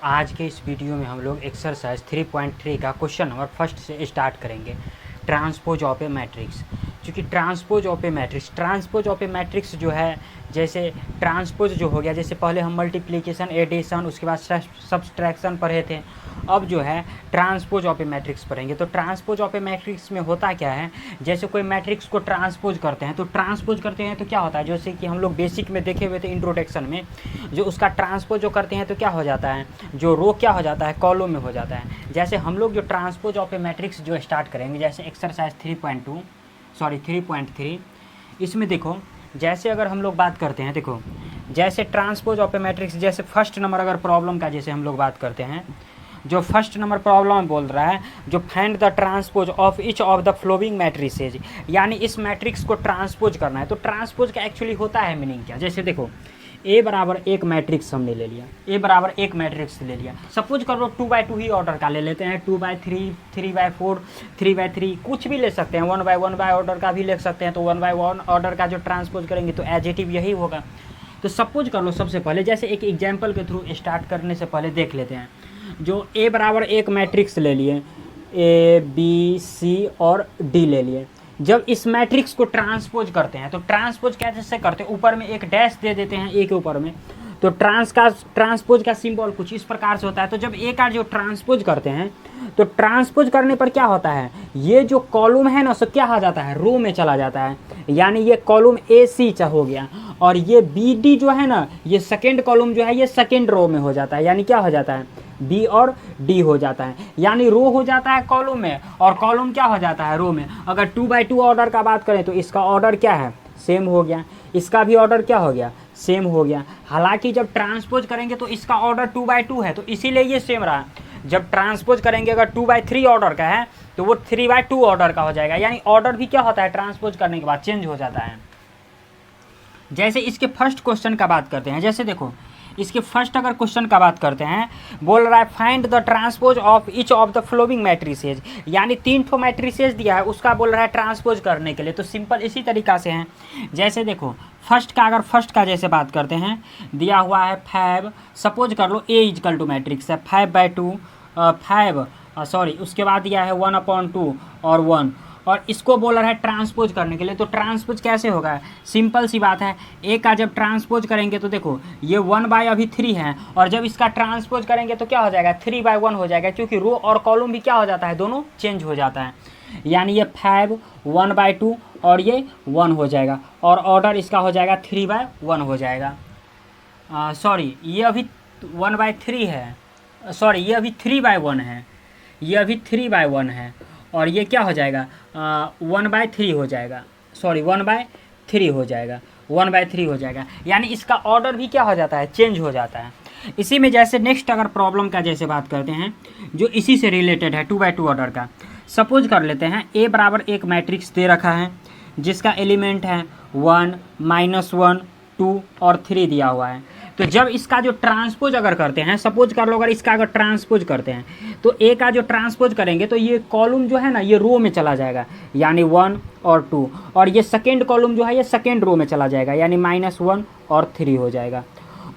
आज के इस वीडियो में हम लोग एक्सरसाइज 3.3 का क्वेश्चन नंबर फर्स्ट से स्टार्ट करेंगे। Transpose of A matrix. क्योंकि ट्रांसपोज ऑफ ए मैट्रिक्स जो है, जैसे ट्रांसपोज जो हो गया, जैसे पहले हम मल्टीप्लिकेशन, एडिशन, उसके बाद सब्सट्रैक्शन पढ़े थे। अब जो है ट्रांसपोज ऑफ ए मैट्रिक्स पढ़ेंगे। तो ट्रांसपोज ऑफ ए मैट्रिक्स में होता क्या है, जैसे कोई मैट्रिक्स को ट्रांसपोज करते हैं तो क्या होता है, जैसे कि हम लोग बेसिक में देखे हुए थे इंट्रोडक्शन में, जो उसका ट्रांसपोज जो करते हैं तो क्या हो जाता है, जो रो क्या हो जाता है, कॉलम में हो जाता है। जैसे हम लोग जो ट्रांसपोज ऑफ ए मैट्रिक्स जो स्टार्ट करेंगे, जैसे एक्सरसाइज 3.3, इसमें देखो, जैसे अगर हम लोग बात करते हैं, देखो जैसे ट्रांसपोज ऑफ ए मैट्रिक्स, जैसे फर्स्ट नंबर अगर प्रॉब्लम का जैसे हम लोग बात करते हैं, जो फर्स्ट नंबर प्रॉब्लम बोल रहा है, जो find the transpose of each of the following matrices, यानी इस मैट्रिक्स को ट्रांसपोज करना है। तो ट्रांसपोज का एक्चुअली होता है मीनिंग क्या, जैसे देखो ए बराबर एक मैट्रिक्स हमने ले लिया, ए बराबर एक मैट्रिक्स ले लिया। सपोज कर लो 2x2 ही ऑर्डर का ले लेते हैं, 2x3, 3x4, 3x3, कुछ भी ले सकते हैं, 1x1 ऑर्डर का भी ले सकते हैं। तो 1x1 ऑर्डर का जो ट्रांसपोज करेंगे तो एडजेटिव यही होगा। तो सपोज कर लो, सबसे पहले जैसे एक एग्जाम्पल के थ्रू स्टार्ट करने से पहले देख लेते हैं। जो ए बराबर एक मैट्रिक्स ले लिए, ए बी सी और डी ले लिए। जब इस मैट्रिक्स को ट्रांसपोज करते हैं तो ट्रांसपोज कैसे करते हैं, ऊपर में एक डैश दे देते हैं ए के ऊपर में। तो ट्रांसपोज का सिंबल कुछ इस प्रकार से होता है। तो जब ए का जो ट्रांसपोज करते हैं तो ट्रांसपोज करने पर क्या होता है, ये जो कॉलम है ना, सो क्या हो जाता है, रो में चला जाता है। यानी ये कॉलम ए सी हो गया, और ये बी डी जो है ना, ये सेकेंड कॉलम जो है ये सेकेंड रो में हो जाता है। यानी क्या हो जाता है, बी और डी हो जाता है। यानी रो हो जाता है कॉलम में, और कॉलम क्या हो जाता है, रो में। अगर 2x2 ऑर्डर का बात करें तो इसका ऑर्डर क्या है, सेम हो गया। इसका भी ऑर्डर क्या हो गया, सेम हो गया। हालांकि जब ट्रांसपोज करेंगे तो इसका ऑर्डर 2x2 है, तो इसीलिए ये सेम रहा। जब ट्रांसपोज करेंगे अगर 2x3 ऑर्डर का है तो वो 3x2 ऑर्डर का हो जाएगा। यानी ऑर्डर भी क्या होता है, ट्रांसपोज करने के बाद चेंज हो जाता है। जैसे इसके फर्स्ट क्वेश्चन का बात करते हैं, जैसे देखो इसके फर्स्ट अगर क्वेश्चन का बात करते हैं, बोल रहा है find the transpose of each of the following matrices. यानी 3 ठो मैट्रिसेज दिया है, उसका बोल रहा है ट्रांसपोज करने के लिए। तो सिंपल इसी तरीक़ा से हैं। जैसे देखो फर्स्ट का जैसे बात करते हैं, दिया हुआ है 5। सपोज कर लो ए इजकल टू मैट्रिक्स है 5/2, उसके बाद दिया है 1/2 और 1, और इसको बोल रहा है ट्रांसपोज करने के लिए। तो ट्रांसपोज कैसे होगा, सिंपल सी बात है। ए का जब ट्रांसपोज करेंगे तो देखो ये 1/3 है, और जब इसका ट्रांसपोज करेंगे तो क्या हो जाएगा, 3/1 हो जाएगा। क्योंकि रो और कॉलम भी क्या हो जाता है, दोनों चेंज हो जाता है। यानी ये 5 1/2 और ये 1 हो जाएगा, और ऑर्डर इसका हो जाएगा 3/1 हो जाएगा। ये अभी 1/3 है, ये अभी 3/1 है, ये अभी 3/1 है, और ये क्या हो जाएगा, 1/3 हो जाएगा। 1/3 हो जाएगा, 1/3 हो जाएगा। यानी इसका ऑर्डर भी क्या हो जाता है, चेंज हो जाता है। इसी में जैसे नेक्स्ट अगर प्रॉब्लम का जैसे बात करते हैं, जो इसी से रिलेटेड है 2x2 ऑर्डर का। सपोज कर लेते हैं ए बराबर एक मैट्रिक्स दे रखा है, जिसका एलिमेंट है 1, -1, 2 और 3 दिया हुआ है। तो जब इसका जो ट्रांसपोज अगर करते हैं, सपोज कर लो अगर इसका अगर ट्रांसपोज करते हैं तो ए का जो ट्रांसपोज करेंगे तो ये कॉलम जो है ना, ये रो में चला जाएगा, यानी 1 और 2, और ये सेकेंड कॉलम जो है ये सेकेंड रो में चला जाएगा, यानी -1 और 3 हो जाएगा।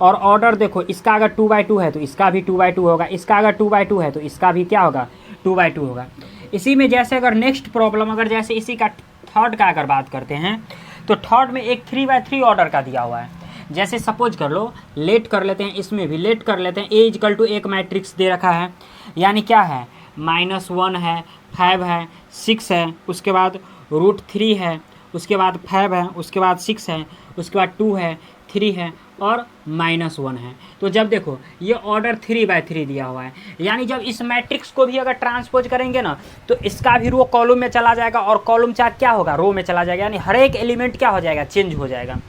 और ऑर्डर देखो, इसका अगर 2x2 है तो इसका भी 2x2 होगा, इसका अगर 2x2 है तो इसका भी क्या होगा, 2x2 होगा। इसी में जैसे अगर नेक्स्ट प्रॉब्लम अगर जैसे इसी का थर्ड का अगर बात करते हैं, तो थर्ड में एक 3x3 ऑर्डर का दिया हुआ है। जैसे सपोज कर लो, लेट कर लेते हैं, इसमें भी लेट कर लेते हैं। ए इजकल टू एक मैट्रिक्स दे रखा है, यानी क्या है, -1 है, 5 है, 6 है, उसके बाद √3 है, उसके बाद 5 है, उसके बाद 6 है, उसके बाद 2 है, 3 है और -1 है। तो जब देखो ये ऑर्डर 3/3 दिया हुआ है, यानी जब इस मैट्रिक्स को भी अगर ट्रांसपोज करेंगे ना तो इसका भी रो कॉलम में चला जाएगा, और कॉलम चार्ट क्या होगा, रो में चला जाएगा। यानी हर एक एलिमेंट क्या हो जाएगा, चेंज हो जाएगा।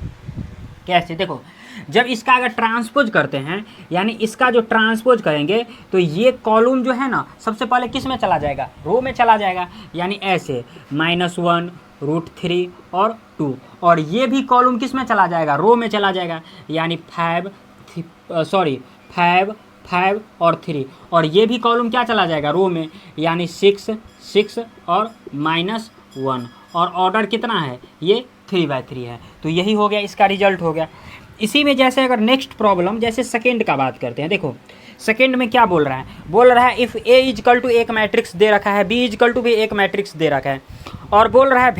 कैसे, देखो जब इसका अगर ट्रांसपोज करते हैं, यानी इसका जो ट्रांसपोज करेंगे तो ये कॉलम जो है ना, सबसे पहले किस में चला जाएगा, रो में चला जाएगा। यानी ऐसे -1, √3 और 2, और ये भी कॉलम किस में चला जाएगा, रो में चला जाएगा। यानी 5 और 3, और ये भी कॉलम क्या चला जाएगा, रो में। यानी 6 और -1, और ऑर्डर कितना है, ये 3/3 है। तो यही हो गया, इसका रिजल्ट हो गया। इसी में जैसे अगर नेक्स्ट प्रॉब्लम जैसे सेकेंड का बात करते हैं, देखो सेकेंड में क्या बोल रहा है, बोल रहा है इफ़ ए इजकल टू एक मैट्रिक्स दे रखा है, बी इजकल टू भी एक मैट्रिक्स दे रखा है, और बोल रहा है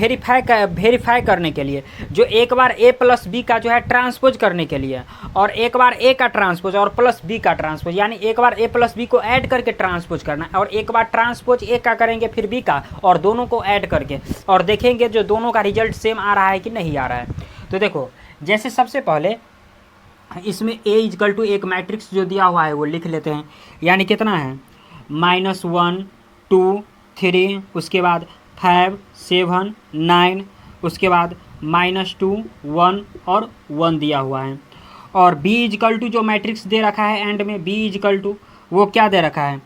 वेरीफाई करने के लिए, जो एक बार ए प्लस बी का जो है ट्रांसपोज करने के लिए, और एक बार ए का ट्रांसपोज और प्लस बी का ट्रांसपोज, यानी एक बार ए प्लस बी को ऐड करके ट्रांसपोज करना है, और एक बार ट्रांसपोज ए का करेंगे फिर बी का, और दोनों को ऐड करके और देखेंगे जो दोनों का रिजल्ट सेम आ रहा है कि नहीं आ रहा है। तो देखो जैसे सबसे पहले इसमें ए इजकल टू एक मैट्रिक्स जो दिया हुआ है वो लिख लेते हैं, यानी कितना है -1 2 3, उसके बाद 5 7 9, उसके बाद -2 1 और 1 दिया हुआ है। और b इजकल टू जो मैट्रिक्स दे रखा है एंड में, b इजकल टू वो क्या दे रखा है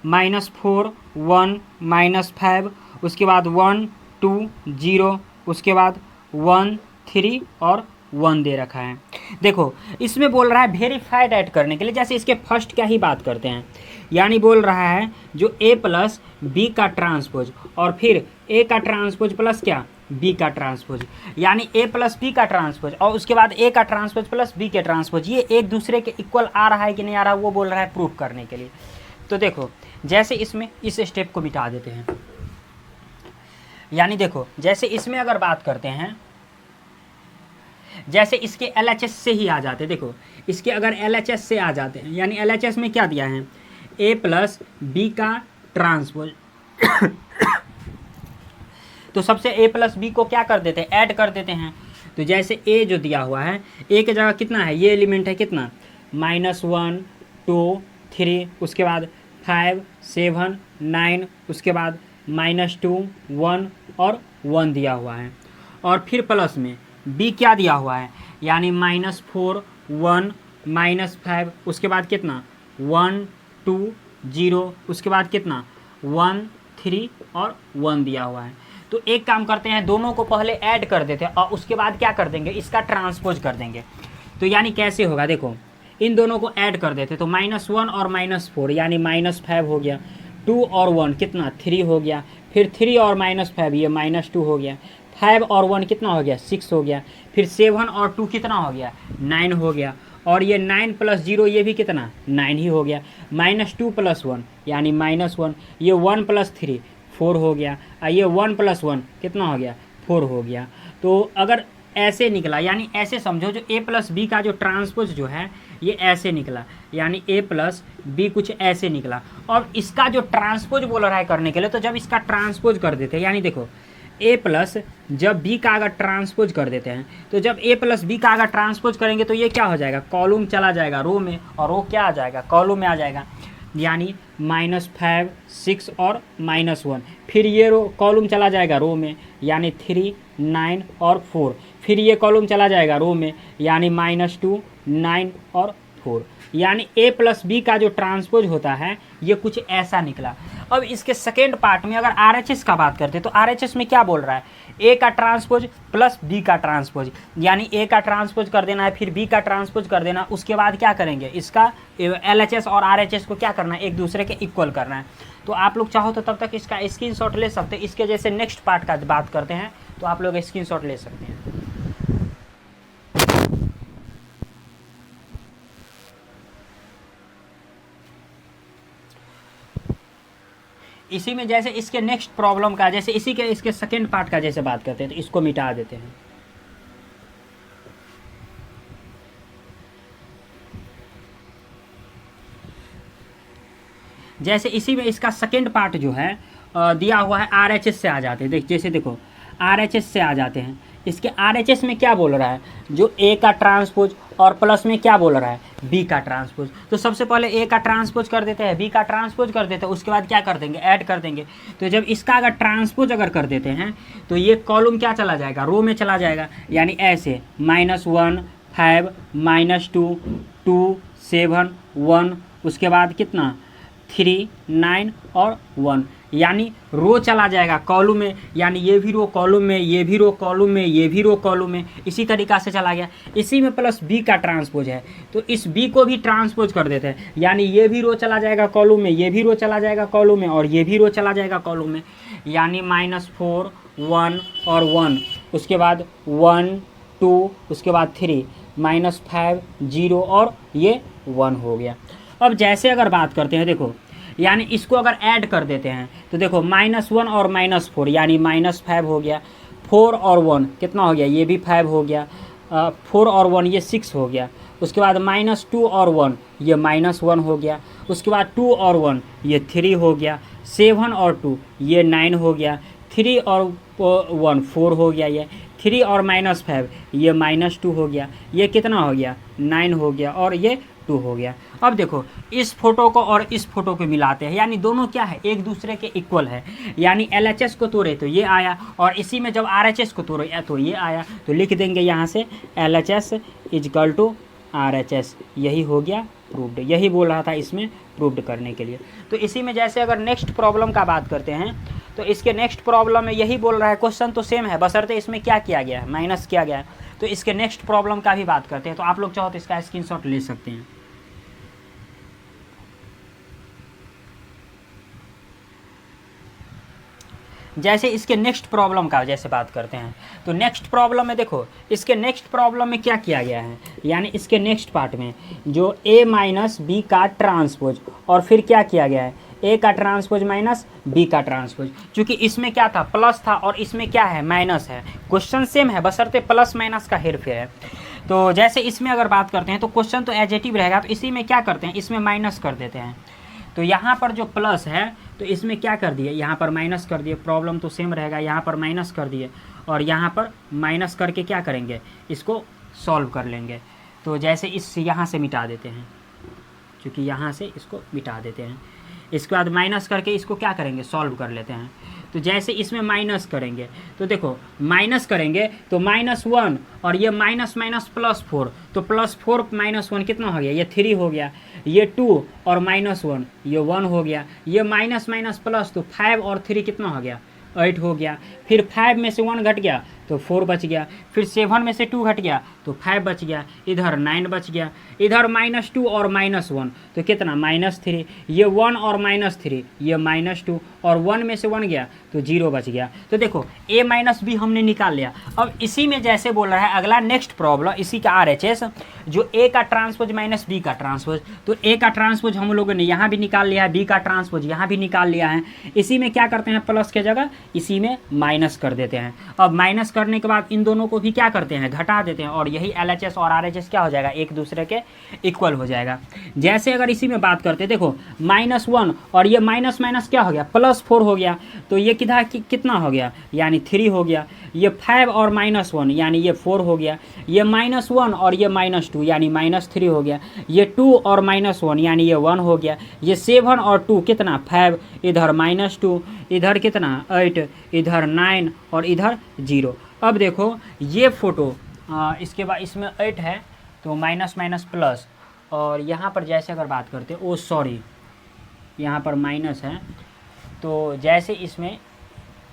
-4 1 -5, उसके बाद 1 2 0, उसके बाद 1 3 और 1 दे रखा है। देखो इसमें बोल रहा है वेरीफाइड ऐड करने के लिए, जैसे इसके फर्स्ट क्या ही बात करते हैं, यानी बोल रहा है जो a प्लस बी का ट्रांसपोज और फिर a का ट्रांसपोज प्लस क्या b का ट्रांसपोज, यानी a प्लस बी का ट्रांसपोज और उसके बाद a का ट्रांसपोज प्लस b के ट्रांसपोज, ये एक दूसरे के इक्वल आ रहा है कि नहीं आ रहा है वो बोल रहा है प्रूफ करने के लिए। तो देखो जैसे इसमें इस स्टेप को मिटा देते हैं, यानी देखो जैसे इसमें अगर बात करते हैं, जैसे इसके LHS से ही आ जाते, देखो इसके अगर LHS से आ जाते हैं, यानी LHS में क्या दिया है a प्लस बी का ट्रांसपोज तो सबसे a प्लस बी को क्या कर देते हैं ऐड कर देते हैं। तो जैसे a जो दिया हुआ है a की जगह कितना है, ये एलिमेंट है कितना -1 2 3, उसके बाद 5 7 9, उसके बाद -2 1 और 1 दिया हुआ है, और फिर प्लस में b क्या दिया हुआ है, यानी -4 1 -5, उसके बाद कितना 1 2 0, उसके बाद कितना 1 3 और 1 दिया हुआ है। तो एक काम करते हैं, दोनों को पहले ऐड कर देते हैं और उसके बाद क्या कर देंगे इसका ट्रांसपोज कर देंगे। तो यानी कैसे होगा, देखो इन दोनों को ऐड कर देते तो -1 और -4 यानी -5 हो गया, 2 और 1 कितना 3 हो गया, फिर 3 और -5 ये -2 हो गया, 5 और 1 कितना हो गया 6 हो गया, फिर 7 और 2 कितना हो गया 9 हो गया, और ये 9 + 0 ये भी कितना 9 ही हो गया, -2 + 1 यानी -1, ये 1 + 3 4 हो गया, ये 1 + 1 कितना हो गया 4 हो गया। तो अगर ऐसे निकला, यानी ऐसे समझो जो a प्लस बी का जो ट्रांसपोज जो है ये ऐसे निकला, यानी a प्लस बी कुछ ऐसे निकला, और इसका जो ट्रांसपोज बोल रहा है करने के लिए, तो जब इसका ट्रांसपोज कर देते हैं, यानी देखो a प्लस जब b का अगर ट्रांसपोज कर देते हैं, तो जब a प्लस बी का अगर ट्रांसपोज करेंगे तो ये क्या हो जाएगा कॉलम चला जाएगा रो में, और रो क्या आ जाएगा कॉलम में आ जाएगा, यानी -5 6 और -1, फिर ये रो कॉलम चला जाएगा रो में, यानी 3 9 और 4, फिर ये कॉलम चला जाएगा रो में, यानी -2 9 और 4, यानी a प्लस बी का जो ट्रांसपोज होता है ये कुछ ऐसा निकला। अब इसके सेकेंड पार्ट में अगर RHS का बात करते हैं तो RHS में क्या बोल रहा है, a का ट्रांसपोज प्लस b का ट्रांसपोज, यानी a का ट्रांसपोज कर देना है फिर b का ट्रांसपोज कर देना, उसके बाद क्या करेंगे इसका LHS और RHS को क्या करना है एक दूसरे के इक्वल करना है। तो आप लोग चाहो तो तब तक इसका स्क्रीनशॉट ले सकते हैं, इसके जैसे नेक्स्ट पार्ट का बात करते हैं तो आप लोग स्क्रीनशॉट ले सकते हैं। इसी में जैसे इसके नेक्स्ट प्रॉब्लम का, जैसे इसी के इसके सेकेंड पार्ट का जैसे बात करते हैं तो इसको मिटा देते हैं। जैसे इसी में इसका सेकेंड पार्ट जो है दिया हुआ है RHS से आ जाते हैं, देख जैसे देखो RHS से आ जाते हैं, इसके RHS में क्या बोल रहा है जो a का ट्रांसपोज और प्लस में क्या बोल रहा है b का ट्रांसपोज। तो सबसे पहले a का ट्रांसपोज कर देते हैं, b का ट्रांसपोज कर देते हैं, उसके बाद क्या कर देंगे ऐड कर देंगे। तो जब इसका अगर ट्रांसपोज अगर कर देते हैं तो ये कॉलम क्या चला जाएगा रो में चला जाएगा, यानी ऐसे -1 5 -2 2 7 1, उसके बाद कितना 3 9 और 1, यानी रो चला जाएगा कॉलम में, यानी ये भी रो कॉलम में, ये भी रो कॉलम में, ये भी रो कॉलम में, इसी तरीक़ा से चला गया। इसी में प्लस b का ट्रांसपोज है तो इस b को भी ट्रांसपोज कर देते हैं, यानी ये भी रो चला जाएगा कॉलम में, ये भी रो चला जाएगा कॉलम में, और ये भी रो चला जाएगा कॉलम में, यानी -4 1 और 1, उसके बाद 1 2, उसके बाद 3 -5 0 और ये 1 हो गया। अब जैसे अगर बात करते हैं देखो, यानी इसको अगर ऐड कर देते हैं तो देखो -1 और -4 यानी -5 हो गया, 4 और 1 कितना हो गया, ये भी 5 हो गया, 4 और 1 ये 6 हो गया, उसके बाद -2 और 1 ये -1 हो गया, उसके बाद 2 और 1 ये 3 हो गया, 7 और 2 ये 9 हो गया, 3 और 1 4 हो गया, ये 3 और -5 ये -2 हो गया, ये कितना हो गया 9 हो गया, और ये 2 हो गया। अब देखो इस फोटो को और इस फोटो को मिलाते हैं, यानी दोनों क्या है, एक दूसरे के इक्वल है, यानी LHS को तोड़े तो ये आया, और इसी में जब RHS को तोड़े तो ये आया, तो लिख देंगे यहाँ से LHS = RHS, यही हो गया प्रूव्ड, यही बोल रहा था इसमें प्रूव्ड करने के लिए। तो इसी में जैसे अगर नेक्स्ट प्रॉब्लम का बात करते हैं तो इसके नेक्स्ट प्रॉब्लम में यही बोल रहा है, क्वेश्चन तो सेम है, बशर्ते इसमें क्या किया गया है, माइनस किया गया है। तो इसके नेक्स्ट प्रॉब्लम का भी बात करते हैं, तो आप लोग चाहो तो इसका स्क्रीनशॉट ले सकते हैं। जैसे इसके नेक्स्ट प्रॉब्लम का जैसे बात करते हैं, तो नेक्स्ट प्रॉब्लम में देखो, इसके नेक्स्ट प्रॉब्लम में क्या किया गया है, यानी इसके नेक्स्ट पार्ट में जो a माइनस बी का ट्रांसपोज, और फिर क्या किया गया है, a का ट्रांसपोज माइनस b का ट्रांसपोज। चूँकि इसमें क्या था, प्लस था, और इसमें क्या है, माइनस है। क्वेश्चन सेम है, बशर्ते प्लस माइनस का हेरफेर है। तो जैसे इसमें अगर बात करते हैं तो क्वेश्चन तो एजेटिव रहेगा, तो इसी में क्या करते हैं, इसमें माइनस कर देते हैं। तो यहाँ पर जो प्लस है तो इसमें क्या कर दिए, यहाँ पर माइनस कर दिए, प्रॉब्लम तो सेम रहेगा, यहाँ पर माइनस कर दिए, और यहाँ पर माइनस करके क्या करेंगे, इसको सॉल्व कर लेंगे। तो जैसे इस यहाँ से मिटा देते हैं, क्योंकि यहाँ से इसको मिटा देते हैं, इसके बाद माइनस करके इसको क्या करेंगे, सॉल्व कर लेते हैं। तो जैसे इसमें माइनस करेंगे तो देखो माइनस करेंगे तो -1 और ये माइनस +4, तो +4 -1 कितना हो गया, ये 3 हो गया, ये 2 और -1 ये 1 हो गया, ये माइनस प्लस, तो 5 और 3 कितना हो गया, 8 हो गया। फिर 5 में से 1 घट गया तो 4 बच गया, फिर 7 में से 2 घट गया तो 5 बच गया, इधर 9 बच गया, इधर -2 और -1 तो कितना -3, ये 1 और -3 ये -2, और 1 में से 1 गया तो 0 बच गया। तो देखो a माइनस बी हमने निकाल लिया। अब इसी में जैसे बोल रहा है अगला नेक्स्ट प्रॉब्लम, इसी का RHS जो a का ट्रांसपोज माइनस b का ट्रांसपोज, तो a का ट्रांसपोज हम लोगों ने यहाँ भी निकाल लिया है, b का ट्रांसपोज यहाँ भी निकाल लिया है। इसी में क्या करते हैं, प्लस के जगह इसी में माइनस कर देते हैं। अब माइनस करने के बाद इन दोनों को भी क्या करते हैं, घटा देते हैं, और यही LHS और RHS क्या हो जाएगा, एक दूसरे के इक्वल हो जाएगा। जैसे अगर इसी में बात करते हैं, देखो -1 और ये माइनस माइनस क्या हो गया, +4 हो गया, तो ये कितना हो गया, यानी 3 हो गया, ये 5 और -1 यानी ये 4 हो गया, ये -1 और ये -2 यानी -3 हो गया, ये 2 और -1 यानी ये 1 हो गया, ये 7 और 2 कितना 5, इधर -2, इधर कितना 8, इधर 9 और इधर 0। अब देखो ये फ़ोटो इसके बाद इसमें 8 है तो माइनस प्लस, और यहाँ पर जैसे अगर बात करते ओ सॉरी यहाँ पर माइनस है, तो जैसे इसमें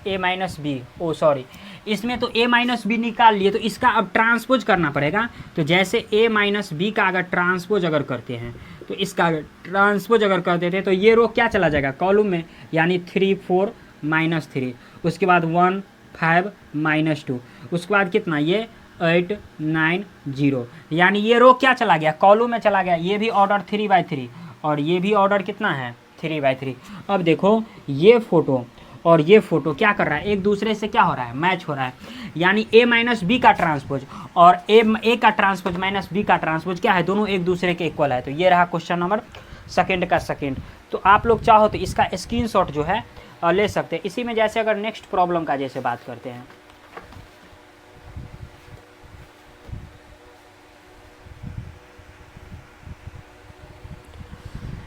a minus B, oh sorry इसमें तो a माइनस बी निकाल लिए, तो इसका अब ट्रांसपोज करना पड़ेगा। तो जैसे a माइनस बी का अगर ट्रांसपोज अगर करते हैं, तो इसका अगर ट्रांसपोज अगर कर देते हैं तो ये रो क्या चला जाएगा, कॉलम में, यानी 3 4 -3, उसके बाद 1 5 -2, उसके बाद कितना ये 8 9 0, यानी ये रो क्या चला गया, कॉलम में चला गया। ये भी ऑर्डर 3/3 और ये भी ऑर्डर कितना है 3/3। अब देखो ये फ़ोटो और ये फ़ोटो क्या कर रहा है, एक दूसरे से क्या हो रहा है, मैच हो रहा है, यानी a माइनस बी का ट्रांसपोज और a का ट्रांसपोज माइनस b का ट्रांसपोज क्या है, दोनों एक दूसरे के इक्वल है। तो ये रहा क्वेश्चन नंबर सेकंड का सेकंड। तो आप लोग चाहो तो इसका स्क्रीनशॉट जो है ले सकते हैं। इसी में जैसे अगर नेक्स्ट प्रॉब्लम का जैसे बात करते हैं,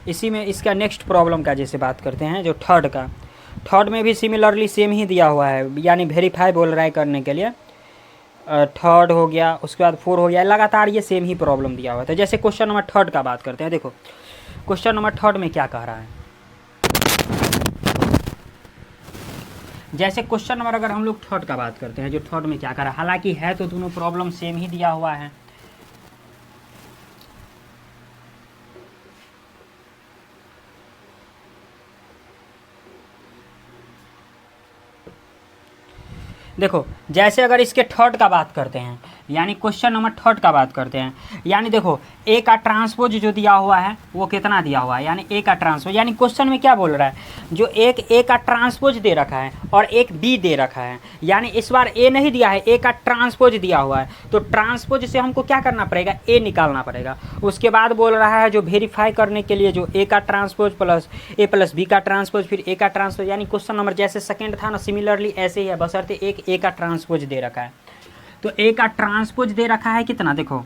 इसी में इसका नेक्स्ट प्रॉब्लम का जैसे बात करते हैं, जो थर्ड में भी सिमिलरली सेम ही दिया हुआ है, यानी वेरीफाई बोल रहा है करने के लिए। थर्ड हो गया, उसके बाद 4 हो गया, लगातार ये सेम ही प्रॉब्लम दिया हुआ है। तो जैसे क्वेश्चन नंबर 3 का बात करते हैं, देखो क्वेश्चन नंबर 3 में क्या कह रहा है। जैसे क्वेश्चन नंबर अगर हम लोग 3 का बात करते हैं, जो 3 में क्या कह रहा है, हालांकि है तो दोनों प्रॉब्लम सेम ही दिया हुआ है। देखो जैसे अगर इसके 3 का बात करते हैं, यानी क्वेश्चन नंबर थर्ड का बात करते हैं। यानी देखो ए का ट्रांसपोज जो दिया हुआ है वो कितना दिया हुआ है, यानी ए का ट्रांसपोज, यानी क्वेश्चन में क्या बोल रहा है, जो एक ए का ट्रांसपोज दे रखा है और एक बी दे रखा है, यानी इस बार ए नहीं दिया है, ए का ट्रांसपोज दिया हुआ है, तो ट्रांसपोज से हमको क्या करना पड़ेगा, ए निकालना पड़ेगा। उसके बाद बोल रहा है जो वेरीफाई करने के लिए जो ए का ट्रांसपोज प्लस ए प्लस बी का ट्रांसपोज फिर ए का ट्रांसपोज, यानी क्वेश्चन नंबर जैसे सेकंड था ना सिमिलरली ऐसे ही है, बशर्ते एक ए का ट्रांसपोज दे रखा है। तो ए का ट्रांसपोज दे रखा है कितना, देखो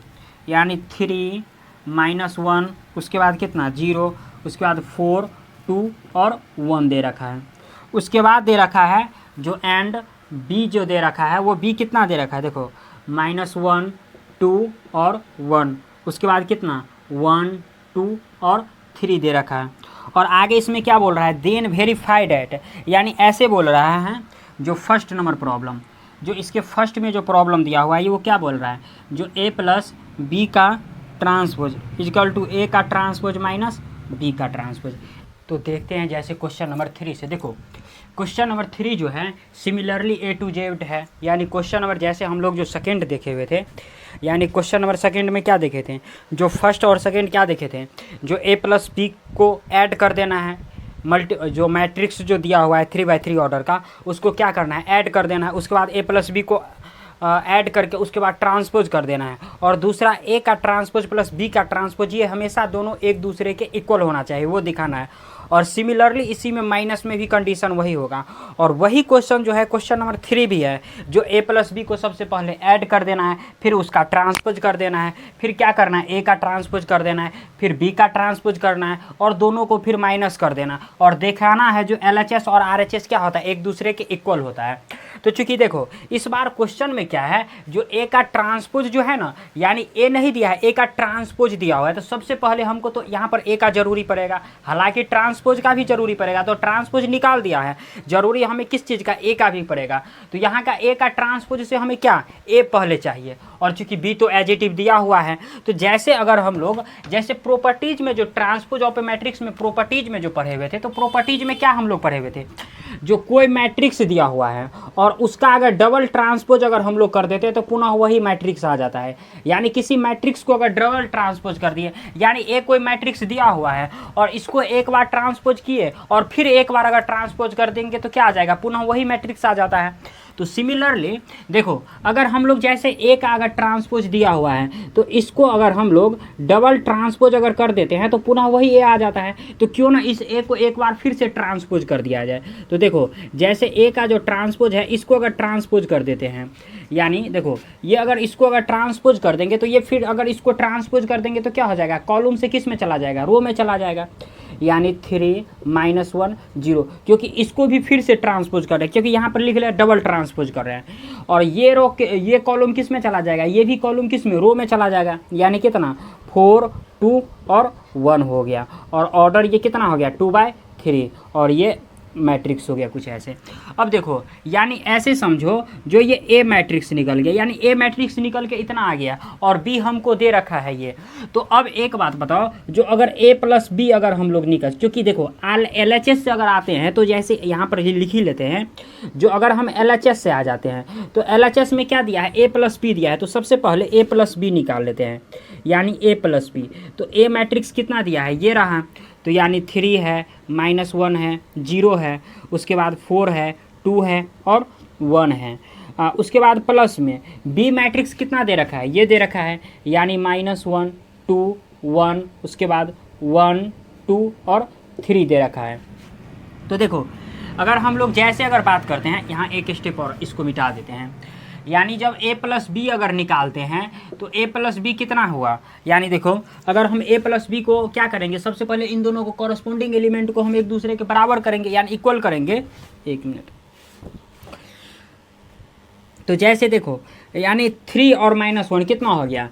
यानी 3 -1, उसके बाद कितना 0, उसके बाद 4 2 और 1 दे रखा है। उसके बाद दे रखा है जो एंड बी जो दे रखा है वो बी कितना दे रखा है, देखो -1 2 और 1, उसके बाद कितना 1 2 और 3 दे रखा है। और आगे इसमें क्या बोल रहा है, देन वेरीफाइड एट, यानी ऐसे बोल रहा है जो फर्स्ट नंबर प्रॉब्लम, जो इसके फर्स्ट में जो प्रॉब्लम दिया हुआ है ये वो क्या बोल रहा है, जो ए प्लस बी का ट्रांसपोज इक्वल टू ए का ट्रांसपोज माइनस बी का ट्रांसपोज। तो देखते हैं जैसे क्वेश्चन नंबर 3 से, देखो क्वेश्चन नंबर 3 जो है सिमिलरली ए टू जेड है, यानी क्वेश्चन नंबर जैसे हम लोग जो सेकंड देखे हुए थे, यानी क्वेश्चन नंबर सेकंड में क्या देखे थे, जो फर्स्ट और सेकंड क्या देखे थे, जो ए प्लस बी को ऐड कर देना है, जो मैट्रिक्स जो दिया हुआ है 3x3 ऑर्डर का उसको क्या करना है, ऐड कर देना है, उसके बाद ए प्लस बी को ऐड करके उसके बाद ट्रांसपोज कर देना है, और दूसरा ए का ट्रांसपोज प्लस बी का ट्रांसपोज, ये हमेशा दोनों एक दूसरे के इक्वल होना चाहिए वो दिखाना है। और सिमिलरली इसी में माइनस में भी कंडीशन वही होगा, और वही क्वेश्चन जो है क्वेश्चन नंबर 3 भी है, जो ए प्लस बी को सबसे पहले ऐड कर देना है, फिर उसका ट्रांसपोज कर देना है, फिर क्या करना है ए का ट्रांसपोज कर देना है, फिर बी का ट्रांसपोज करना है, और दोनों को फिर माइनस कर देना, और दिखाना है जो LHS और RHS क्या होता है, एक दूसरे के इक्वल होता है। तो चूंकि देखो इस बार क्वेश्चन में क्या है, जो ए का ट्रांसपोज जो है ना, यानी ए नहीं दिया है, ए का ट्रांसपोज दिया हुआ है, तो सबसे पहले हमको तो यहाँ पर ए का जरूरी पड़ेगा, हालांकि ट्रांसपोज का भी जरूरी पड़ेगा, तो ट्रांसपोज निकाल दिया है, जरूरी हमें किस चीज़ का, ए का भी पड़ेगा, तो यहाँ का ए का ट्रांसपोज से हमें क्या ए पहले चाहिए, और चूंकि बी तो एडिटिव दिया हुआ है, तो जैसे अगर हम लोग जैसे प्रॉपर्टीज में जो ट्रांसपोज ऑफ ए मैट्रिक्स में प्रॉपर्टीज में जो पढ़े हुए थे, तो प्रॉपर्टीज में क्या हम लोग पढ़े हुए थे, जो कोई मैट्रिक्स दिया हुआ है और उसका अगर डबल ट्रांसपोज अगर हम लोग कर देते हैं तो पुनः वही मैट्रिक्स आ जाता है। यानी किसी मैट्रिक्स को अगर डबल ट्रांसपोज कर दिए, यानी एक कोई मैट्रिक्स दिया हुआ है और इसको एक बार ट्रांसपोज किए और फिर एक बार अगर ट्रांसपोज कर देंगे तो क्या आ जाएगा, पुनः वही मैट्रिक्स आ जाता है। तो सिमिलरली देखो अगर हम लोग जैसे ए का अगर ट्रांसपोज दिया हुआ है तो इसको अगर हम लोग डबल ट्रांसपोज अगर कर देते हैं तो पुनः वही ए आ जाता है, तो क्यों ना इस ए को एक बार फिर से ट्रांसपोज कर दिया जाए। तो देखो जैसे ए का जो ट्रांसपोज है इसको अगर ट्रांसपोज कर देते हैं, यानी देखो ये अगर इसको अगर ट्रांसपोज कर देंगे तो ये फिर अगर इसको ट्रांसपोज कर देंगे तो क्या हो जाएगा, कॉलम से किस में चला जाएगा, रो में चला जाएगा, यानी 3 -1 0, क्योंकि इसको भी फिर से ट्रांसपोज कर रहे हैं, क्योंकि यहाँ पर लिख रहे हैं डबल ट्रांसपोज कर रहे हैं, और ये रो के ये कॉलम किस में चला जाएगा, ये भी कॉलम किस में, रो में चला जाएगा, यानी कितना 4 2 और 1 हो गया, और ऑर्डर ये कितना हो गया 2/3, और ये मैट्रिक्स हो गया कुछ ऐसे। अब देखो यानी ऐसे समझो जो ये ए मैट्रिक्स निकल गया, यानी ए मैट्रिक्स निकल के इतना आ गया और बी हमको दे रखा है ये। तो अब एक बात बताओ, जो अगर ए प्लस बी अगर हम लोग निकल, क्योंकि देखो LHS से अगर आते हैं तो जैसे यहाँ पर ही लिख ही लेते हैं, जो अगर हम LHS से आ जाते हैं तो LHS में क्या दिया है, ए प्लस बी दिया है, तो सबसे पहले ए प्लस बी निकाल लेते हैं, यानी ए प्लस बी। तो ए मैट्रिक्स कितना दिया है, ये रहा, तो यानी 3 है -1 है 0 है, उसके बाद 4 है 2 है और 1 है। उसके बाद प्लस में बी मैट्रिक्स कितना दे रखा है, ये दे रखा है, यानी -1 2 1, उसके बाद 1 2 और 3 दे रखा है। तो देखो अगर हम लोग जैसे अगर बात करते हैं, यहाँ एक स्टेप और इसको मिटा देते हैं, यानी जब a प्लस बी अगर निकालते हैं तो a प्लस बी कितना हुआ, यानी देखो अगर हम a प्लस बी को क्या करेंगे, सबसे पहले इन दोनों को कॉरस्पॉन्डिंग एलिमेंट को हम एक दूसरे के बराबर करेंगे, यानी इक्वल करेंगे। एक मिनट, तो जैसे देखो यानी 3 और -1 कितना हो गया,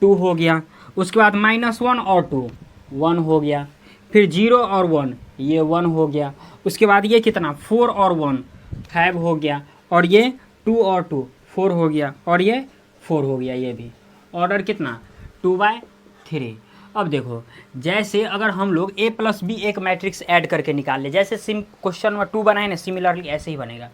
2 हो गया, उसके बाद -1 और 2 1 हो गया, फिर 0 और 1 ये 1 हो गया, उसके बाद ये कितना 4 और 1 5 हो गया, और ये 2 और 2 4 हो गया, और ये 4 हो गया, ये भी ऑर्डर कितना 2/3। अब देखो जैसे अगर हम लोग a प्लस बी एक मैट्रिक्स ऐड करके निकाल ले, जैसे क्वेश्चन नंबर 2 बनाए ना, सिमिलरली ऐसे ही बनेगा।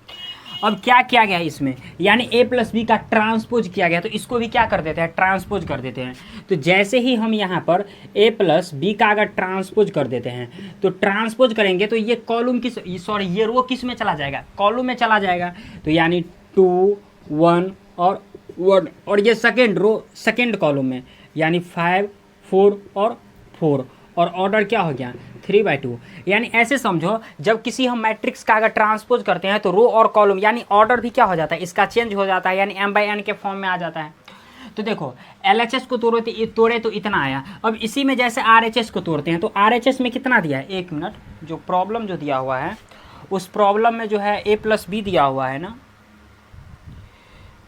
अब क्या किया गया है इसमें, यानी ए प्लस बी का ट्रांसपोज किया गया, तो इसको भी क्या कर देते हैं, ट्रांसपोज कर देते हैं। तो जैसे ही हम यहाँ पर ए प्लस बी का अगर ट्रांसपोज कर देते हैं, तो ट्रांसपोज करेंगे तो ये कॉलम किस, सॉरी ये रो किस में चला जाएगा, कॉलम में चला जाएगा। तो यानी 2 1 और 1, और ये सेकेंड रो सेकेंड कॉलम में, यानी 5 4 और 4, और ऑर्डर क्या हो गया 3/2। यानी ऐसे समझो, जब किसी हम मैट्रिक्स का अगर ट्रांसपोज करते हैं तो रो और कॉलम यानी ऑर्डर भी क्या हो जाता है, इसका चेंज हो जाता है, यानी m/n के फॉर्म में आ जाता है। तो देखो LHS को तोड़े तो इतना आया। अब इसी में जैसे RHS को तोड़ते हैं, तो RHS में कितना दिया है, एक मिनट, जो प्रॉब्लम जो दिया हुआ है उस प्रॉब्लम में जो है a प्लस बी दिया हुआ है ना,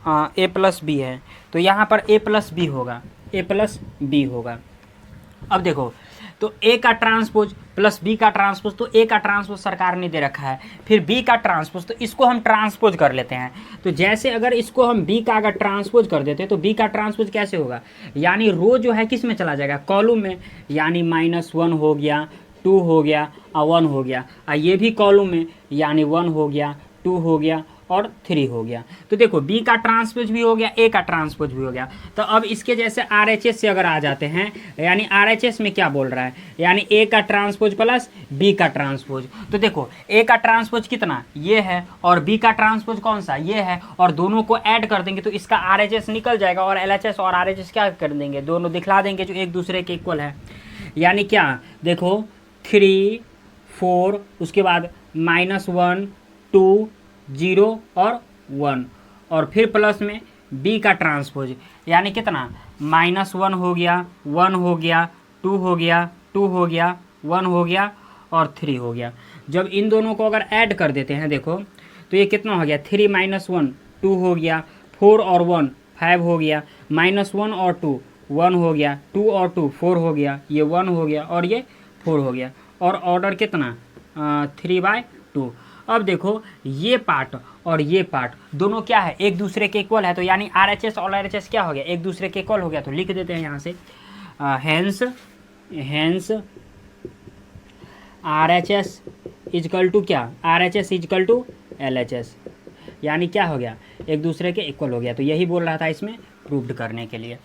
हाँ a प्लस बी है, तो यहाँ पर a प्लस बी होगा, a प्लस बी होगा। अब देखो, तो a का ट्रांसपोज प्लस b का ट्रांसपोज, तो a का ट्रांसपोज सरकार ने दे रखा है, फिर b का ट्रांसपोज, तो इसको हम ट्रांसपोज कर लेते हैं। तो जैसे अगर इसको हम b का अगर ट्रांसपोज कर देते हैं, तो b का ट्रांसपोज कैसे होगा, यानी रो जो है किस में चला जाएगा, कॉलम में, यानी -1 हो गया, 2 हो गया और 1 हो गया, और ये भी कॉलम में, यानी 1 हो गया, 2 हो गया और 3 हो गया। तो देखो b का ट्रांसपोज भी हो गया, a का ट्रांसपोज भी हो गया। तो अब इसके जैसे RHS से अगर आ जाते हैं, यानी RHS में क्या बोल रहा है, यानी a का ट्रांसपोज प्लस b का ट्रांसपोज। तो देखो a का ट्रांसपोज कितना ये है, और b का ट्रांसपोज कौन सा ये है, और दोनों को ऐड कर देंगे तो इसका RHS निकल जाएगा, और LHS और RHS क्या कर देंगे, दोनों दिखला देंगे जो एक दूसरे के इक्वल है। यानी क्या, देखो 3 4, उसके बाद -1 2 0 और 1, और फिर प्लस में b का ट्रांसपोज, यानी कितना, -1 हो गया, 1 हो गया, 2 हो गया, 2 हो गया, 1 हो गया और 3 हो गया। जब इन दोनों को अगर ऐड कर देते हैं देखो, तो ये कितना हो गया, 3 - 1 2 हो गया, 4 और 1 5 हो गया, -1 और 2 1 हो गया, 2 और 2 4 हो गया, ये 1 हो गया और ये 4 हो गया, और ऑर्डर कितना 3/2। अब देखो ये पार्ट और ये पार्ट दोनों क्या है, एक दूसरे के इक्वल है, तो यानी RHS और LHS क्या हो गया, एक दूसरे के इक्वल हो गया। तो लिख देते हैं यहाँ से हैंस RHS इजकल टू क्या, RHS इजकल टू LHS, यानी क्या हो गया, एक दूसरे के इक्वल हो गया। तो यही बोल रहा था इसमें प्रूव्ड करने के लिए।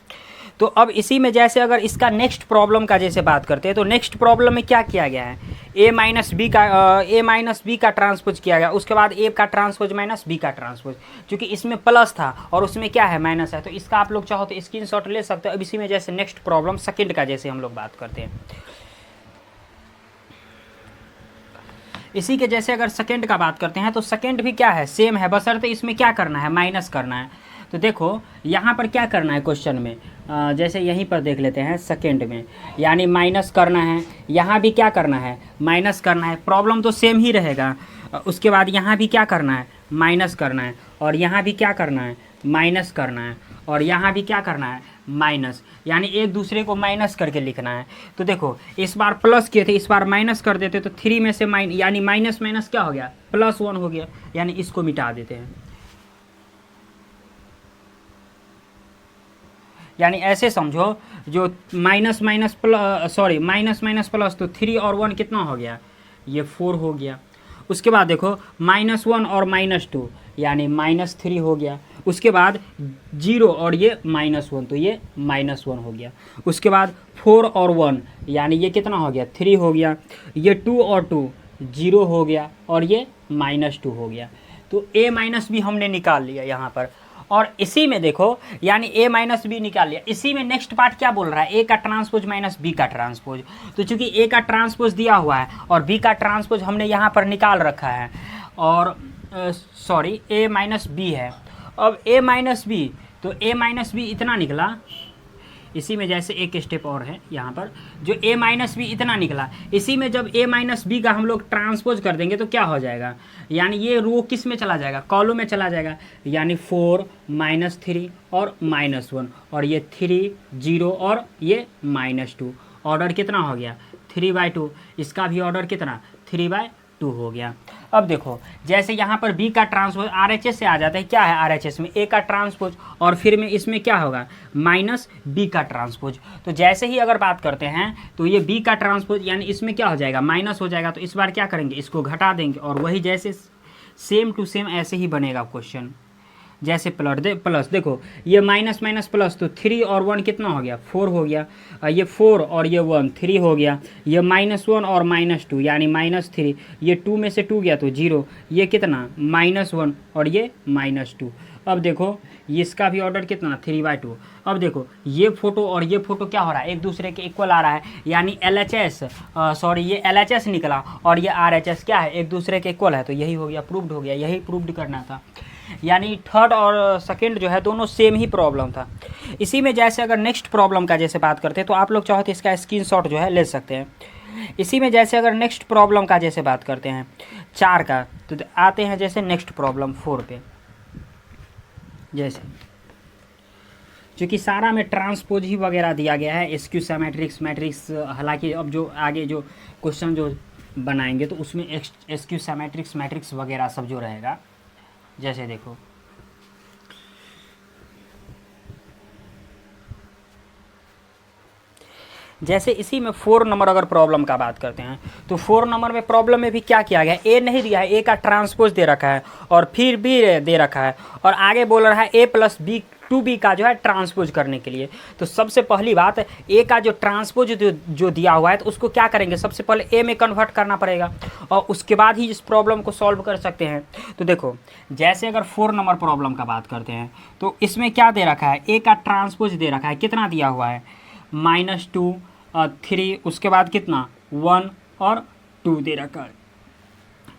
तो अब इसी में जैसे अगर इसका नेक्स्ट प्रॉब्लम का जैसे बात करते हैं, तो नेक्स्ट प्रॉब्लम में क्या किया गया है, a माइनस बी का ट्रांसपोज किया गया, उसके बाद a का ट्रांसपोज माइनस b का ट्रांसपोज, क्योंकि इसमें प्लस था और उसमें क्या है माइनस है, तो इसका आप लोग चाहो तो स्क्रीनशॉट ले सकते हो। अब इसी में जैसे नेक्स्ट प्रॉब्लम सेकंड का जैसे हम लोग बात करते हैं, इसी के जैसे अगर सेकंड का बात करते हैं, तो सेकंड भी क्या है, सेम है, बशर्ते इसमें क्या करना है, माइनस करना है। तो देखो यहाँ पर क्या करना है क्वेश्चन में, जैसे यहीं पर देख लेते हैं सेकंड में, यानी माइनस करना है, यहाँ भी क्या करना है, माइनस करना है, प्रॉब्लम तो सेम ही रहेगा। उसके बाद यहाँ भी क्या करना है, माइनस करना है, और यहाँ भी क्या करना है, माइनस करना है, और यहाँ भी क्या करना है, माइनस, यानी एक दूसरे को माइनस करके लिखना है। तो देखो इस बार प्लस किए थे, इस बार माइनस कर देते, तो 3 में से यानी माइनस माइनस क्या हो गया, +1 हो गया, यानी इसको मिटा देते हैं। यानी ऐसे समझो, जो माइनस माइनस प्लस, तो 3 और 1 कितना हो गया, ये 4 हो गया। उसके बाद देखो -1 और -2 यानी -3 हो गया। उसके बाद 0 और ये -1, तो ये -1 हो गया। उसके बाद 4 और 1 यानी ये कितना हो गया, 3 हो गया। ये 2 और 2 0 हो गया, और ये -2 हो गया। तो a माइनस बी हमने निकाल लिया यहाँ पर। और इसी में देखो यानी a माइनस बी निकाल लिया। इसी में नेक्स्ट पार्ट क्या बोल रहा है, a का ट्रांसपोज माइनस b का ट्रांसपोज। तो चूंकि a का ट्रांसपोज दिया हुआ है और b का ट्रांसपोज हमने यहाँ पर निकाल रखा है, और सॉरी a माइनस बी है। अब a माइनस बी, तो a माइनस बी इतना निकला। इसी में जैसे एक स्टेप और है यहाँ पर, जो a माइनस बी इतना निकला। इसी में जब a माइनस बी का हम लोग ट्रांसपोज कर देंगे तो क्या हो जाएगा, यानी ये रो किस में चला जाएगा, कॉलम में चला जाएगा। यानी 4 -3 और -1, और ये 3 0 और ये -2। ऑर्डर कितना हो गया, 3/2। इसका भी ऑर्डर कितना, 3/2 हो गया। अब देखो जैसे यहाँ पर b का ट्रांसपोज RHS से आ जाता है, क्या है RHS में a का ट्रांसपोज, और फिर में इसमें क्या होगा, माइनस b का ट्रांसपोज। तो जैसे ही अगर बात करते हैं तो ये b का ट्रांसपोज यानी इसमें क्या हो जाएगा, माइनस हो जाएगा। तो इस बार क्या करेंगे, इसको घटा देंगे, और वही जैसे सेम टू सेम ऐसे ही बनेगा क्वेश्चन। जैसे प्लस देखो ये माइनस माइनस प्लस, तो 3 और 1 कितना हो गया, 4 हो गया। ये 4 और ये 1 3 हो गया। ये -1 और -2 यानी -3, ये 2 में से 2 गया तो 0, ये कितना -1 और ये -2। अब देखो इसका भी ऑर्डर कितना 3/2। अब देखो ये फोटो और ये फोटो क्या हो रहा है, एक दूसरे के इक्वल आ रहा है, यानी LHS सॉरी ये LHS निकला और ये RHS क्या है, एक दूसरे के इक्वल है। तो यही हो गया, प्रूव्ड हो गया, यही प्रूव्ड करना था। यानी थर्ड और सेकंड जो है दोनों सेम ही प्रॉब्लम था। इसी में जैसे अगर नेक्स्ट प्रॉब्लम का जैसे बात करते हैं तो आप लोग चाहो तो इसका स्क्रीनशॉट जो है ले सकते हैं। इसी में जैसे अगर नेक्स्ट प्रॉब्लम का जैसे बात करते हैं 4 का, तो आते हैं जैसे नेक्स्ट प्रॉब्लम 4 पे। जैसे क्योंकि सारा में ट्रांसपोज ही वगैरह दिया गया है, SQ सिमेट्रिक्स मैट्रिक्स, हालांकि अब जो आगे जो क्वेश्चन जो बनाएंगे तो उसमें SQ सिमेट्रिक्स मैट्रिक्स वगैरह सब जो रहेगा। जैसे देखो जैसे इसी में 4 नंबर अगर प्रॉब्लम का बात करते हैं तो 4 नंबर में प्रॉब्लम में भी क्या किया गया है, ए नहीं दिया है, ए का ट्रांसपोज दे रखा है और फिर बी दे रखा है और आगे बोल रहा है ए प्लस बी 2b का जो है ट्रांसपोज करने के लिए। तो सबसे पहली बात ए का जो ट्रांसपोज जो दिया हुआ है तो उसको क्या करेंगे, सबसे पहले ए में कन्वर्ट करना पड़ेगा और उसके बाद ही इस प्रॉब्लम को सॉल्व कर सकते हैं। तो देखो जैसे अगर 4 नंबर प्रॉब्लम का बात करते हैं तो इसमें क्या दे रखा है, ए का ट्रांसपोज दे रखा है, कितना दिया हुआ है -2 3, उसके बाद कितना 1 और 2 दे रखा है,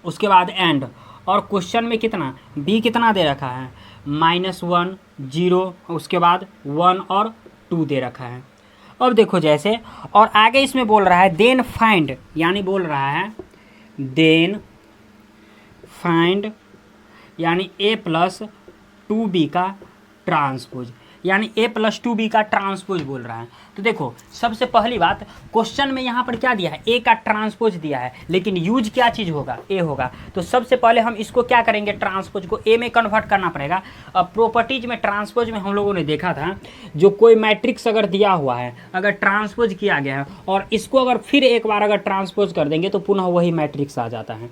उसके बाद एंड, और क्वेश्चन में कितना बी कितना दे रखा है -1 0, उसके बाद 1 और 2 दे रखा है। अब देखो जैसे और आगे इसमें बोल रहा है देन फाइंड, यानी बोल रहा है देन फाइंड यानी a प्लस 2b का ट्रांसपोज, यानी a प्लस 2b का ट्रांसपोज बोल रहा है। तो देखो सबसे पहली बात क्वेश्चन में यहाँ पर क्या दिया है, a का ट्रांसपोज दिया है, लेकिन यूज क्या चीज़ होगा, a होगा। तो सबसे पहले हम इसको क्या करेंगे, ट्रांसपोज को a में कन्वर्ट करना पड़ेगा। अब प्रॉपर्टीज में ट्रांसपोज में हम लोगों ने देखा था जो कोई मैट्रिक्स अगर दिया हुआ है, अगर ट्रांसपोज किया गया है और इसको अगर फिर एक बार अगर ट्रांसपोज कर देंगे तो पुनः वही मैट्रिक्स आ जाता है।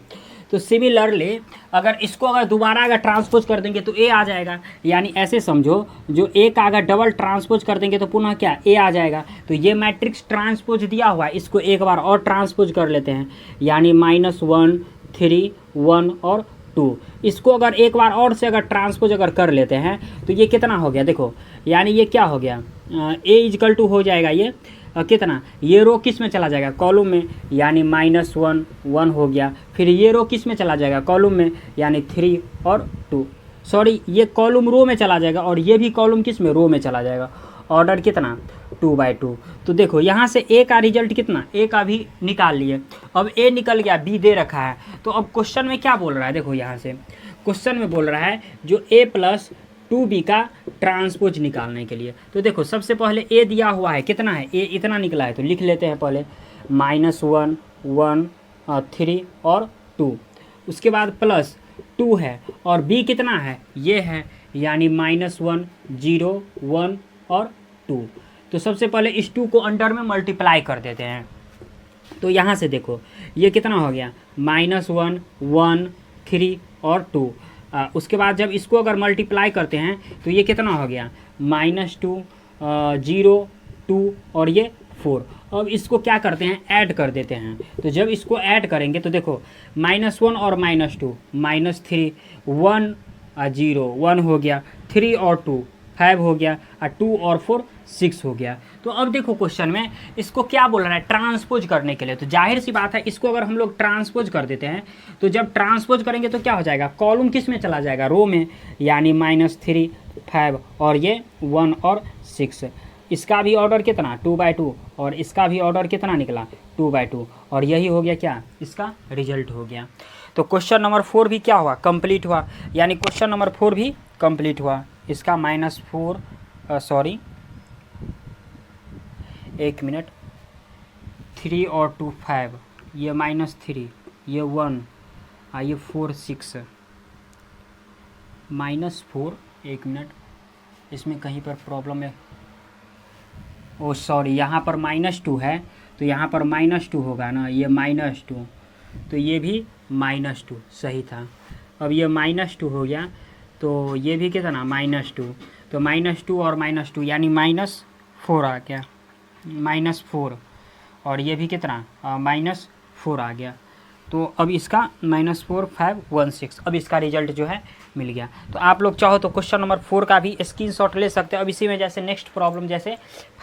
तो सिमिलरली अगर इसको अगर दोबारा अगर ट्रांसपोज कर देंगे तो ए आ जाएगा, यानी ऐसे समझो जो ए का अगर डबल ट्रांसपोज कर देंगे तो पुनः क्या ए आ जाएगा। तो ये मैट्रिक्स ट्रांसपोज दिया हुआ है, इसको एक बार और ट्रांसपोज कर लेते हैं, यानी -1 3 1 और 2। इसको अगर एक बार और से अगर ट्रांसपोज अगर कर लेते हैं तो ये कितना हो गया, देखो यानी ये क्या हो गया, ए = हो जाएगा ये कितना, ये रो किस में चला जाएगा, कॉलम में, यानी -1 1 हो गया। फिर ये रो किस में चला जाएगा, कॉलम में, यानी 3 और 2, सॉरी ये कॉलम रो में चला जाएगा और ये भी कॉलम किस में, रो में चला जाएगा। ऑर्डर कितना 2/2। तो देखो यहाँ से ए का रिजल्ट कितना, ए का भी निकाल लिए। अब ए निकल गया, बी दे रखा है। तो अब क्वेश्चन में क्या बोल रहा है, देखो यहाँ से क्वेश्चन में बोल रहा है जो a प्लस 2b का ट्रांसपोज निकालने के लिए। तो देखो सबसे पहले a दिया हुआ है, कितना है, a इतना निकला है, तो लिख लेते हैं पहले -1 1 3 और 2, उसके बाद प्लस 2 है और b कितना है, ये है, यानी -1 0 1 और 2। तो सबसे पहले इस 2 को अंडर में मल्टीप्लाई कर देते हैं। तो यहाँ से देखो ये कितना हो गया, -1 1 3 और 2। उसके बाद जब इसको अगर मल्टीप्लाई करते हैं तो ये कितना हो गया, -2 0 2 और ये 4। अब इसको क्या करते हैं, ऐड कर देते हैं। तो जब इसको ऐड करेंगे तो देखो -1 और -2 -3 1 0 1 हो गया, 3 और 2 5 हो गया, 2 और 4 6 हो गया। तो अब देखो क्वेश्चन में इसको क्या बोल रहा है, ट्रांसपोज करने के लिए। तो जाहिर सी बात है इसको अगर हम लोग ट्रांसपोज कर देते हैं तो जब ट्रांसपोज करेंगे तो क्या हो जाएगा, कॉलम किस में चला जाएगा, रो में, यानी -3 5 और ये 1 और 6। इसका भी ऑर्डर कितना 2/2 और इसका भी ऑर्डर कितना निकला 2/2 और यही हो गया क्या, इसका रिजल्ट हो गया। तो क्वेश्चन नंबर 4 भी क्या हुआ, कंप्लीट हुआ, यानी क्वेश्चन नंबर 4 भी कंप्लीट हुआ। इसका -4 सॉरी 1 मिनट, 3 और 2 5, ये -3 ये 1 ये 4 6 -4, 1 मिनट, इसमें कहीं पर प्रॉब्लम है, ओ सॉरी यहाँ पर -2 है तो यहाँ पर -2 होगा ना, ये -2, तो ये भी -2 सही था। अब ये -2 हो गया, तो ये भी कितना -2, तो -2 और -2 यानी -4 आ गया, -4, और ये भी कितना -4 आ गया। तो अब इसका -4516, अब इसका रिजल्ट जो है मिल गया। तो आप लोग चाहो तो क्वेश्चन नंबर 4 का भी स्क्रीनशॉट ले सकते हो। अब इसी में जैसे नेक्स्ट प्रॉब्लम जैसे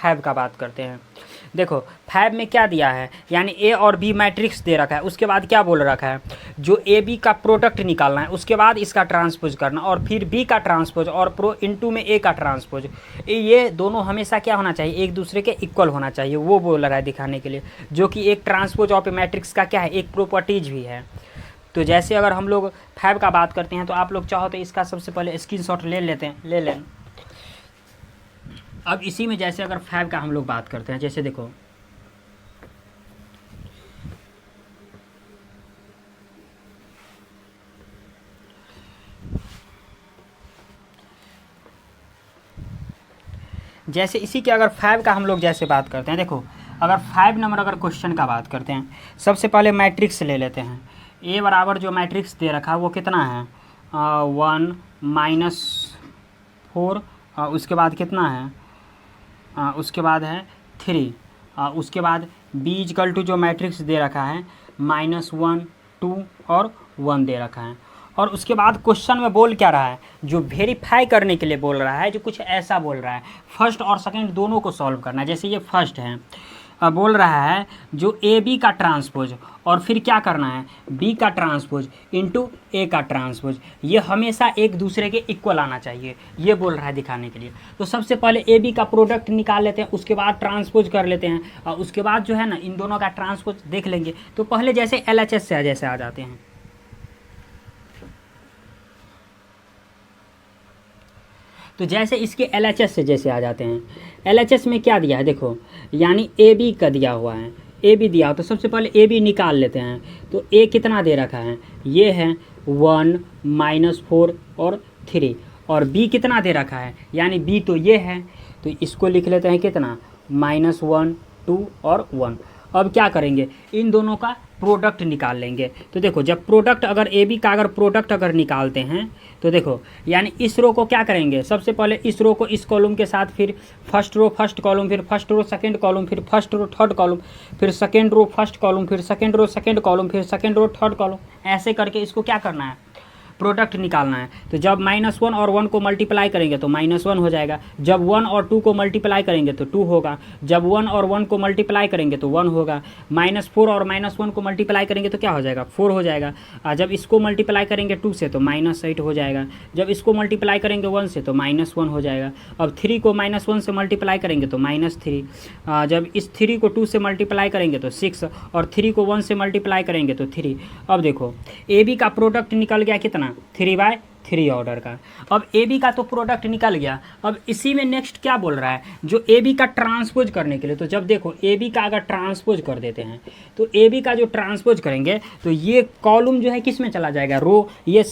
5 का बात करते हैं। देखो 5 में क्या दिया है, यानी ए और बी मैट्रिक्स दे रखा है, उसके बाद क्या बोल रखा है, जो ए बी का प्रोडक्ट निकालना है, उसके बाद इसका ट्रांसपोज करना, और फिर बी का ट्रांसपोज और प्रो इनटू में ए का ट्रांसपोज। ये दोनों हमेशा क्या होना चाहिए, एक दूसरे के इक्वल होना चाहिए, वो बोल रहा है दिखाने के लिए, जो कि एक ट्रांसपोज ऑफ ए मैट्रिक्स का क्या है, एक प्रॉपर्टीज भी है। तो जैसे अगर हम लोग 5 का बात करते हैं, तो आप लोग चाहो तो इसका सबसे पहले स्क्रीनशॉट ले लें। अब इसी में जैसे अगर 5 का हम लोग बात करते हैं, जैसे देखो जैसे इसी के अगर 5 का हम लोग जैसे बात करते हैं, देखो अगर 5 नंबर अगर क्वेश्चन का बात करते हैं, सबसे पहले मैट्रिक्स ले लेते हैं। ए बराबर जो मैट्रिक्स दे रखा है वो कितना है, 1 -4, उसके बाद कितना है, उसके बाद है 3, उसके बाद बी इजकल टू जो मैट्रिक्स दे रखा है -1 2 और 1 दे रखा है। और उसके बाद क्वेश्चन में बोल क्या रहा है, जो वेरीफाई करने के लिए बोल रहा है, जो कुछ ऐसा बोल रहा है, फर्स्ट और सेकंड दोनों को सॉल्व करना है। जैसे ये फर्स्ट है, बोल रहा है जो ए बी का ट्रांसपोज और फिर क्या करना है, बी का ट्रांसपोज इनटू ए का ट्रांसपोज, ये हमेशा एक दूसरे के इक्वल आना चाहिए, ये बोल रहा है दिखाने के लिए। तो सबसे पहले ए बी का प्रोडक्ट निकाल लेते हैं, उसके बाद ट्रांसपोज कर लेते हैं, और उसके बाद जो है ना इन दोनों का ट्रांसपोज देख लेंगे। तो पहले जैसे LHS से जैसे आ जाते हैं, तो जैसे इसके LHS से जैसे आ जाते हैं, LHS में क्या दिया है देखो, यानी ए बी का दिया हुआ है, ए बी दिया हो, तो सबसे पहले ए बी निकाल लेते हैं। तो ए कितना दे रखा है, ये है 1 -4 और 3, और बी कितना दे रखा है, यानी बी तो ये है, तो इसको लिख लेते हैं कितना, -1 2 और 1। अब क्या करेंगे, इन दोनों का प्रोडक्ट निकाल लेंगे। तो देखो जब प्रोडक्ट अगर ए बी का अगर प्रोडक्ट अगर निकालते हैं, तो देखो यानी इस रो को क्या करेंगे, सबसे पहले इस रो को इस कॉलम के साथ, फिर फर्स्ट रो फर्स्ट कॉलम, फिर फर्स्ट रो सेकंड कॉलम, फिर फर्स्ट रो थर्ड कॉलम, फिर सेकंड रो फर्स्ट कॉलम, फिर सेकंड रो सेकंड कॉलम, फिर सेकंड रो थर्ड कॉलम, ऐसे करके इसको क्या करना है, प्रोडक्ट निकालना है। तो जब -1 और 1 को मल्टीप्लाई करेंगे तो -1 हो जाएगा, जब 1 और 2 को मल्टीप्लाई करेंगे तो 2 होगा, जब 1 और 1 को मल्टीप्लाई करेंगे तो 1 होगा, -4 और -1 को मल्टीप्लाई करेंगे तो क्या हो जाएगा, 4 हो जाएगा, जब इसको मल्टीप्लाई करेंगे 2 से तो -8 हो जाएगा, जब इसको मल्टीप्लाई करेंगे 1 से तो -1 हो जाएगा। अब 3 को -1 से मल्टीप्लाई करेंगे तो -3, जब इस 3 को 2 से मल्टीप्लाई करेंगे तो 6, और 3 को 1 से मल्टीप्लाई करेंगे तो 3। अब देखो ए बी का प्रोडक्ट निकल गया कितना, 3/3 ऑर्डर का। अब ए बी का तो प्रोडक्ट निकल गया, अब इसी में नेक्स्ट क्या बोल रहा है, जो ए बी का ट्रांसपोज करने के लिए, तो जब देखो ए बी का अगर ट्रांसपोज कर देते हैं, तो ए बी का जो ट्रांसपोज करेंगे तो ये कॉलम जो है किस में चला जाएगा, रो, ये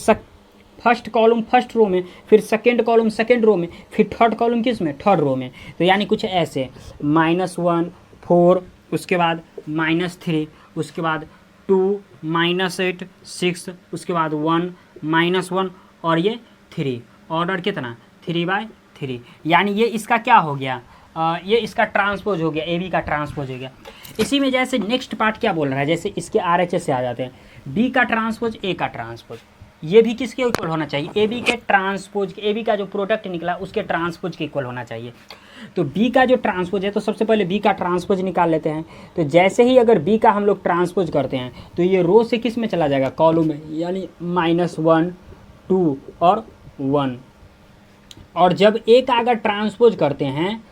फर्स्ट कॉलम फर्स्ट रो में, फिर सेकेंड कॉलम सेकेंड रो में, फिर थर्ड कॉलम किस में, थर्ड रो में। तो यानी कुछ ऐसे -1 4, उसके बाद -3, उसके बाद 2 -8 6, उसके बाद 1 -1 और ये 3, ऑर्डर कितना 3/3, यानी ये इसका क्या हो गया, ये इसका ट्रांसपोज हो गया, ए बी का ट्रांसपोज हो गया। इसी में जैसे नेक्स्ट पार्ट क्या बोल रहा है, जैसे इसके RHS से आ जाते हैं, बी का ट्रांसपोज ए का ट्रांसपोज, ये भी किसके इक्वल होना चाहिए, ए बी के ट्रांसपोज, ए बी का जो प्रोडक्ट निकला उसके ट्रांसपोज के इक्वल होना चाहिए। तो बी का जो ट्रांसपोज है, तो सबसे पहले बी का ट्रांसपोज निकाल लेते हैं। तो जैसे ही अगर बी का हम लोग ट्रांसपोज करते हैं तो ये रो से किस में चला जाएगा, कॉलम में, यानी -1 2 और 1। और जब ए का अगर ट्रांसपोज करते हैं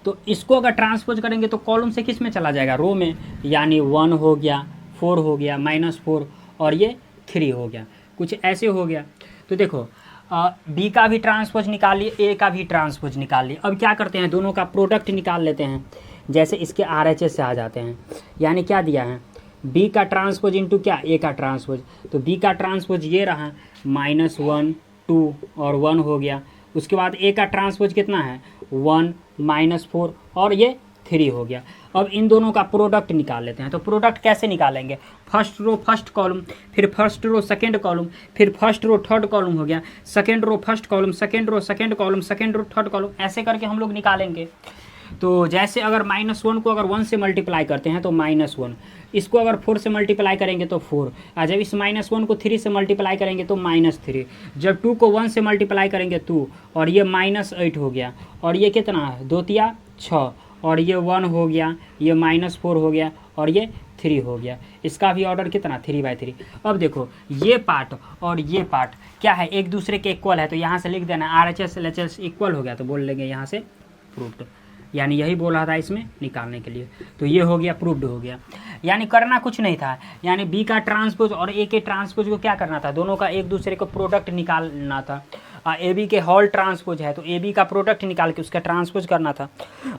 तो इसको अगर ट्रांसपोज करेंगे तो कॉलम से किस में चला जाएगा, रो में, यानी 1 हो गया, 4 हो गया, -4 और ये 3 हो गया, कुछ ऐसे हो गया। तो देखो बी का भी ट्रांसपोज निकाल लिए, ए का भी ट्रांसपोज निकाल लिए। अब क्या करते हैं, दोनों का प्रोडक्ट निकाल लेते हैं। जैसे इसके RHS से आ जाते हैं, यानी क्या दिया है, बी का ट्रांसपोज इंटू क्या, ए का ट्रांसपोज। तो बी का ट्रांसपोज ये रहा, -1 2 और 1 हो गया। उसके बाद ए का ट्रांसपोज कितना है, 1 -4 और ये 3 हो गया। अब इन दोनों का प्रोडक्ट निकाल लेते हैं। तो प्रोडक्ट कैसे निकालेंगे, फर्स्ट रो फर्स्ट कॉलम, फिर फर्स्ट रो सेकंड कॉलम, फिर फर्स्ट रो थर्ड कॉलम हो गया, second row first column, second row second column, second row third column, ऐसे करके हम लोग निकालेंगे। तो जैसे अगर -1 को अगर 1 से मल्टीप्लाई करते हैं तो -1, इसको अगर 4 से मल्टीप्लाई करेंगे तो 4, और जब इस -1 को 3 से मल्टीप्लाई करेंगे तो -3, जब 2 को 1 से मल्टीप्लाई करेंगे 2, और ये -8 हो गया, और ये कितना है 2 तिया 6, और ये 1 हो गया, ये -4 हो गया, और ये 3 हो गया। इसका भी ऑर्डर कितना 3/3। अब देखो ये पार्ट और ये पार्ट क्या है, एक दूसरे के इक्वल है, तो यहाँ से लिख देना RHS LHS इक्वल हो गया, तो बोल लेंगे यहाँ से प्रूव्ड, यानी यही बोल रहा था इसमें निकालने के लिए। तो ये हो गया प्रूव्ड हो गया, यानी करना कुछ नहीं था, यानी बी का ट्रांसपोज और ए के ट्रांसपोज को क्या करना था, दोनों का एक दूसरे को प्रोडक्ट निकालना था। ए बी के हॉल ट्रांसपोज है तो ए बी का प्रोडक्ट निकाल के उसका ट्रांसपोज करना था।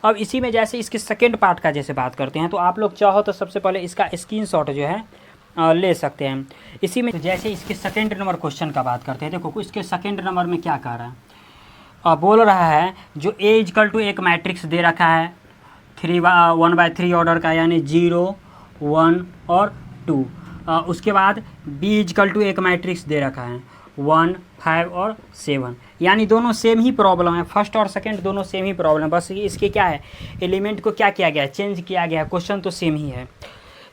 अब इसी में जैसे इसके सेकेंड पार्ट का जैसे बात करते हैं, तो आप लोग चाहो तो सबसे पहले इसका स्क्रीनशॉट जो है ले सकते हैं। इसी में जैसे इसके सेकेंड नंबर क्वेश्चन का बात करते हैं, देखो इसके सेकेंड नंबर में क्या कह रहा है, बोल रहा है जो A = एक मैट्रिक्स दे रखा है 1/3 ऑर्डर का, यानी 0 1 और 2। उसके बाद B = एक मैट्रिक्स दे रखा है 1 5 और 7, यानी दोनों सेम ही प्रॉब्लम है, फर्स्ट और सेकंड दोनों सेम ही प्रॉब्लम, बस इसके क्या है एलिमेंट को क्या किया गया है, चेंज किया गया है, क्वेश्चन तो सेम ही है।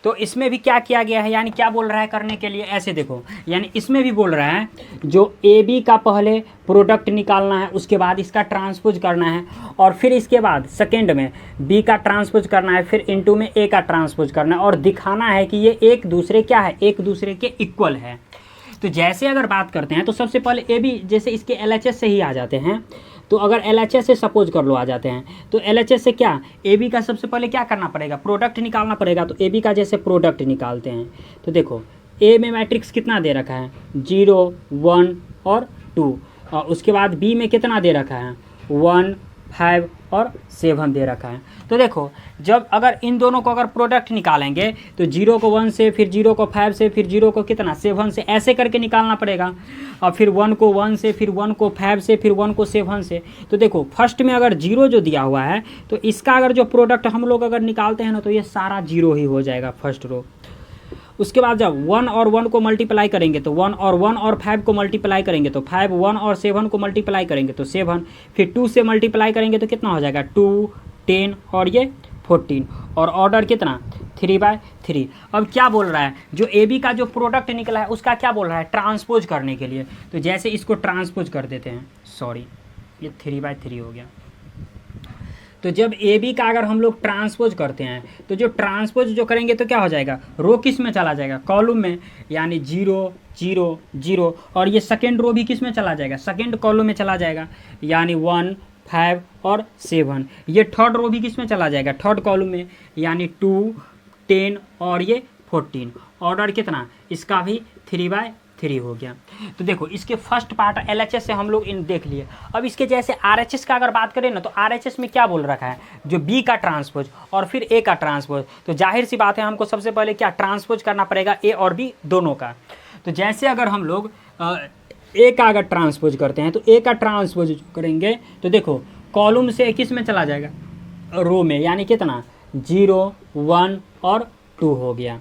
तो इसमें भी क्या किया गया है, यानी क्या बोल रहा है करने के लिए, ऐसे देखो, यानी इसमें भी बोल रहा है जो ए बी का पहले प्रोडक्ट निकालना है, उसके बाद इसका ट्रांसपोज करना है, और फिर इसके बाद सेकेंड में बी का ट्रांसपोज करना है, फिर इनटू में ए का ट्रांसपोज करना है, और दिखाना है कि ये एक दूसरे क्या है, एक दूसरे के इक्वल है। तो जैसे अगर बात करते हैं तो सबसे पहले ए बी जैसे इसके LHS से ही आ जाते हैं, तो अगर LHS से सपोज कर लो आ जाते हैं, तो LHS से क्या ए बी का सबसे पहले क्या करना पड़ेगा, प्रोडक्ट निकालना पड़ेगा। तो ए बी का जैसे प्रोडक्ट निकालते हैं, तो देखो ए में मैट्रिक्स कितना दे रखा है 0 1 और 2, और उसके बाद बी में कितना दे रखा है 1 5 और 7 दे रखा है। तो देखो जब अगर इन दोनों को अगर प्रोडक्ट निकालेंगे तो 0 को 1 से, फिर 0 को 5 से, फिर 0 को कितना 7 से, ऐसे करके निकालना पड़ेगा, और फिर 1 को 1 से, फिर 1 को 5 से, फिर 1 को 7 से। तो देखो फर्स्ट में अगर 0 जो दिया हुआ है तो इसका अगर जो प्रोडक्ट हम लोग अगर निकालते हैं ना तो ये सारा 0 ही हो जाएगा फर्स्ट रो। उसके बाद जब 1 और 1 को मल्टीप्लाई करेंगे तो 1 और 5 को मल्टीप्लाई करेंगे तो 5, 1 और 7 को मल्टीप्लाई करेंगे तो 7, फिर 2 से मल्टीप्लाई करेंगे तो कितना हो जाएगा 2 10 और ये 14, और ऑर्डर कितना 3/3। अब क्या बोल रहा है, जो ए बी का जो प्रोडक्ट निकला है उसका क्या बोल रहा है, ट्रांसपोज करने के लिए। तो जैसे इसको ट्रांसपोज कर देते हैं, सॉरी ये 3/3 हो गया। तो जब ए बी का अगर हम लोग ट्रांसपोज करते हैं तो जो ट्रांसपोज जो करेंगे तो क्या हो जाएगा, रो किस में चला जाएगा, कॉलम में, यानी 0 0 0, और ये सेकेंड रो भी किस में चला जाएगा, सेकेंड कॉलम में चला जाएगा, यानी 1 5 और 7। ये थर्ड रो भी किस में चला जाएगा, थर्ड कॉलम में, यानी 2 10 और ये 14। ऑर्डर कितना, इसका भी 3/3 हो गया। तो देखो इसके फर्स्ट पार्ट LHS से हम लोग इन देख लिए। अब इसके जैसे RHS का अगर बात करें ना तो RHS में क्या बोल रखा है, जो B का ट्रांसपोज और फिर A का ट्रांसपोज। तो जाहिर सी बात है हमको सबसे पहले क्या ट्रांसपोज करना पड़ेगा A और B दोनों का। तो जैसे अगर हम लोग A का अगर ट्रांसपोज करते हैं तो A का ट्रांसपोज करेंगे तो देखो कॉलम से किस में चला जाएगा, रो में, यानी कितना 0 1 और 2 हो गया।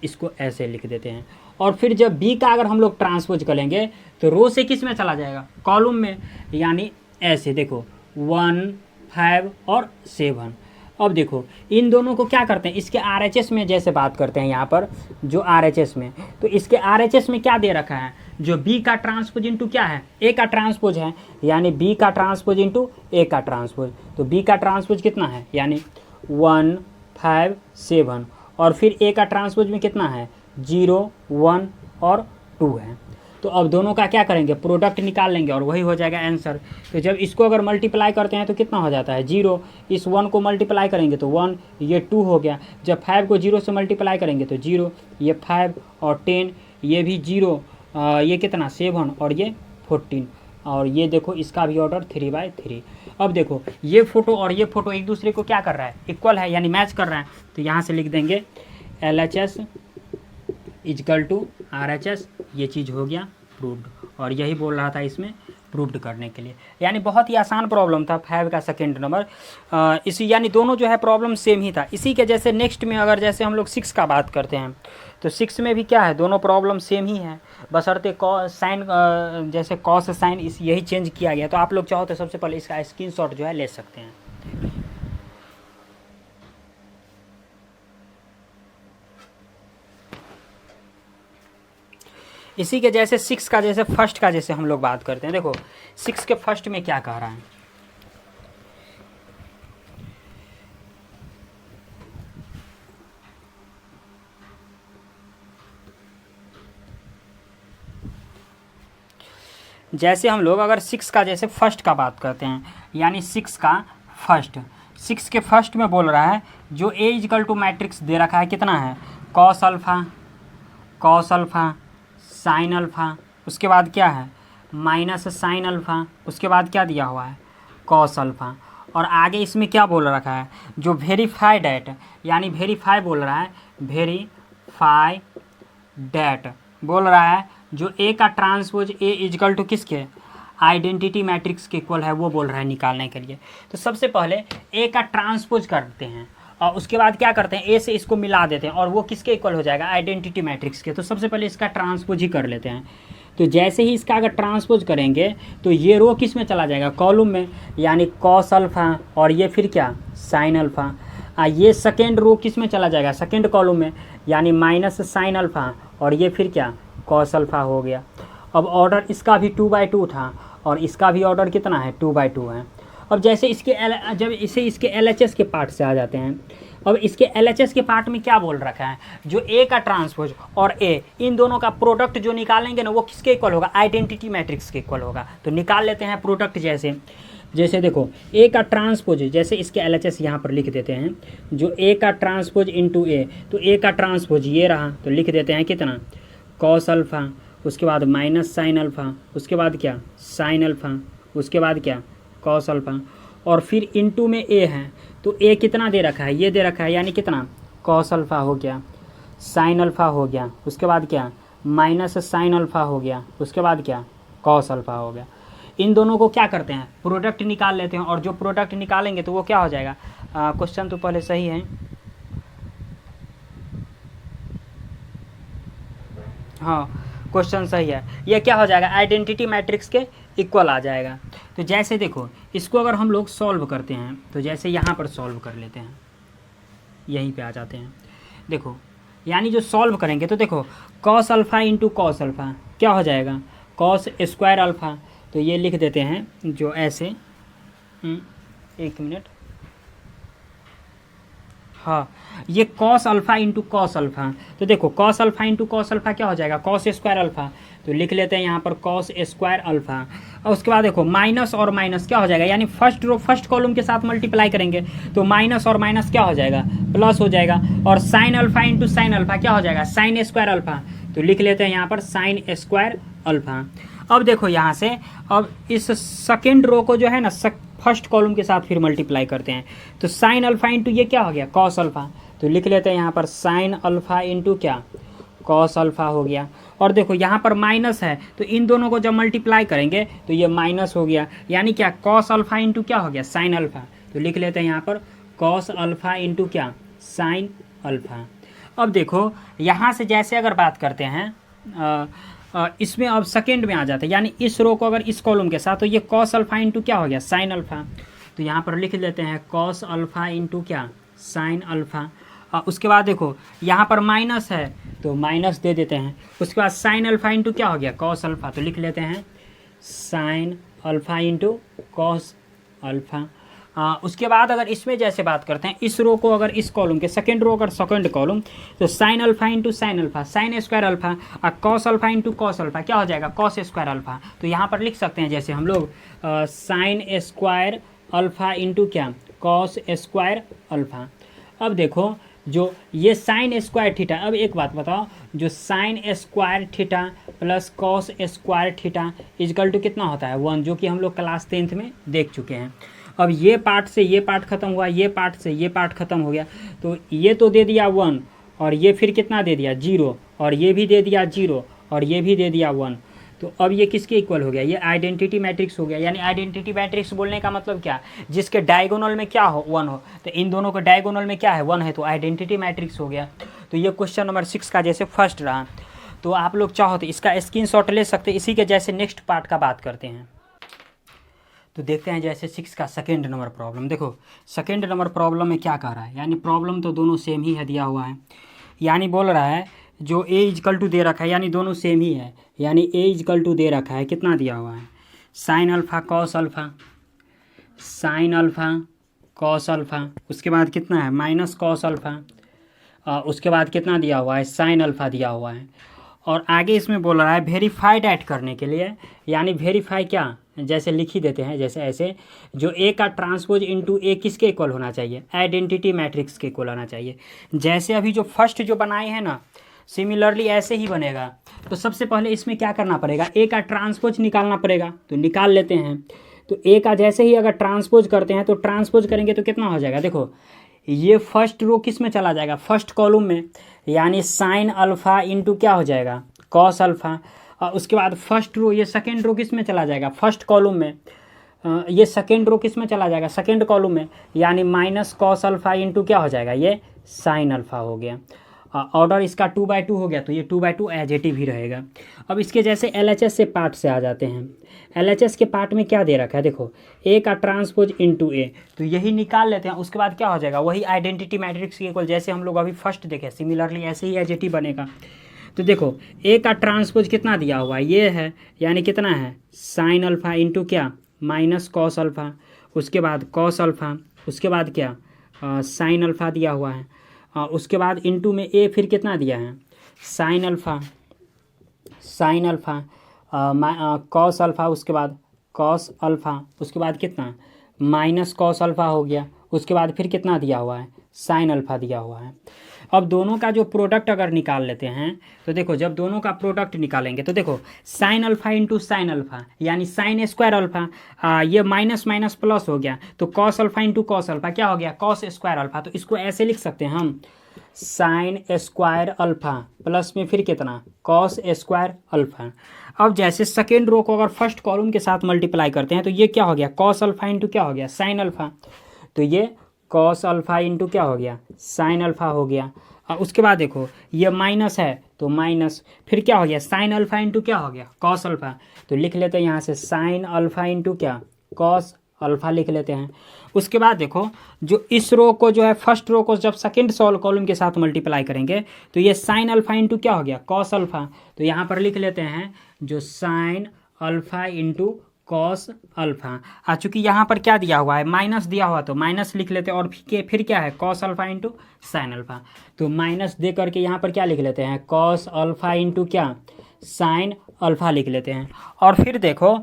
इसको ऐसे लिख देते हैं। और फिर जब B का अगर हम लोग ट्रांसपोज करेंगे तो रो से किस में चला जाएगा, कॉलम में, यानी ऐसे देखो 1 5 और 7। अब देखो इन दोनों को क्या करते हैं, इसके RHS में जैसे बात करते हैं यहाँ पर जो RHS में, तो इसके RHS में क्या दे रखा है, जो B का ट्रांसपोज इंटू क्या है, A का ट्रांसपोज है, यानी B का ट्रांसपोज इंटू A का ट्रांसपोज। तो B का ट्रांसपोज कितना है, यानी 1 5 7, और फिर A का ट्रांसपोज में कितना है 0 1 और 2 है। तो अब दोनों का क्या करेंगे, प्रोडक्ट निकाल लेंगे और वही हो जाएगा आंसर। तो जब इसको अगर मल्टीप्लाई करते हैं तो कितना हो जाता है 0, इस 1 को मल्टीप्लाई करेंगे तो 1, ये 2 हो गया। जब 5 को 0 से मल्टीप्लाई करेंगे तो 0, ये 5 और 10, ये भी 0, ये कितना 7 और ये 14, और ये देखो इसका भी ऑर्डर 3/3। अब देखो ये फोटो और ये फोटो एक दूसरे को क्या कर रहा है, इक्वल है, यानी मैच कर रहा है। तो यहाँ से लिख देंगे LHS = RHS, ये चीज़ हो गया प्रूव्ड। और यही बोल रहा था इसमें प्रूव्ड करने के लिए। यानी बहुत ही आसान प्रॉब्लम था 5 का सेकेंड नंबर। इसी यानी दोनों जो है प्रॉब्लम सेम ही था। इसी के जैसे नेक्स्ट में अगर जैसे हम लोग 6 का बात करते हैं तो 6 में भी क्या है, दोनों प्रॉब्लम सेम ही है, बशर्ते कॉस साइन जैसे कॉस साइन इस यही चेंज किया गया। तो आप लोग चाहो तो सबसे पहले इसका स्क्रीनशॉट जो है ले सकते हैं। इसी के जैसे 6 का जैसे फर्स्ट का जैसे हम लोग बात करते हैं। देखो 6 के फर्स्ट में क्या कह रहा है, जैसे हम लोग अगर 6 का जैसे फर्स्ट का बात करते हैं, यानी 6 का फर्स्ट, 6 के फर्स्ट में बोल रहा है जो ए इजकल टू मैट्रिक्स दे रखा है कितना है, कॉस अल्फ़ा साइन अल्फ़ा, उसके बाद क्या है माइनस साइन अल्फ़ा, उसके बाद क्या दिया हुआ है कॉस अल्फ़ा। और आगे इसमें क्या बोल रखा है, जो वेरीफाई डैट, यानी वेरीफाई बोल रहा है, वेरीफाई डैट बोल रहा है जो ए का ट्रांसपोज ए इजकल टू किसके, आइडेंटिटी मैट्रिक्स के इक्वल है, वो बोल रहा है निकालने के लिए। तो सबसे पहले ए का ट्रांसपोज करते हैं और उसके बाद क्या करते हैं, ए से इसको मिला देते हैं और वो किसके इक्वल हो जाएगा, आइडेंटिटी मैट्रिक्स के। तो सबसे पहले इसका ट्रांसपोज ही कर लेते हैं। तो जैसे ही इसका अगर ट्रांसपोज करेंगे तो ये रो किस में चला जाएगा, कॉलम में, यानी कॉस अल्फ़ा, और ये फिर क्या साइन अल्फ़ा। ये सेकेंड रो किस में चला जाएगा, सेकेंड कॉलम में, यानी माइनस साइन अल्फ़ा, और ये फिर क्या कॉस अल्फ़ा हो गया। अब ऑर्डर इसका भी 2/2 था और इसका भी ऑर्डर कितना है 2/2 है। अब जैसे जब इसे इसके LHS के पार्ट से आ जाते हैं, अब इसके LHS के पार्ट में क्या बोल रखा है, जो ए का ट्रांसपोज और ए, इन दोनों का प्रोडक्ट जो निकालेंगे ना वो किसके इक्वल होगा, आइडेंटिटी मैट्रिक्स के इक्वल होगा। तो निकाल लेते हैं प्रोडक्ट। जैसे देखो ए का ट्रांसपोज, जैसे इसके LHS यहाँ पर लिख देते हैं, जो ए का ट्रांसपोज इंटू ए, तो ए का ट्रांसपोज ये रहा, तो लिख देते हैं कितना कॉस अल्फ़ा, उसके बाद माइनस साइन अल्फ़ा, उसके बाद क्या साइन अल्फ़ा, उसके बाद क्या कॉस अल्फ़ा, और फिर इनटू में ए है, तो ए कितना दे रखा है, ये दे रखा है, यानी कितना कॉस अल्फ़ा हो गया, साइन अल्फ़ा हो गया, उसके बाद क्या माइनस साइन अल्फ़ा हो गया, उसके बाद क्या कॉस अल्फ़ा हो गया। इन दोनों को क्या करते हैं, प्रोडक्ट निकाल लेते हैं, और जो प्रोडक्ट निकालेंगे तो वो क्या हो जाएगा, क्वेश्चन तो पहले सही है, हाँ क्वेश्चन सही है, ये क्या हो जाएगा आइडेंटिटी मैट्रिक्स के इक्वल आ जाएगा। तो जैसे देखो इसको अगर हम लोग सॉल्व करते हैं, तो जैसे यहाँ पर सॉल्व कर लेते हैं, यहीं पे आ जाते हैं। देखो यानी जो सॉल्व करेंगे तो देखो cos alpha into cos alpha क्या हो जाएगा, कॉस स्क्वायर अल्फ़ा। तो ये लिख देते हैं जो ऐसे, एक मिनट, हाँ ये cos alpha into cos alpha. तो देखो cos alpha into cos alpha क्या हो जाएगा, कॉस स्क्वायर अल्फ़ा। तो लिख लेते हैं यहाँ पर कॉस स्क्वायर अल्फ़ा। और उसके बाद देखो माइनस और माइनस क्या हो जाएगा, यानी फर्स्ट रो फर्स्ट कॉलम के साथ मल्टीप्लाई करेंगे तो माइनस और माइनस क्या हो जाएगा, प्लस हो जाएगा। और sign alpha into sine alpha क्या हो जाएगा, साइन स्क्वायर अल्फ़ा। तो लिख लेते हैं यहाँ पर साइन स्क्वायर अल्फ़ा। अब देखो यहाँ से अब इस सेकेंड रो को जो है ना फर्स्ट कॉलम के साथ फिर मल्टीप्लाई करते हैं, तो साइन अल्फ़ा इंटू ये क्या हो गया कॉस अल्फ़ा। तो लिख लेते हैं यहाँ पर साइन अल्फ़ा इंटू क्या कॉस अल्फ़ा हो गया। और देखो यहाँ पर माइनस है, तो इन दोनों को जब मल्टीप्लाई करेंगे तो ये माइनस हो गया, यानी क्या कॉस अल्फ़ा इंटू क्या हो गया साइन अल्फ़ा। तो लिख लेते हैं यहाँ पर कॉस अल्फ़ा इंटू क्या साइन अल्फ़ा। अब देखो यहाँ से जैसे अगर बात करते हैं इसमें अब सेकेंड में आ जाता है, यानी इस रो को अगर इस कॉलम के साथ, तो ये कॉस अल्फ़ा इंटू क्या हो गया साइन अल्फ़ा। तो यहाँ पर लिख लेते हैं कॉस अल्फ़ा इंटू क्या साइन अल्फ़ा। उसके बाद देखो यहाँ पर माइनस है तो माइनस दे देते हैं, उसके बाद साइन अल्फ़ा इंटू क्या हो गया कॉस अल्फ़ा। तो लिख लेते हैं sign alpha into cos alpha. उसके बाद अगर इसमें जैसे बात करते हैं, इस रो को अगर इस कॉलम के सेकंड रो अगर सेकंड कॉलम, तो sine alpha into sine alpha, sine square alpha, और cos alpha into cos alpha क्या हो जाएगा कॉस स्क्वायर अल्फ़ा। तो यहाँ पर लिख सकते हैं जैसे हम लोग साइन स्क्वायर अल्फ़ा इंटू क्या कॉस स्क्वायर अल्फ़ा। अब देखो जो ये साइन स्क्वायर थीटा, अब एक बात बताओ, जो sine square theta plus cos square theta equal two कितना होता है 1, जो कि हम लोग क्लास 10th में देख चुके हैं। अब ये पार्ट से ये पार्ट खत्म हुआ, ये पार्ट से ये पार्ट खत्म हो गया, तो ये तो दे दिया 1 और ये फिर कितना दे दिया 0, और ये भी दे दिया 0 और ये भी दे दिया 1। तो अब ये किसके इक्वल हो गया, ये आइडेंटिटी मैट्रिक्स हो गया। यानी आइडेंटिटी मैट्रिक्स बोलने का मतलब क्या, जिसके डायगोनल में क्या हो, 1 हो। तो इन दोनों के डायगोनल में क्या है, 1 है, तो आइडेंटिटी मैट्रिक्स हो गया। तो ये क्वेश्चन नंबर 6 का जैसे फर्स्ट रहा। तो आप लोग चाहो तो इसका स्क्रीनशॉट ले सकते हैं। इसी के जैसे नेक्स्ट पार्ट का बात करते हैं। तो देखते हैं जैसे 6 का सेकेंड नंबर प्रॉब्लम। देखो सेकेंड नंबर प्रॉब्लम में क्या कह रहा है, यानी प्रॉब्लम तो दोनों सेम ही है, दिया हुआ है। यानी बोल रहा है जो ए इजकल टू दे रखा है, यानी दोनों सेम ही है। यानी ए इजकल टू दे रखा है, कितना दिया हुआ है, sine alpha cos alpha, sine alpha cos alpha, उसके बाद कितना है माइनस कॉस अल्फ़ा, उसके बाद कितना दिया हुआ है, साइन अल्फ़ा दिया हुआ है। और आगे इसमें बोल रहा है वेरीफाइड ऐड करने के लिए। यानी वेरीफाई क्या, जैसे लिख ही देते हैं, जैसे ऐसे जो ए का ट्रांसपोज इनटू ए किसके इक्वल होना चाहिए, आइडेंटिटी मैट्रिक्स के इक्वल होना चाहिए। जैसे अभी जो फर्स्ट जो बनाए हैं ना, सिमिलरली ऐसे ही बनेगा। तो सबसे पहले इसमें क्या करना पड़ेगा, ए का ट्रांसपोज निकालना पड़ेगा। तो निकाल लेते हैं। तो ए का जैसे ही अगर ट्रांसपोज करते हैं, तो ट्रांसपोज करेंगे तो कितना हो जाएगा, देखो ये फर्स्ट रो किस में चला जाएगा, फर्स्ट कॉलम में। यानी साइन अल्फ़ा इंटू क्या हो जाएगा, कॉस अल्फ़ा। और उसके बाद फर्स्ट रो, ये सेकेंड रो किस में चला जाएगा, फर्स्ट कॉलम में। ये सेकेंड रो किस में चला जाएगा, सेकेंड कॉलम में। यानी माइनस कॉस अल्फ़ा इंटू क्या हो जाएगा, ये साइन अल्फ़ा हो गया। ऑर्डर इसका 2/2 हो गया, तो ये 2/2 एज इट ही रहेगा। अब इसके जैसे LHS से पार्ट से आ जाते हैं। LHS के पार्ट में क्या दे रखा है, देखो ए का ट्रांसपोज इनटू ए, तो यही निकाल लेते हैं। उसके बाद क्या हो जाएगा, वही आइडेंटिटी मैट्रिक्स के इक्वल, जैसे हम लोग अभी फर्स्ट देखे सिमिलरली ऐसे ही एज इट ही बनेगा। तो देखो ए का ट्रांसपोज कितना दिया हुआ है, ये है, यानी कितना है साइन अल्फ़ा इंटू क्या माइनस कॉस अल्फ़ा, उसके बाद कॉस अल्फ़ा, उसके बाद क्या साइन अल्फ़ा दिया हुआ है। उसके बाद इनटू में ए फिर कितना दिया है, sign alpha, sine alpha cos alpha, उसके बाद कॉस अल्फ़ा, उसके बाद कितना माइनस कॉस अल्फ़ा हो गया। उसके बाद फिर कितना दिया हुआ है, साइन अल्फ़ा दिया हुआ है। अब दोनों का जो प्रोडक्ट अगर निकाल लेते हैं, तो देखो जब दोनों का प्रोडक्ट निकालेंगे तो देखो sign alpha into sine alpha, यानी साइन स्क्वायर अल्फ़ा, ये माइनस माइनस प्लस हो गया, तो cos alpha into cos alpha क्या हो गया, कॉस स्क्वायर अल्फ़ा। तो इसको ऐसे लिख सकते हैं हम, साइन स्क्वायर अल्फ़ा प्लस में फिर कितना कॉस स्क्वायर अल्फ़ा। अब जैसे सेकेंड रो को अगर फर्स्ट कॉलम के साथ मल्टीप्लाई करते हैं, तो ये क्या हो गया, कॉस अल्फ़ा इंटू क्या हो गया, साइन अल्फ़ा। तो ये कॉस अल्फ़ा इंटू क्या हो गया, साइन अल्फ़ा हो गया। और उसके बाद देखो ये माइनस है, तो माइनस फिर क्या हो गया, साइन अल्फ़ा इंटू क्या हो गया, कॉस अल्फ़ा। तो लिख लेते हैं यहाँ से साइन अल्फ़ा इंटू क्या, कॉस अल्फ़ा लिख लेते हैं। उसके बाद देखो जो इस रो को जो है फर्स्ट रो को जब सेकेंड सॉल्व कॉलम के साथ मल्टीप्लाई करेंगे, तो ये साइन अल्फ़ा इंटू क्या हो गया, कॉस अल्फ़ा। तो यहाँ पर लिख लेते हैं जो sign alpha into cos alpha. चूँकि यहाँ पर क्या दिया हुआ है, माइनस दिया हुआ, तो माइनस लिख लेते हैं। और फिर क्या है, cos alpha into sine alpha. तो माइनस दे करके यहाँ पर क्या लिख लेते हैं, कॉस अल्फ़ा इंटू क्या साइन अल्फ़ा लिख लेते हैं। और फिर देखो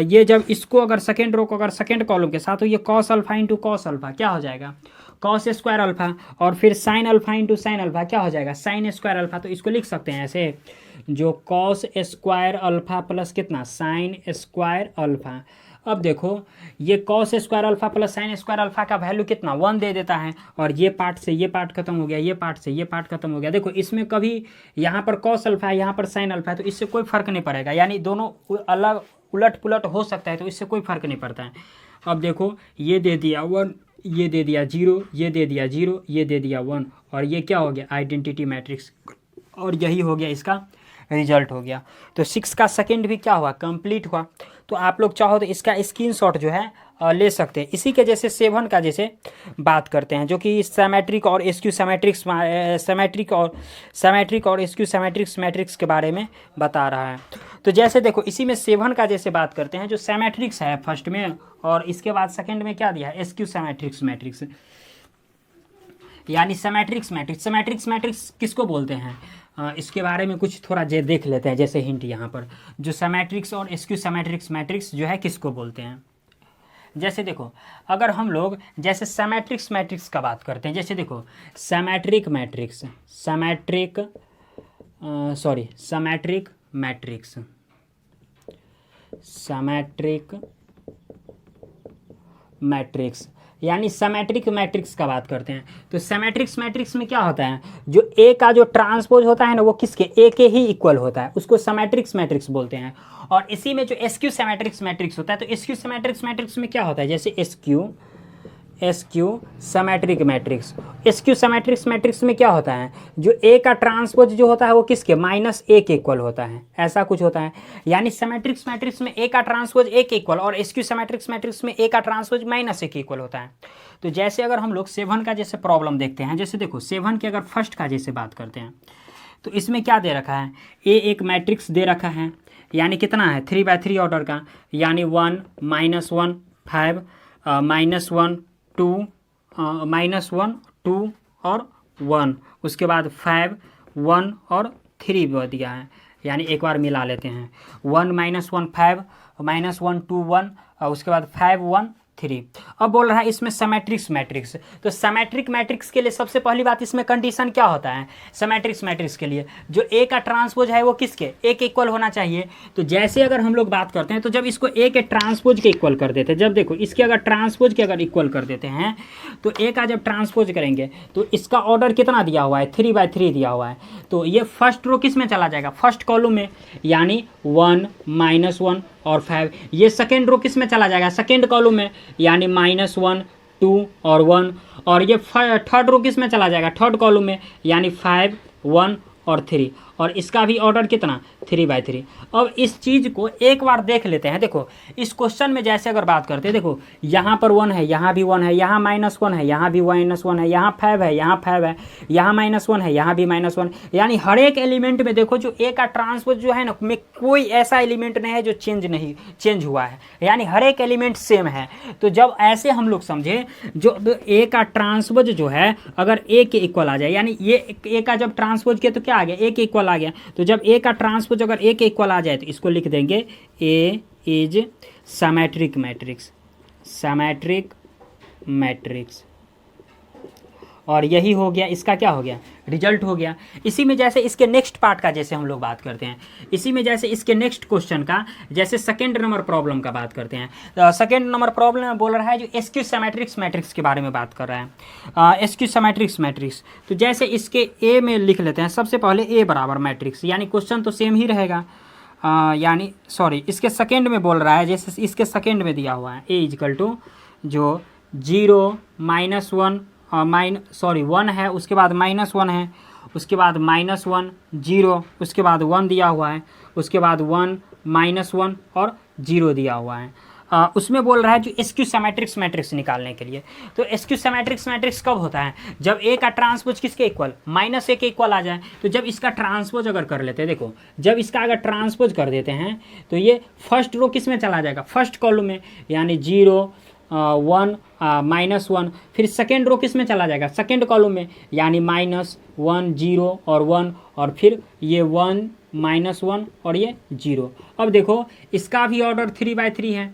ये जब इसको अगर सेकेंड रो को अगर सेकेंड कॉलम के साथ, तो ये cos alpha into cos alpha क्या हो जाएगा, कॉस स्क्वायर अल्फ़ा। और फिर sign alpha into sine alpha क्या हो जाएगा, साइन स्क्वायर अल्फ़ा। तो इसको लिख सकते हैं ऐसे, जो कॉस स्क्वायर अल्फ़ा प्लस कितना साइन स्क्वायर अल्फ़ा। अब देखो ये cos square alpha plus sign square alpha का वैल्यू कितना 1 दे देता है। और ये पार्ट से ये पार्ट खत्म हो गया, ये पार्ट से ये पार्ट खत्म हो गया। देखो इसमें कभी यहाँ पर कॉस अल्फ़ा है, यहाँ पर साइन अल्फ़ा है, तो इससे कोई फ़र्क नहीं पड़ेगा। यानी दोनों अलग उलट पुलट हो सकता है, तो इससे कोई फ़र्क नहीं पड़ता है। अब देखो ये दे दिया 1, ये दे दिया 0, ये दे दिया 0, ये दे दिया 1, और ये क्या हो गया, आइडेंटिटी मैट्रिक्स। और यही हो गया इसका रिजल्ट हो गया। तो 6 का सेकेंड भी क्या हुआ, कंप्लीट हुआ। तो आप लोग चाहो तो इसका स्क्रीनशॉट जो है ले सकते हैं। इसी के जैसे 7 का जैसे बात करते हैं, जो कि सेमेट्रिक और एसक्यू सेमेट्रिक्स सेमेट्रिक और एसक्यू सेमेट्रिक्स मैट्रिक्स के बारे में बता रहा है। तो जैसे देखो इसी में 7 का जैसे बात करते हैं, जो सेमेट्रिक्स है फर्स्ट में, और इसके बाद सेकेंड में क्या दिया है, एसक्यू सेमेट्रिक्स मैट्रिक्स, यानी सेमेट्रिक्स मैट्रिक्स। सेमेट्रिक्स मैट्रिक्स किसको बोलते हैं, इसके बारे में कुछ थोड़ा देख लेते हैं, जैसे हिंट यहाँ पर, जो सेमेट्रिक्स और एसक्यू सेमेट्रिक्स मैट्रिक्स जो है किसको बोलते हैं। जैसे देखो अगर हम लोग जैसे सेमेट्रिक्स मैट्रिक्स का बात करते हैं, जैसे देखो symmetric matrix, symmetric matrix, symmetric matrix, यानी सिमेट्रिक मैट्रिक्स का बात करते हैं। तो सिमेट्रिक्स मैट्रिक्स में क्या होता है, जो ए का जो ट्रांसपोज होता है ना वो किसके, ए के ही इक्वल होता है, उसको सिमेट्रिक्स मैट्रिक्स बोलते हैं। और इसी में जो एसक्यू सिमेट्रिक्स मैट्रिक्स होता है, तो एसक्यू सिमेट्रिक्स मैट्रिक्स में क्या होता है, जैसे skew symmetric matrix, skew symmetrics matrix में क्या होता है, जो ए का ट्रांसपोज जो होता है वो किसके, -a के इक्वल होता है, ऐसा कुछ होता है। यानी सिमेट्रिक्स मैट्रिक्स में ए का ट्रांसपोज ए के इक्वल और एसक्यू सिमेट्रिक्स मैट्रिक्स में ए का ट्रांसपोज -a के इक्वल होता है। तो जैसे अगर हम लोग 7 का जैसे प्रॉब्लम देखते हैं, जैसे देखो 7 की अगर फर्स्ट का जैसे बात करते हैं, तो इसमें क्या दे रखा है, ए एक मैट्रिक्स दे रखा है, यानी कितना है 3×3 ऑर्डर का, यानी 1 -1 5 -1 2 -1 2 और 1, उसके बाद 5 1 और 3 दिया है। यानी एक बार मिला लेते हैं, 1 -1 5 -1 2 1 और उसके बाद 5 1 3। अब बोल रहा है इसमें सिमेट्रिक्स मैट्रिक्स। तो सिमेट्रिक मैट्रिक्स के लिए सबसे पहली बात इसमें कंडीशन क्या होता है, सिमेट्रिक्स मैट्रिक्स के लिए जो ए का ट्रांसपोज है वो किसके, ए के इक्वल होना चाहिए। तो जैसे अगर हम लोग बात करते हैं, तो जब इसको ए के ट्रांसपोज के इक्वल कर देते हैं, जब देखो इसके अगर ट्रांसपोज के अगर इक्वल कर देते हैं, तो ए का जब ट्रांसपोज करेंगे तो इसका ऑर्डर कितना दिया हुआ है, 3×3 दिया हुआ है। तो ये फर्स्ट रो किस में चला जाएगा, फर्स्ट कॉलम में, यानी 1 -1 और 5। ये सेकेंड रो किस में चला जाएगा, सेकेंड कॉलम में, यानी -1 2 और 1। और ये थर्ड रो किस में चला जाएगा, थर्ड कॉलम में, यानी 5 1 और 3। और इसका भी ऑर्डर कितना, 3×3। अब इस चीज़ को एक बार देख लेते हैं। देखो इस क्वेश्चन में जैसे अगर बात करते हैं, देखो यहाँ पर 1 है, यहाँ भी 1 है, यहाँ -1 है, यहाँ भी -1 है, यहाँ 5 है, यहाँ 5 है, यहाँ -1 है, यहाँ भी -1। यानी हर एक एलिमेंट में देखो जो ए का ट्रांसपोज जो है ना, में कोई ऐसा एलिमेंट नहीं है जो चेंज हुआ है, यानी हर एक एलिमेंट सेम है। तो जब ऐसे हम लोग समझे, जो ए का ट्रांसपोज जो है अगर ए के इक्वल आ जाए, यानी ये ए का जब ट्रांसपोज किया तो क्या आ गया, ए के इक्वल आ गया। तो जब ए का ट्रांसपोज अगर ए के इक्वल आ जाए तो इसको लिख देंगे A is symmetric matrix, symmetric matrix. और यही हो गया, इसका क्या हो गया, रिजल्ट हो गया। इसी में जैसे इसके नेक्स्ट पार्ट का जैसे हम लोग बात करते हैं, इसी में जैसे इसके नेक्स्ट क्वेश्चन का जैसे सेकेंड नंबर प्रॉब्लम का बात करते हैं। तो सेकेंड नंबर प्रॉब्लम में बोल रहा है जो एसक्यू सिमेट्रिक्स मैट्रिक्स के बारे में बात कर रहा है, एसक्यू सिमेट्रिक्स मैट्रिक्स। तो जैसे इसके ए में लिख लेते हैं, सबसे पहले ए बराबर मैट्रिक्स, यानी क्वेश्चन तो सेम ही रहेगा, यानी सॉरी इसके सेकेंड में बोल रहा है, जैसे इसके सेकेंड में दिया हुआ है ए इक्वल टू जो 0 -1 1 है, उसके बाद -1 है, उसके बाद -1 0, उसके बाद 1 दिया हुआ है, उसके बाद 1 -1 और 0 दिया हुआ है। उसमें बोल रहा है जो एसक्यू सिमेट्रिक्स मैट्रिक्स निकालने के लिए। तो एसक्यू सिमेट्रिक्स मैट्रिक्स कब होता है, जब ए का ट्रांसपोज किसके इक्वल, -a के इक्वल आ जाए। तो जब इसका ट्रांसपोज अगर कर लेते हैं, देखो जब इसका अगर ट्रांसपोज कर देते हैं तो ये फर्स्ट रो किस में चला जाएगा, फर्स्ट कॉलम में, यानी 0 1 -1। फिर सेकेंड रो किस में चला जाएगा, सेकेंड कॉलम में, यानी -1 0 और 1, और फिर ये 1 -1 और ये 0। अब देखो इसका भी ऑर्डर 3×3 है,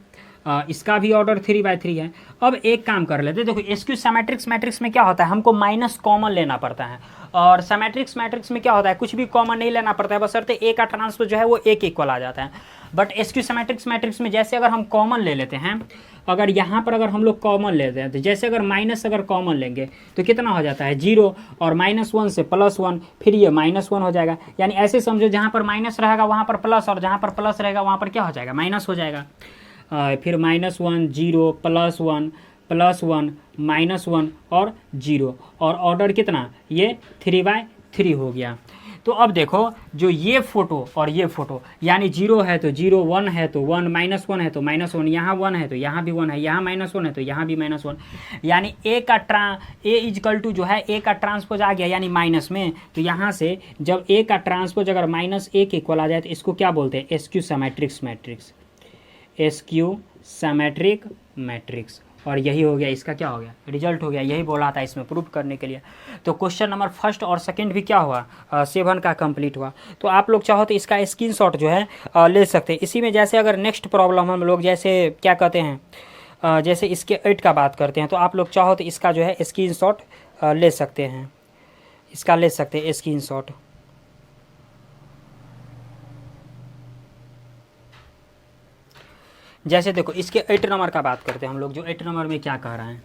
इसका भी ऑर्डर 3×3 है। अब एक काम कर लेते हैं, देखो एसक्यू सिमेट्रिक्स मैट्रिक्स में क्या होता है, हमको माइनस कॉमन लेना पड़ता है, और सिमेट्रिक्स मैट्रिक्स में क्या होता है, कुछ भी कॉमन नहीं लेना पड़ता है, बशर्ते ए का ट्रांसपोज जो है वो ए के इक्वल आ जाता है। बट एसक्यू सिमेट्रिक्स मैट्रिक्स में जैसे अगर हम कॉमन ले लेते हैं, अगर यहाँ पर अगर हम लोग कॉमन लेते हैं, तो जैसे अगर माइनस अगर कॉमन लेंगे तो कितना हो जाता है 0, और -1 से +1, फिर ये -1 हो जाएगा। यानी ऐसे समझो जहाँ पर माइनस रहेगा वहाँ पर प्लस, और जहाँ पर प्लस रहेगा वहाँ पर क्या हो जाएगा, माइनस हो जाएगा। फिर -1 0 +1 +1 -1 और 0, और ऑर्डर कितना, ये 3×3 हो गया। तो अब देखो जो ये फोटो और ये फोटो, यानी 0 है तो 0, 1 है तो 1, -1 है तो -1, यहाँ 1 है तो यहाँ भी 1 है, यहाँ -1 है तो यहाँ भी -1। यानी ए इक्वल टू जो है ए का ट्रांसपोज आ गया, यानी माइनस में। तो यहाँ से जब ए का ट्रांसपोज अगर -a के इक्वल आ जाए तो इसको क्या बोलते हैं, skew symmetrics matrix, skew symmetric matrix. और यही हो गया, इसका क्या हो गया, रिजल्ट हो गया। यही बोला था इसमें प्रूफ करने के लिए। तो क्वेश्चन नंबर फर्स्ट और सेकंड भी क्या हुआ, 7 का कंप्लीट हुआ। तो आप लोग चाहो तो इसका स्क्रीनशॉट जो है ले सकते हैं। इसी में जैसे अगर नेक्स्ट प्रॉब्लम हम लोग जैसे क्या कहते हैं, जैसे इसके 8 का बात करते हैं, तो आप लोग चाहो तो इसका जो है स्क्रीनशॉट ले सकते हैं, इसका ले सकते हैं स्क्रीनशॉट। जैसे देखो इसके 8 नंबर का बात करते हैं हम लोग, जो 8 नंबर में क्या कह रहे हैं।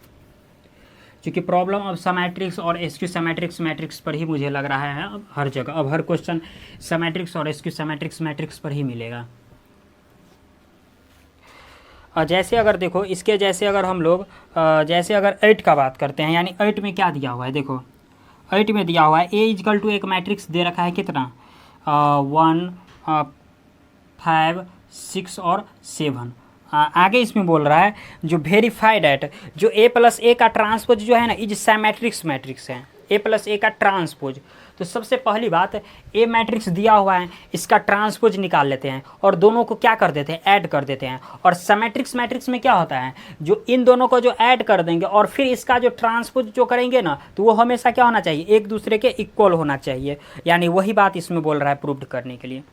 क्योंकि प्रॉब्लम अब समेट्रिक्स और एसक्यू समेट्रिक्स मैट्रिक्स पर ही मुझे लग रहा है अब हर जगह, अब हर क्वेश्चन समेट्रिक्स और एसक्यू समेट्रिक्स मैट्रिक्स पर ही मिलेगा। और जैसे अगर देखो इसके जैसे अगर हम लोग जैसे अगर 8 का बात करते हैं, यानी 8 में क्या दिया हुआ है, देखो 8 में दिया हुआ है ए इजकल टू एक मैट्रिक्स दे रखा है कितना 1 5 6 और 7। आगे इसमें बोल रहा है जो वेरीफाइड एट जो ए प्लस ए का ट्रांसपोज जो है ना इज सैमेट्रिक्स मैट्रिक्स है, ए प्लस ए का ट्रांसपोज। तो सबसे पहली बात ए मैट्रिक्स दिया हुआ है, इसका ट्रांसपोज निकाल लेते हैं और दोनों को क्या कर देते हैं, ऐड कर देते हैं। और समेट्रिक्स मैट्रिक्स में क्या होता है, जो इन दोनों को जो ऐड कर देंगे और फिर इसका जो ट्रांसपोज जो करेंगे ना, तो वो हमेशा क्या होना चाहिए, एक दूसरे के इक्वल होना चाहिए। यानी वही बात इसमें बोल रहा है प्रूव करने के लिए।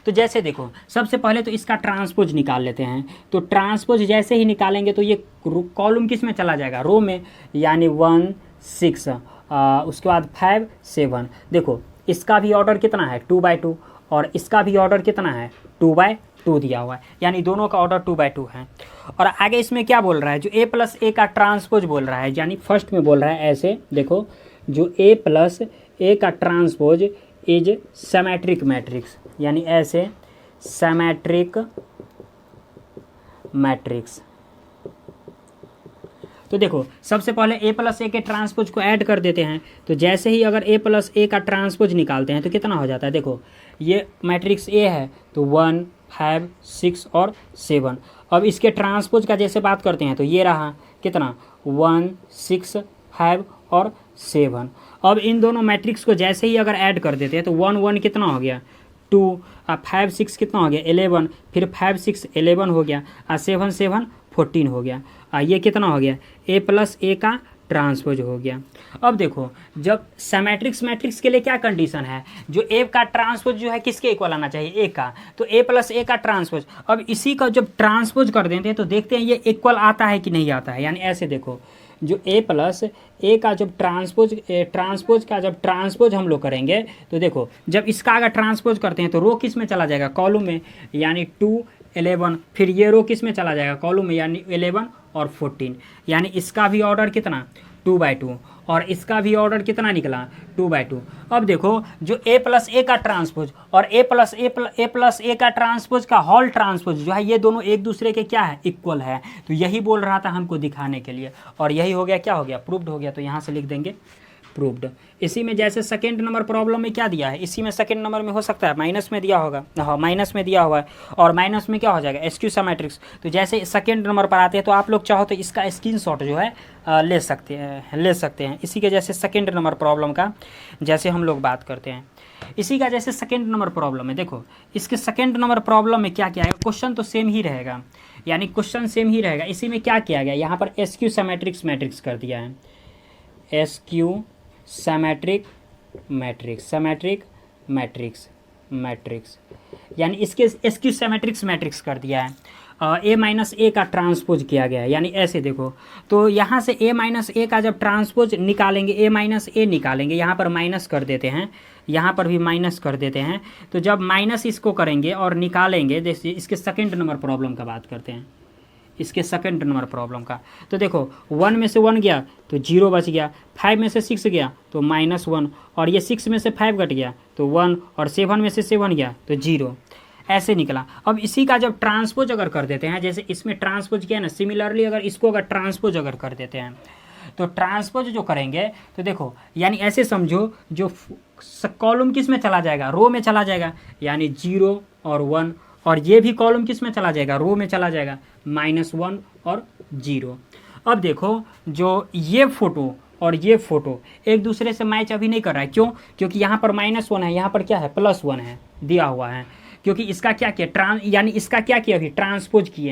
तो जैसे देखो सबसे पहले तो इसका ट्रांसपोज निकाल लेते हैं। तो ट्रांसपोज जैसे ही निकालेंगे तो ये कॉलम किस में चला जाएगा, रो में, यानी 1 6 उसके बाद 5 7। देखो इसका भी ऑर्डर कितना है 2/2 और इसका भी ऑर्डर कितना है 2/2 दिया हुआ है, यानी दोनों का ऑर्डर 2/2 है। और आगे इसमें क्या बोल रहा है, जो ए प्लस ए का ट्रांसपोज बोल रहा है, यानी फर्स्ट में बोल रहा है ऐसे देखो, जो ए प्लस ए का ट्रांसपोज इज सिमेट्रिक मैट्रिक्स, यानी ऐसे सिमेट्रिक मैट्रिक्स। तो देखो सबसे पहले ए प्लस ए के ट्रांसपोज को ऐड कर देते हैं। तो जैसे ही अगर ए प्लस ए का ट्रांसपोज निकालते हैं तो कितना हो जाता है, देखो ये मैट्रिक्स ए है तो 1 5 6 और 7। अब इसके ट्रांसपोज का जैसे बात करते हैं तो ये रहा कितना 1 6 5 और 7। अब इन दोनों मैट्रिक्स को जैसे ही अगर ऐड कर देते हैं तो 1 1 कितना हो गया 2, 5 6 कितना हो गया 11, फिर 5 6 11 हो गया, 7 7 14 हो गया। ये कितना हो गया, ए प्लस ए का ट्रांसपोज हो गया। अब देखो जब सिमेट्रिक्स मैट्रिक्स के लिए क्या कंडीशन है, जो ए का ट्रांसपोज जो है किसके इक्वल आना चाहिए, ए का, तो ए प्लस ए का ट्रांसपोज। अब इसी का जब ट्रांसपोज कर देते हैं तो देखते हैं ये इक्वल आता है कि नहीं आता है। यानी ऐसे देखो जो ए प्लस ए का जब ट्रांसपोज का जब ट्रांसपोज हम लोग करेंगे तो देखो जब इसका अगर ट्रांसपोज करते हैं तो रो किस में चला जाएगा, कॉलम में, यानी 2 11। फिर ये रो किस में चला जाएगा, कॉलम में, यानी 11 और 14। यानी इसका भी ऑर्डर कितना 2/2 और इसका भी ऑर्डर कितना निकला 2/2। अब देखो जो ए प्लस ए का ट्रांसपोज और ए प्लस ए का ट्रांसपोज का होल ट्रांसपोज जो है ये दोनों एक दूसरे के क्या है, इक्वल है। तो यही बोल रहा था हमको दिखाने के लिए, और यही हो गया, क्या हो गया, प्रूव्ड हो गया। तो यहाँ से लिख देंगे प्रूव्ड। इसी में जैसे सेकेंड नंबर प्रॉब्लम में क्या दिया है, इसी में सेकेंड नंबर में हो सकता है माइनस में दिया होगा, हाँ माइनस में दिया हुआ है, और माइनस में क्या हो जाएगा एसक्यू सिमेट्रिक्स। तो जैसे सेकेंड नंबर पर आते हैं तो आप लोग चाहो तो इसका स्क्रीनशॉट जो है ले सकते हैं। इसी के जैसे सेकेंड नंबर प्रॉब्लम का जैसे हम लोग बात करते हैं, इसी का जैसे सेकेंड नंबर प्रॉब्लम है, देखो इसके सेकेंड नंबर प्रॉब्लम में क्या क्या है, क्वेश्चन तो सेम ही रहेगा, यानी क्वेश्चन सेम ही रहेगा। इसी में क्या किया गया, यहाँ पर एसक्यू सिमेट्रिक्स मैट्रिक्स कर दिया है, एसक्यू सिमेट्रिक मैट्रिक्स, यानी इसके एसक्यू सिमेट्रिक्स मैट्रिक्स कर दिया है। ए माइनस ए का ट्रांसपोज किया गया है, यानी ऐसे देखो तो यहाँ से ए माइनस ए का जब ट्रांसपोज निकालेंगे, ए माइनस ए निकालेंगे, यहाँ पर माइनस कर देते हैं, यहाँ पर भी माइनस कर देते हैं। तो जब माइनस इसको करेंगे और निकालेंगे, जैसे इसके सेकेंड नंबर प्रॉब्लम का बात करते हैं, इसके सेकंड नंबर प्रॉब्लम का, तो देखो 1 में से 1 गया तो 0 बच गया, 5 में से 6 गया तो -1, और ये 6 में से 5 घट गया तो 1, और 7 में से 7 गया तो 0, ऐसे निकला। अब इसी का जब ट्रांसपोज अगर कर देते हैं, जैसे इसमें ट्रांसपोज किया ना, सिमिलरली अगर इसको अगर ट्रांसपोज अगर कर देते हैं तो ट्रांसपोज जो करेंगे तो देखो यानी ऐसे समझो जो कॉलम किस में चला जाएगा, रो में चला जाएगा, यानी 0 और 1, और ये भी कॉलम किस में चला जाएगा, रो में चला जाएगा, -1 और 0। अब देखो जो ये फोटो और ये फोटो एक दूसरे से मैच अभी नहीं कर रहा है, क्यों, क्योंकि यहाँ पर -1 है, यहाँ पर क्या है +1 है दिया हुआ है, क्योंकि इसका क्या किया यानी इसका क्या किया, अभी ट्रांसपोज किए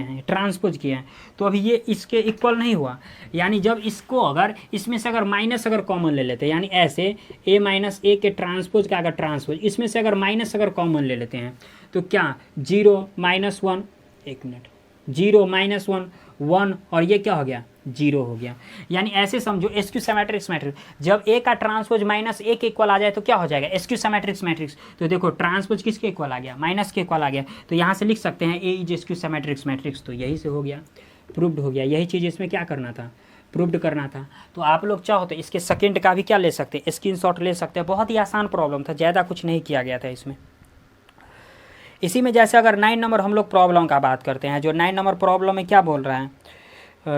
हैं, तो अभी ये इसके इक्वल नहीं हुआ। यानी जब इसको अगर इसमें से अगर माइनस अगर कॉमन ले लेते हैं, यानी ऐसे ए माइनस ए के ट्रांसपोज का अगर ट्रांसपोज इसमें से अगर माइनस अगर कॉमन ले लेते हैं तो क्या 0 -1, 1 मिनट, 0 -1 1, और ये क्या हो गया 0 हो गया। यानी ऐसे समझो एसक्यू सिमेट्रिक्स मैट्रिक्स, जब ए का ट्रांसपोज -1 के इक्वल आ जाए तो क्या हो जाएगा एसक्यू सिमेट्रिक्स मैट्रिक्स। तो देखो ट्रांसपोज किसके इक्वल आ गया, माइनस के इक्वल आ गया, तो यहाँ से लिख सकते हैं ए इज एसक्यू सिमेट्रिक्स मैट्रिक्स। तो यही से हो गया, प्रूव्ड हो गया। यही चीज़ इसमें क्या करना था, प्रूव्ड करना था। तो आप लोग चाहो तो इसके सेकंड का भी क्या ले सकते हैं, स्क्रीनशॉट ले सकते हैं। बहुत ही आसान प्रॉब्लम था, ज़्यादा कुछ नहीं किया गया था इसमें। इसी में जैसे अगर 9 नंबर हम लोग प्रॉब्लम का बात करते हैं, जो 9 नंबर प्रॉब्लम में क्या बोल रहा है,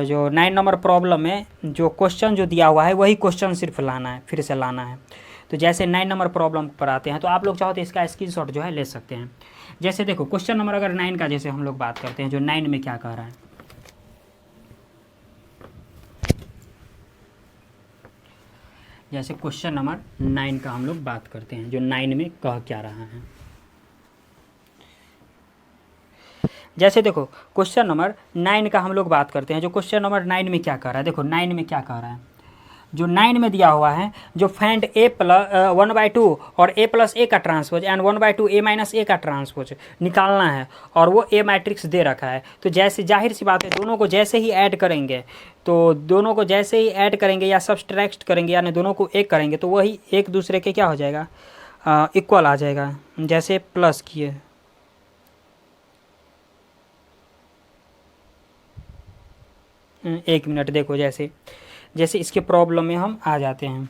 जो 9 नंबर प्रॉब्लम में जो क्वेश्चन जो दिया हुआ है वही क्वेश्चन सिर्फ लाना है, फिर से लाना है। तो जैसे 9 नंबर प्रॉब्लम पर आते हैं तो आप लोग चाहो तो इसका स्क्रीनशॉट जो है ले सकते हैं। जैसे देखो क्वेश्चन नंबर अगर 9 का जैसे हम लोग बात करते हैं, जो 9 में क्या कह रहा है, जैसे क्वेश्चन नंबर 9 का हम लोग बात करते हैं, जो 9 में कह क्या रहा है। जैसे देखो क्वेश्चन नंबर 9 का हम लोग बात करते हैं, जो क्वेश्चन नंबर 9 में क्या कह रहा है, देखो 9 में क्या कह रहा है, जो 9 में दिया हुआ है, जो फाइंड a प्लस 1/2 और a प्लस a का transpose and 1/2 a minus a का ट्रांसपोज निकालना है, और वो a मैट्रिक्स दे रखा है। तो जैसे जाहिर सी बात है, दोनों को जैसे ही ऐड करेंगे, तो दोनों को जैसे ही ऐड करेंगे या सब्सट्रैक्ट करेंगे, यानी दोनों को एक करेंगे, तो वही एक दूसरे के क्या हो जाएगा, इक्वल आ जाएगा। जैसे प्लस किए, एक मिनट देखो, जैसे इसके प्रॉब्लम में हम आ जाते हैं,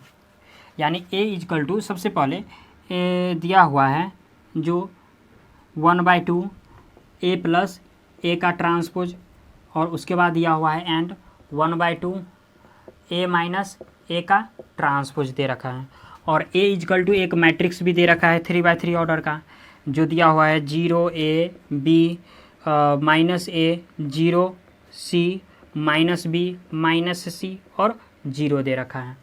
यानी a इजकल टू सबसे पहले दिया हुआ है जो 1/2 a प्लस a का ट्रांसपोज, और उसके बाद दिया हुआ है एंड 1/2 a माइनस a का ट्रांसपोज दे रखा है, और a इजकल टू एक मैट्रिक्स भी दे रखा है 3/3 ऑर्डर का, जो दिया हुआ है 0 a b minus a 0 c minus b minus c और 0 दे रखा है।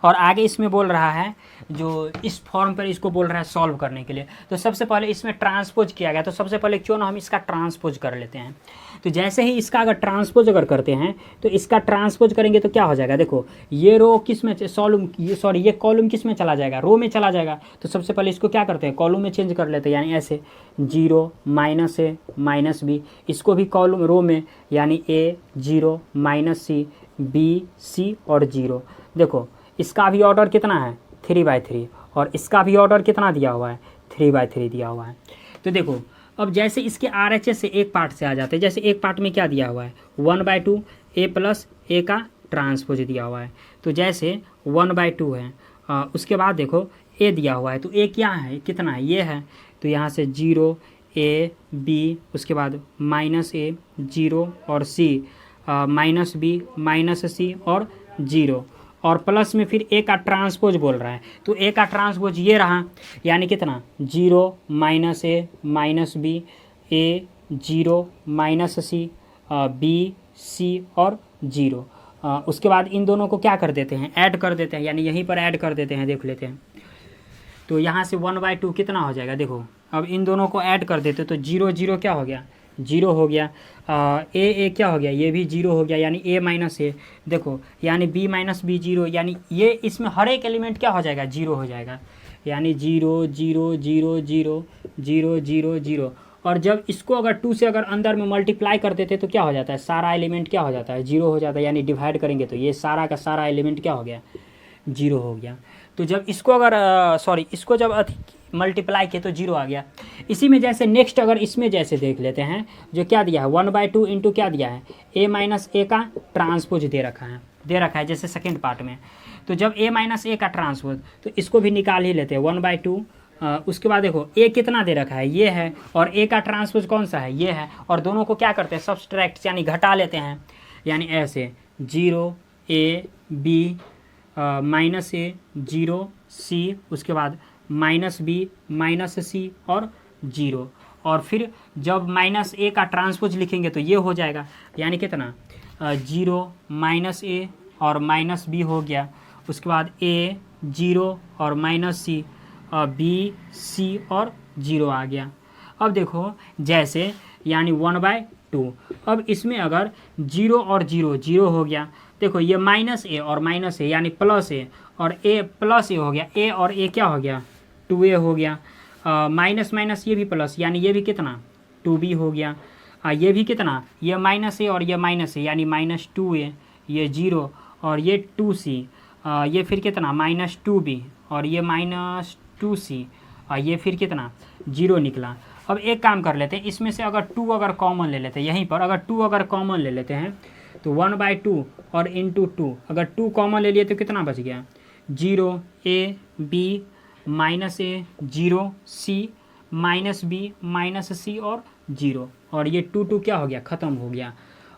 और आगे इसमें बोल रहा है, जो इस फॉर्म पर इसको बोल रहा है सॉल्व करने के लिए। तो सबसे पहले इसमें ट्रांसपोज किया गया, तो सबसे पहले क्यों ना हम इसका ट्रांसपोज कर लेते हैं। तो जैसे ही इसका अगर ट्रांसपोज अगर करते हैं, तो इसका ट्रांसपोज करेंगे तो क्या हो जाएगा, देखो ये रो किस में ये कॉलम किस में चला जाएगा, रो में चला जाएगा। तो सबसे पहले इसको क्या करते हैं, कॉलम में चेंज कर लेते हैं, यानी ऐसे 0 माइनस a माइनस b, इसको भी कॉलम रो में, यानी a 0 minus c b c और 0। देखो इसका भी ऑर्डर कितना है 3/3, और इसका भी ऑर्डर कितना दिया हुआ है 3/3 दिया हुआ है। तो देखो अब जैसे इसके RHS से एक पार्ट से आ जाते हैं, जैसे एक पार्ट में क्या दिया हुआ है 1/2 a प्लस a का ट्रांसपोज दिया हुआ है। तो जैसे 1/2 है, उसके बाद देखो a दिया हुआ है, तो a क्या है, कितना है, ये है। तो यहाँ से 0 a b, उसके बाद माइनस a 0 और c minus b minus c और 0, और प्लस में फिर a का ट्रांसपोज बोल रहा है। तो a का ट्रांसपोज ये रहा, यानी कितना 0 minus a minus b a 0 minus c b c और 0। उसके बाद इन दोनों को क्या कर देते हैं, ऐड कर देते हैं, यानी यहीं पर ऐड कर देते हैं, देख लेते हैं। तो यहाँ से 1/2 कितना हो जाएगा, देखो अब इन दोनों को ऐड कर देते, तो 0 0 क्या हो गया, 0 हो गया, a क्या हो गया, ये भी 0 हो गया, यानी a माइनस a, देखो यानी b माइनस b 0, यानी ये इसमें हर एक एलिमेंट क्या हो जाएगा 0 हो जाएगा, यानी 0 0 0 0 0 0 0। और जब इसको अगर 2 से अगर अंदर में मल्टीप्लाई कर देते तो क्या हो जाता है, सारा एलिमेंट क्या हो जाता है 0 हो जाता है, यानी डिवाइड करेंगे तो ये सारा का सारा एलिमेंट क्या हो गया 0 हो गया। तो जब इसको अगर इसको जब मल्टीप्लाई किए तो 0 आ गया। इसी में जैसे नेक्स्ट अगर इसमें जैसे देख लेते हैं, जो क्या दिया है 1/2 इंटू क्या दिया है a माइनस a का ट्रांसपोज दे रखा है जैसे सेकेंड पार्ट में। तो जब a माइनस a का ट्रांसपोज, तो इसको भी निकाल ही लेते हैं 1/2। उसके बाद देखो a कितना दे रखा है, ये है, और a का ट्रांसपोज कौन सा है, ये है, और दोनों को क्या करते हैं सब्सट्रैक्ट, यानी घटा लेते हैं, यानी ऐसे 0 a b minus a 0 c, उसके बाद माइनस b माइनस c और 0, और फिर जब माइनस a का ट्रांसपोज लिखेंगे तो ये हो जाएगा, यानी कितना 0 माइनस a और माइनस b हो गया, उसके बाद a 0 और माइनस c b c और 0 आ गया। अब देखो जैसे यानी 1/2, अब इसमें अगर 0 और 0 0 हो गया, देखो ये माइनस a और माइनस a यानी प्लस a, और a प्लस a हो गया, a और a क्या हो गया 2a हो गया, माइनस माइनस ये भी प्लस, यानी ये भी कितना 2b हो गया, ये भी कितना, ये माइनस a और ये माइनस a, यानी माइनस 2a, ये 0 और ये 2c, ये फिर कितना माइनस 2b और ये माइनस 2c, ये फिर कितना 0 निकला। अब एक काम कर लेते हैं, इसमें से अगर 2 अगर कॉमन ले लेते हैं, यहीं पर अगर 2 अगर कॉमन ले लेते हैं, तो 1/2 और इंटू 2, अगर 2 कॉमन ले लिए तो कितना बच गया, 0 a b minus a 0 c minus b minus c और 0, और ये 2 क्या हो गया, ख़त्म हो गया।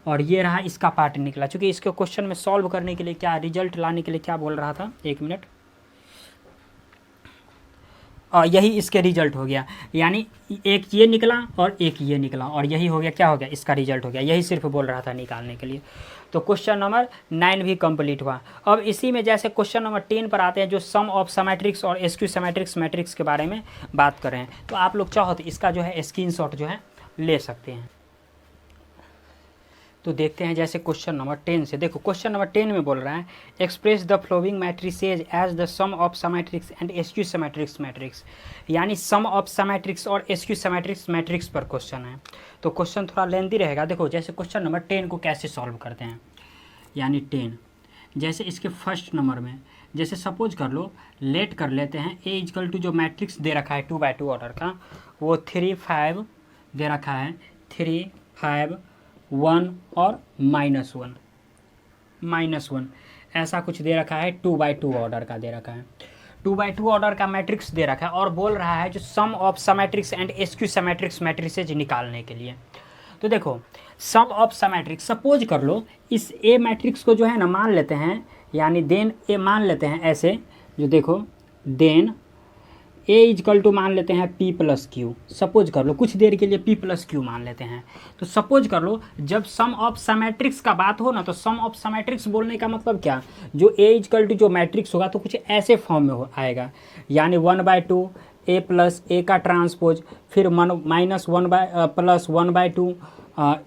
और ये रहा इसका पार्ट निकला। चूँकि इसके क्वेश्चन में सॉल्व करने के लिए क्या रिजल्ट लाने के लिए क्या बोल रहा था, 1 मिनट, यही इसके रिजल्ट हो गया, यानी एक ये निकला और एक ये निकला, और यही हो गया, क्या हो गया, इसका रिजल्ट हो गया। यही सिर्फ बोल रहा था निकालने के लिए। तो क्वेश्चन नंबर 9 भी कंप्लीट हुआ। अब इसी में जैसे क्वेश्चन नंबर 10 पर आते हैं, जो सम ऑफ समेट्रिक्स और एसक्यू समेट्रिक्स मैट्रिक्स के बारे में बात कर रहे हैं। तो आप लोग चाहो तो इसका जो है स्क्रीनशॉट जो है ले सकते हैं। तो देखते हैं जैसे क्वेश्चन नंबर 10 से। देखो क्वेश्चन नंबर 10 में बोल रहा है, express the following matrices as the sum of symmetrics and skew symmetrics matrix, यानी सम ऑफ समेट्रिक्स और एसक्यू समेट्रिक्स मैट्रिक्स पर क्वेश्चन है। तो क्वेश्चन थोड़ा लेंथी रहेगा। देखो जैसे क्वेश्चन नंबर 10 को कैसे सॉल्व करते हैं, यानी 10 जैसे इसके फर्स्ट नंबर में, जैसे सपोज कर लो, लेट कर लेते हैं ए इक्वल टू जो मैट्रिक्स दे रखा है 2/2 ऑर्डर का, वो 3 5 दे रखा है, 3 5 1 और -1 ऐसा कुछ दे रखा है, 2/2 ऑर्डर का दे रखा है, 2/2 ऑर्डर का मैट्रिक्स दे रखा है, और बोल रहा है जो सम of symmetrics and skew समेट्रिक्स matrices निकालने के लिए। तो देखो सम ऑफ समेट्रिक्स, सपोज कर लो इस ए मैट्रिक्स को जो है ना मान लेते हैं, यानी देन ए मान लेते हैं ऐसे, जो देखो देन ए इजकल टू मान लेते हैं p प्लस क्यू, सपोज कर लो कुछ देर के लिए p प्लस क्यू मान लेते हैं। तो सपोज कर लो जब सम ऑफ समेट्रिक्स का बात हो ना, तो सम ऑफ समेट्रिक्स बोलने का मतलब क्या, जो a इजकल टू जो मैट्रिक्स होगा तो कुछ ऐसे फॉर्म में आएगा, यानी 1/2 a प्लस a का ट्रांसपोज, फिर -1/+1/2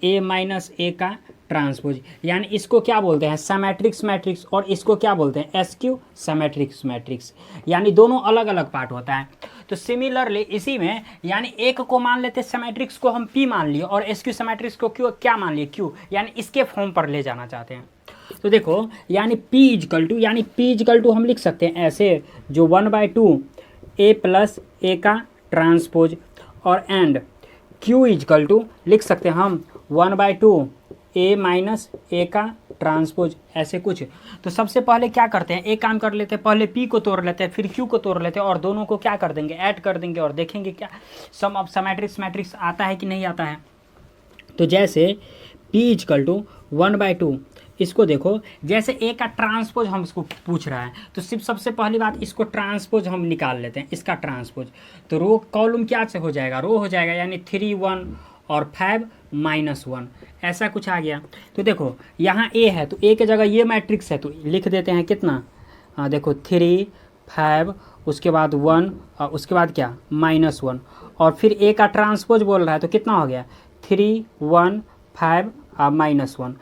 a माइनस a का ट्रांसपोज, यानी इसको क्या बोलते हैं, समेट्रिक्स मैट्रिक्स, और इसको क्या बोलते हैं, एसक्यू समेट्रिक्स मैट्रिक्स, यानी दोनों अलग अलग पार्ट होता है। तो सिमिलरली इसी में, यानी एक को मान लेते हैं समेट्रिक्स को हम p मान लिए, और एसक्यू समेट्रिक्स को क्यू क्या मान लिए, q, यानी इसके फॉर्म पर ले जाना चाहते हैं। तो देखो यानी p इजकल टू हम लिख सकते हैं ऐसे, जो 1/2 a प्लस a का ट्रांसपोज, और एंड q इजकल टू लिख सकते हैं हम 1/2 a माइनस a का ट्रांसपोज, ऐसे कुछ। तो सबसे पहले क्या करते हैं, एक काम कर लेते हैं, पहले p को तोड़ लेते हैं, फिर q को तोड़ लेते हैं, और दोनों को क्या कर देंगे, ऐड कर देंगे, और देखेंगे क्या सम ऑफ समेट्रिक्स मैट्रिक्स आता है कि नहीं आता है। तो जैसे p इजकल टू 1/2, इसको देखो जैसे a का ट्रांसपोज हम इसको पूछ रहा है, तो सिर्फ सबसे पहली बात इसको ट्रांसपोज हम निकाल लेते हैं, इसका ट्रांसपोज। तो रो कॉलम क्या से हो जाएगा, रो हो जाएगा, यानी 3 1 और 5 -1 ऐसा कुछ आ गया। तो देखो यहाँ a है, तो a के जगह ये मैट्रिक्स है, तो लिख देते हैं कितना, देखो 3 5 उसके बाद 1 और उसके बाद क्या -1, और फिर a का ट्रांसपोज बोल रहा है, तो कितना हो गया 3 1 5 -1,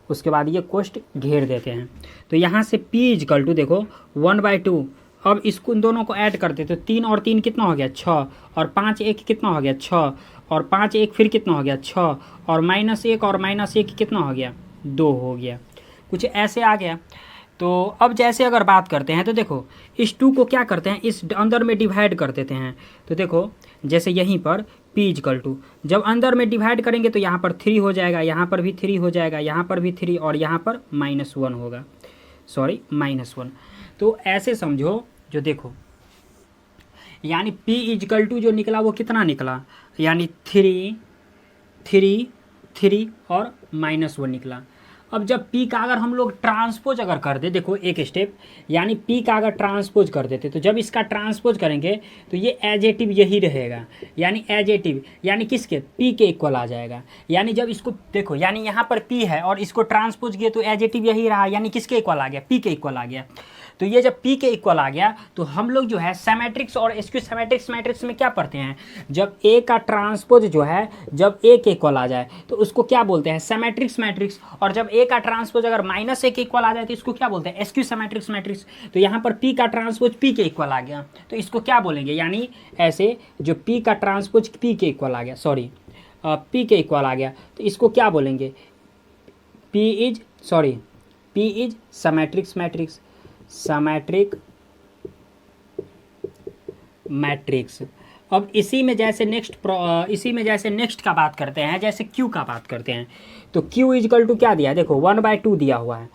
उसके बाद ये कोष्ट घेर देते हैं। तो यहाँ से p इजकल टू देखो 1/2, अब इसको इन दोनों को ऐड करते, तो 3 और 3 कितना हो गया 6, और 5 1 कितना हो गया 6, और 5 1 फिर कितना हो गया 6, और -1 और -1 कितना हो गया 2 हो गया, कुछ ऐसे आ गया। तो अब जैसे अगर बात करते हैं, तो देखो इस 2 को क्या करते हैं, इस अंदर में डिवाइड कर देते हैं। तो देखो जैसे यहीं पर p इजकल टू, जब अंदर में डिवाइड करेंगे तो यहाँ पर 3 हो जाएगा, यहाँ पर भी 3 हो जाएगा, यहाँ पर भी 3, और यहाँ पर -1 होगा, सॉरी -1। तो ऐसे समझो, जो देखो यानी p इजकल टू जो निकला वो कितना निकला, यानी 3 3 3 और -1 निकला। अब जब p का अगर हम लोग ट्रांसपोज अगर कर दे, देखो एक स्टेप, यानी p का अगर ट्रांसपोज कर देते, तो जब इसका ट्रांसपोज करेंगे तो ये एजेटिव यही रहेगा, यानी एजेटिव यानी किसके, p के इक्वल आ जाएगा। यानी जब इसको देखो, यानी यहाँ पर p है और इसको ट्रांसपोज किए तो एजेटिव यही रहा, यानी किसके इक्वल आ गया, p के इक्वल आ गया। तो ये जब p के इक्वल आ गया, तो हम लोग जो है समेट्रिक्स और एसक्यू समेट्रिक्स मैट्रिक्स में क्या पढ़ते हैं, जब a का ट्रांसपोज जो है जब a के इक्वल आ जाए तो उसको क्या बोलते हैं, समेट्रिक्स मैट्रिक्स, और जब a का ट्रांसपोज अगर -a के इक्वल आ जाए तो इसको क्या बोलते हैं, एसक्यू समेट्रिक्स मैट्रिक्स। तो यहाँ पर p का ट्रांसपोज p के इक्वल आ गया, तो इसको क्या बोलेंगे, यानी ऐसे जो p का ट्रांसपोज p के इक्वल आ गया, सॉरी p के इक्वल आ गया, तो इसको क्या बोलेंगे, p इज समेट्रिक्स मैट्रिक्स, समेट्रिक मैट्रिक्स। अब इसी में जैसे नेक्स्ट का बात करते हैं, जैसे क्यू का बात करते हैं, तो क्यू इजकल टू क्या दिया है, देखो 1/2 दिया हुआ है।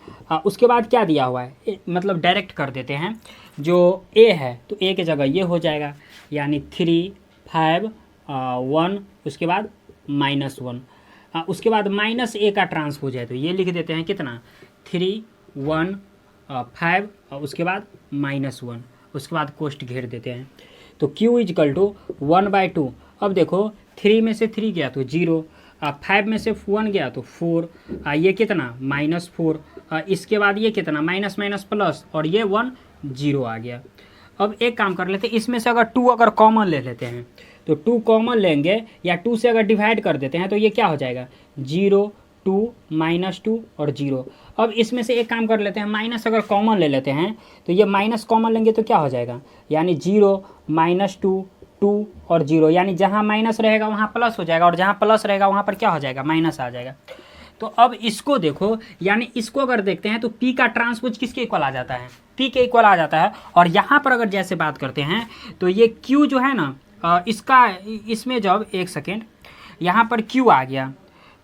उसके बाद क्या दिया हुआ है, मतलब डायरेक्ट कर देते हैं, जो ए है तो ए की जगह ये हो जाएगा, यानी 3, 5, 1, उसके बाद -1, उसके बाद -a का ट्रांसपोज है तो ये लिख देते हैं कितना, 3, 1, 5, उसके बाद -1, उसके बाद कोष्ट घेर देते हैं। तो q इजकल टू 1/2। अब देखो 3 में से 3 गया तो 0, 5 में से 1 गया तो 4, ये कितना -4, इसके बाद ये कितना माइनस माइनस प्लस, और ये 1 0 आ गया। अब एक काम कर लेते हैं, इसमें से अगर 2 अगर कॉमन ले लेते हैं तो 2 कॉमन लेंगे, या 2 से अगर डिवाइड कर देते हैं तो ये क्या हो जाएगा, 0, 2, -2 और 0। अब इसमें से एक काम कर लेते हैं, माइनस अगर कॉमन ले लेते हैं तो ये माइनस कॉमन लेंगे तो क्या हो जाएगा, यानी 0, -2, 2 और 0, यानी जहाँ माइनस रहेगा वहाँ प्लस हो जाएगा, और जहाँ प्लस रहेगा वहाँ पर क्या हो जाएगा, माइनस आ जाएगा। तो अब इसको देखो, यानी इसको अगर देखते हैं तो P का ट्रांसपोज किसके इक्वल आ जाता है, P के इक्वल आ जाता है। और यहाँ पर अगर जैसे बात करते हैं तो ये Q जो है ना, इसमें जब एक सेकेंड यहाँ पर Q आ गया,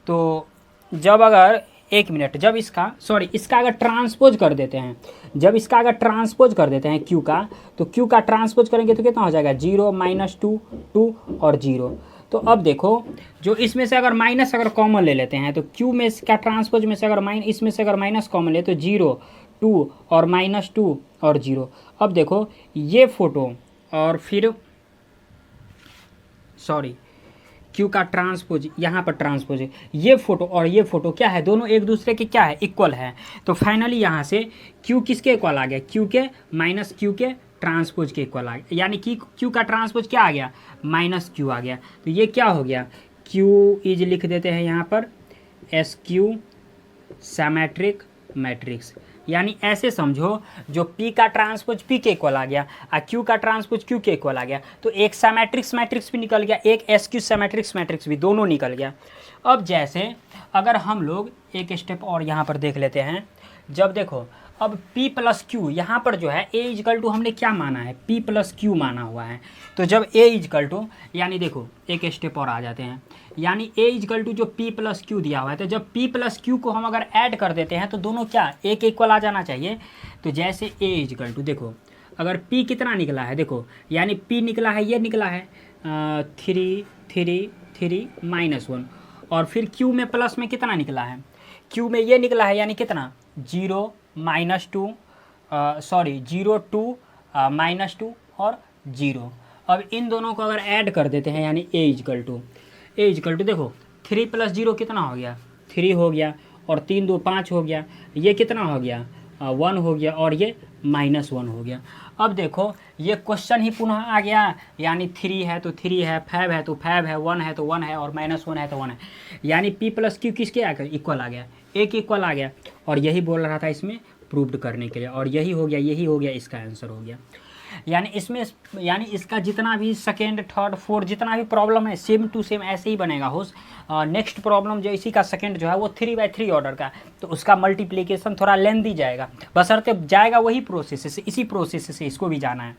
तो जब अगर एक मिनट, जब इसका अगर ट्रांसपोज कर देते हैं, Q का, तो Q का ट्रांसपोज करेंगे तो कितना हो जाएगा, 0, -2, 2 और 0। तो अब देखो, जो इसमें से अगर माइनस अगर कॉमन ले लेते हैं तो Q में क्या ट्रांसपोज में से अगर इसमें से अगर माइनस कॉमन ले तो 0, 2 और -2 और 0। अब देखो ये फोटो और फिर Q का ट्रांसपोज, यहाँ पर ट्रांसपोज है, ये फोटो और ये फोटो क्या है, दोनों एक दूसरे के क्या है, इक्वल है। तो फाइनली यहाँ से Q किसके इक्वल आ गया, Q के माइनस Q के ट्रांसपोज के इक्वल आ गया, यानी कि Q का ट्रांसपोज क्या आ गया, -Q आ गया। तो ये क्या हो गया, Q इज लिख देते हैं यहाँ पर SQ सिमेट्रिक मैट्रिक्स, यानी ऐसे समझो जो P का ट्रांसपोज P के इक्वल आ गया और Q का ट्रांसपोज Q के इक्वल आ गया, तो एक सिमेट्रिक्स मैट्रिक्स भी निकल गया, एक SQ सिमेट्रिक्स मैट्रिक्स भी, दोनों निकल गया। अब जैसे अगर हम लोग एक स्टेप और यहाँ पर देख लेते हैं, जब देखो अब P + Q यहाँ पर जो है A इजकल टू हमने क्या माना है, P + Q माना हुआ है। तो जब A इजकल टू, यानी देखो एक स्टेप और आ जाते हैं, यानी A इजकल टू जो P + Q दिया हुआ है, तो जब P + Q को हम अगर ऐड कर देते हैं तो दोनों क्या एक इक्वल आ जाना चाहिए। तो जैसे A इजकल टू देखो, अगर P कितना निकला है, देखो यानी P निकला है, ये निकला है 3, 3, 3, -1, और फिर Q में प्लस में कितना निकला है, Q में ये निकला है, यानी कितना 0, -2, 0, 2, -2 और 0। अब इन दोनों को अगर ऐड कर देते हैं, यानी A इजकल टू देखो 3 + 0 कितना हो गया, 3 हो गया, और 3, 2, 5 हो गया, ये कितना हो गया 1 हो गया, और ये -1 हो गया। अब देखो ये क्वेश्चन ही पुनः आ गया, यानी 3 है तो 3 है, 5 है तो 5 है, 1 है तो 1 है, और -1 है तो 1 है, यानी P + Q किसके आकर इक्वल आ गया, एक इक्वल आ गया। और यही बोल रहा था इसमें प्रूव्ड करने के लिए, और यही हो गया, इसका आंसर हो गया। यानी इसका जितना भी सेकेंड, थर्ड, फोर्थ जितना भी प्रॉब्लम है सेम टू सेम ऐसे ही बनेगा। हो नेक्स्ट प्रॉब्लम जो इसी का सेकेंड जो है वो 3/3 ऑर्डर का, तो उसका मल्टीप्लिकेशन थोड़ा लेंथी जाएगा, बशर्ते जाएगा वही प्रोसेस से, इसी प्रोसेस से इसको भी जाना है।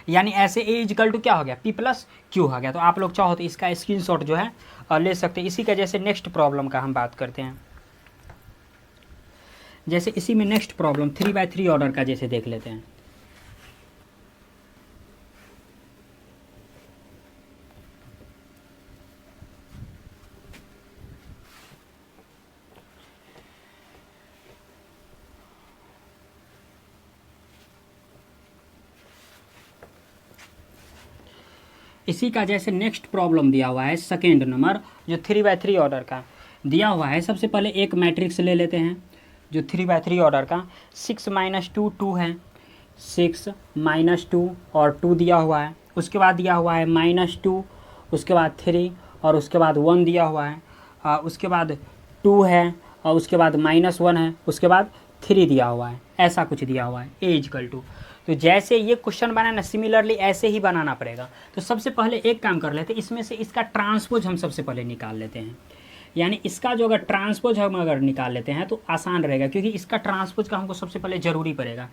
यानी ऐसे A इजकल टू क्या हो गया, P + Q हो गया। तो आप लोग चाहो तो इसका स्क्रीनशॉट जो है ले सकते हैं। इसी का जैसे नेक्स्ट प्रॉब्लम का हम बात करते हैं, जैसे इसी में नेक्स्ट प्रॉब्लम 3/3 ऑर्डर का जैसे देख लेते हैं। इसी का जैसे नेक्स्ट प्रॉब्लम दिया हुआ है सेकेंड नंबर, जो 3/3 ऑर्डर का दिया हुआ है। सबसे पहले एक मैट्रिक्स ले लेते हैं जो 3/3 ऑर्डर का, 6 - 2 2 है, 6 - 2 और 2 दिया हुआ है। उसके बाद दिया हुआ है -2, उसके बाद 3 और उसके बाद 1 दिया हुआ है, उसके बाद 2 है और उसके बाद -1 है, उसके बाद 3 दिया हुआ है। ऐसा कुछ दिया हुआ है A इजकल टू। तो जैसे ये क्वेश्चन बनाना सिमिलरली ऐसे ही बनाना पड़ेगा। तो सबसे पहले एक काम कर लेते हैं, इसमें से इसका ट्रांसपोज हम सबसे पहले निकाल लेते हैं। यानी इसका जो अगर ट्रांसपोज हम अगर निकाल लेते हैं तो आसान रहेगा, क्योंकि इसका ट्रांसपोज का हमको सबसे पहले ज़रूरी पड़ेगा।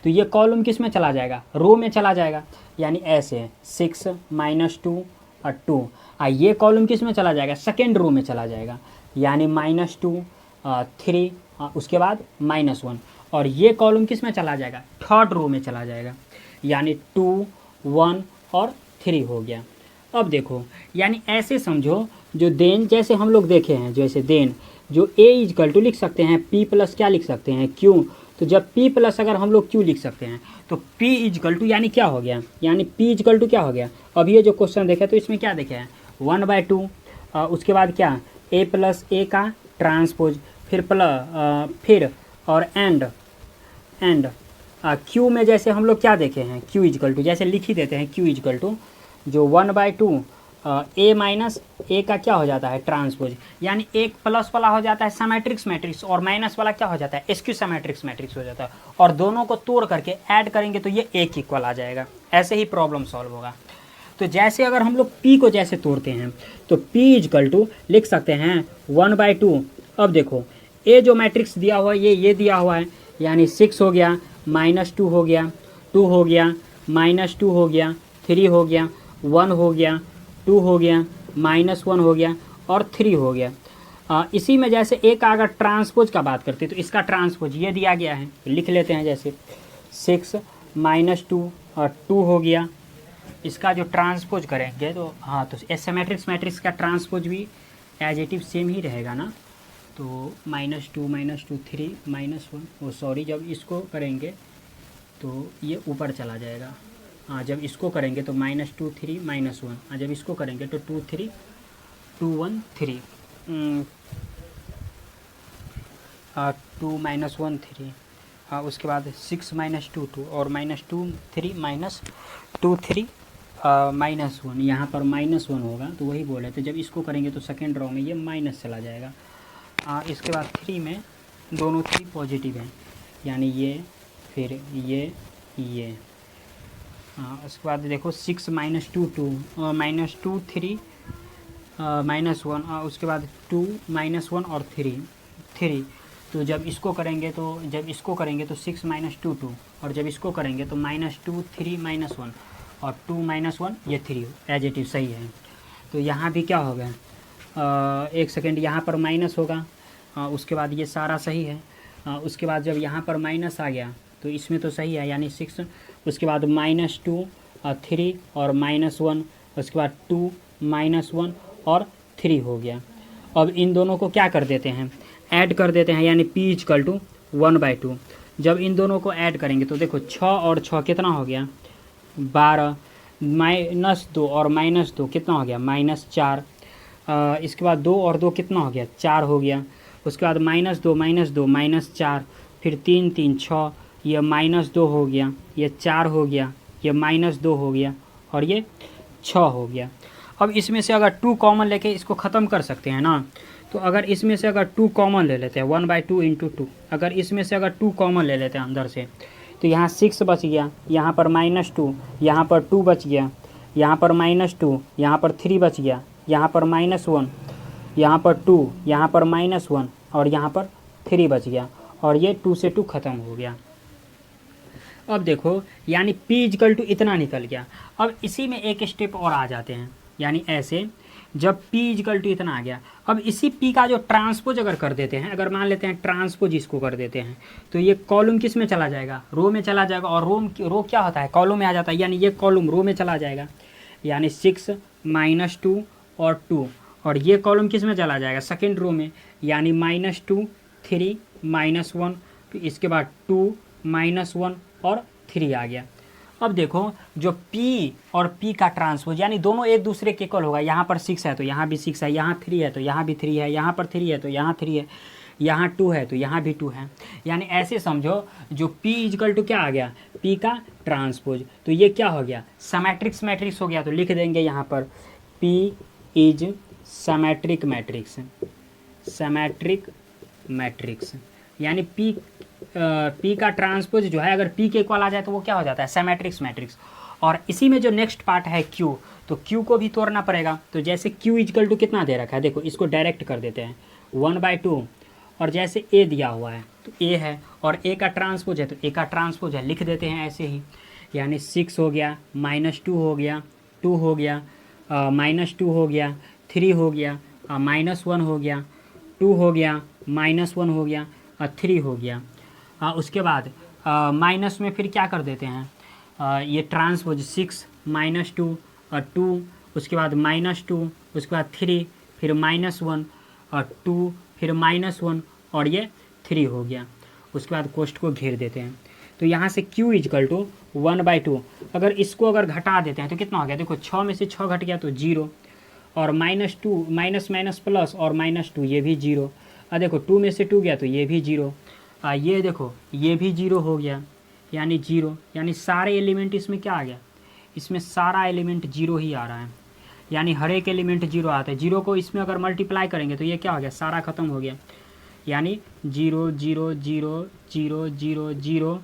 तो ये कॉलम किस में चला जाएगा, रो में चला जाएगा, यानी ऐसे 6 -2 और 2। ये कॉलम किस में चला जाएगा, सेकेंड रो में चला जाएगा, यानी -2 3 उसके बाद -1। और ये कॉलम किस में चला जाएगा, थर्ड रो में चला जाएगा, यानी 2 1 और 3 हो गया। अब देखो यानी ऐसे समझो, जो देन जैसे हम लोग देखे हैं, जैसे देन जो a इजकल टू लिख सकते हैं p प्लस क्या लिख सकते हैं q। तो जब p प्लस अगर हम लोग q लिख सकते हैं तो p इजकल टू यानी क्या हो गया, यानी p इजकल टू क्या हो गया। अब ये जो क्वेश्चन देखे तो इसमें क्या देखे हैं 1/2, उसके बाद क्या a प्लस a का ट्रांसपोज, फिर और एंड q में जैसे हम लोग क्या देखे हैं q इजकल टू, जैसे लिख ही देते हैं q इजकल टू जो 1/2 a माइनस a का क्या हो जाता है ट्रांसपोज, यानी एक प्लस वाला हो जाता है सिमेट्रिक्स मैट्रिक्स और माइनस वाला क्या हो जाता है स्क्यू सिमेट्रिक्स मैट्रिक्स हो जाता है, और दोनों को तोड़ करके ऐड करेंगे तो ये एक इक्वल आ जाएगा। ऐसे ही प्रॉब्लम सॉल्व होगा। तो जैसे अगर हम लोग p को जैसे तोड़ते हैं तो p इजकल टू लिख सकते हैं 1/2। अब देखो a जो मैट्रिक्स दिया हुआ है ये दिया हुआ है, यानी 6 हो गया, -2 हो गया, 2 हो गया, -2 हो गया, 3 हो गया, 1 हो गया, 2 हो गया, -1 हो गया और 3 हो गया। इसी में जैसे एक अगर ट्रांसपोज का बात करते हैं तो इसका ट्रांसपोज ये दिया गया है, तो लिख लेते हैं जैसे 6 -2 और 2 हो गया। इसका जो ट्रांसपोज करेंगे तो हाँ, तो एसिमेट्रिक्स मैट्रिक्स का ट्रांसपोज भी एज इट इज सेम ही रहेगा ना। तो -2 -2 3 -1 सॉरी, जब इसको करेंगे तो ये ऊपर चला जाएगा। हाँ, जब इसको करेंगे तो -2 3 -1, जब इसको करेंगे तो 2 3 2 1 3 2 -1 3, उसके बाद 6 -2 2 और -2 3 -2 3 -1, यहाँ पर -1 होगा तो वही बोले थे। जब इसको करेंगे तो सेकेंड रो में ये माइनस चला जाएगा। इसके बाद 3 में दोनों 3 पॉजिटिव हैं, यानी ये फिर ये उसके बाद देखो 6 -2 2 -2 3 -1, उसके बाद 2 -1 और 3। तो जब इसको करेंगे तो 6 -2 2 और जब इसको करेंगे तो -2 3 -1 और 2 -1 ये 3 एज इट इज सही है। तो यहाँ भी क्या होगा, एक सेकेंड, यहाँ पर माइनस होगा, उसके बाद ये सारा सही है। उसके बाद जब यहाँ पर माइनस आ गया तो इसमें तो सही है, यानी 6, उसके बाद -2 3 और -1, उसके बाद 2 -1 और 3 हो गया। अब इन दोनों को क्या कर देते हैं, ऐड कर देते हैं, यानी p इजकल टू 1/2। जब इन दोनों को ऐड करेंगे तो देखो 6 और 6 कितना हो गया 12, -2 और -2 कितना हो गया -4। इसके बाद 2 और 2 कितना हो गया 4 हो गया। उसके बाद -2 -2 -4, फिर 3 3 6, ये -2 हो गया, ये 4 हो गया, ये -2 हो गया और ये 6 हो गया। अब इसमें से अगर 2 कॉमन लेके इसको ख़त्म कर सकते हैं ना, तो अगर इसमें से अगर 2 कॉमन ले लेते हैं 1/2 × 2, अगर इसमें से अगर 2 कॉमन ले लेते हैं अंदर से, तो यहाँ 6 बच गया, यहाँ पर -2, यहाँ पर 2 बच गया, यहाँ पर -2, यहाँ पर 3 बच गया, यहाँ पर -1, यहाँ पर 2, यहाँ पर -1 और यहाँ पर 3 बच गया, और ये 2 से 2 ख़त्म हो गया। अब देखो यानी p इजकल टू इतना निकल गया। अब इसी में एक स्टेप और आ जाते हैं, यानी ऐसे जब p इजकल टू इतना आ गया, अब इसी p का जो ट्रांसपोज अगर कर देते हैं, अगर मान लेते हैं ट्रांसपोज इसको कर देते हैं, तो ये कॉलम किस में चला जाएगा, रो में चला जाएगा, और रो क्या होता है कॉलम में आ जाता है, यानी ये कॉलम रो में चला जाएगा, यानी 6 -2 और 2, और ये कॉलम किस में चला जाएगा सेकेंड रो में, यानी -2 3 -1, फिर इसके बाद 2 -1 और 3 आ गया। अब देखो जो p और p का ट्रांसपोज, यानी दोनों एक दूसरे के इक्वल होगा, यहाँ पर 6 है तो यहाँ भी 6 है, यहाँ 3 है तो यहाँ भी 3 है, यहाँ पर 3 है तो यहाँ 3 है, यहाँ 2 है तो यहाँ भी 2 है। यानी ऐसे समझो जो p इजकल टू क्या आ गया p का ट्रांसपोज, तो ये क्या हो गया सिमेट्रिक्स मैट्रिक्स हो गया। तो लिख देंगे यहाँ पर p is symmetric matrix, symmetric matrix, यानी p का ट्रांसपोज जो है अगर p के इक्वल आ जाए तो वो क्या हो जाता है सिमेट्रिक्स मैट्रिक्स। और इसी में जो नेक्स्ट पार्ट है q, तो q को भी तोड़ना पड़ेगा। तो जैसे q इजकल टू कितना दे रखा है, देखो इसको डायरेक्ट कर देते हैं 1/2 और जैसे ए दिया हुआ है तो ए है और ए का ट्रांसपोज है तो ए का ट्रांसपोज है, लिख देते हैं ऐसे ही। यानी 6 हो गया, -2 हो गया, 2 हो गया, -2 हो गया, 3 हो गया, -1 हो गया, 2 हो गया, -1 हो गया और 3 हो गया। उसके बाद माइनस में फिर क्या कर देते हैं, ये ट्रांसपोज 6 -2 और 2, उसके बाद -2, उसके बाद 3, फिर -1 और 2, फिर -1 और ये 3 हो गया। उसके बाद कोष्ठ को घेर देते हैं। तो यहाँ से q इजकल टू 1/2। अगर इसको अगर घटा देते हैं तो कितना हो गया, देखो 6 में से 6 घट गया तो 0 और -2 माइनस माइनस प्लस और -2 ये भी 0। देखो 2 में से 2 गया तो ये भी 0। ये देखो ये भी 0 हो गया, यानी 0, यानी सारे एलिमेंट इसमें क्या आ गया, इसमें सारा एलिमेंट 0 ही आ रहा है। यानी हर एक एलिमेंट 0 आता है। 0 को इसमें अगर मल्टीप्लाई करेंगे तो ये क्या हो गया, सारा खत्म हो गया। यानी 0 0 0 0 0 0,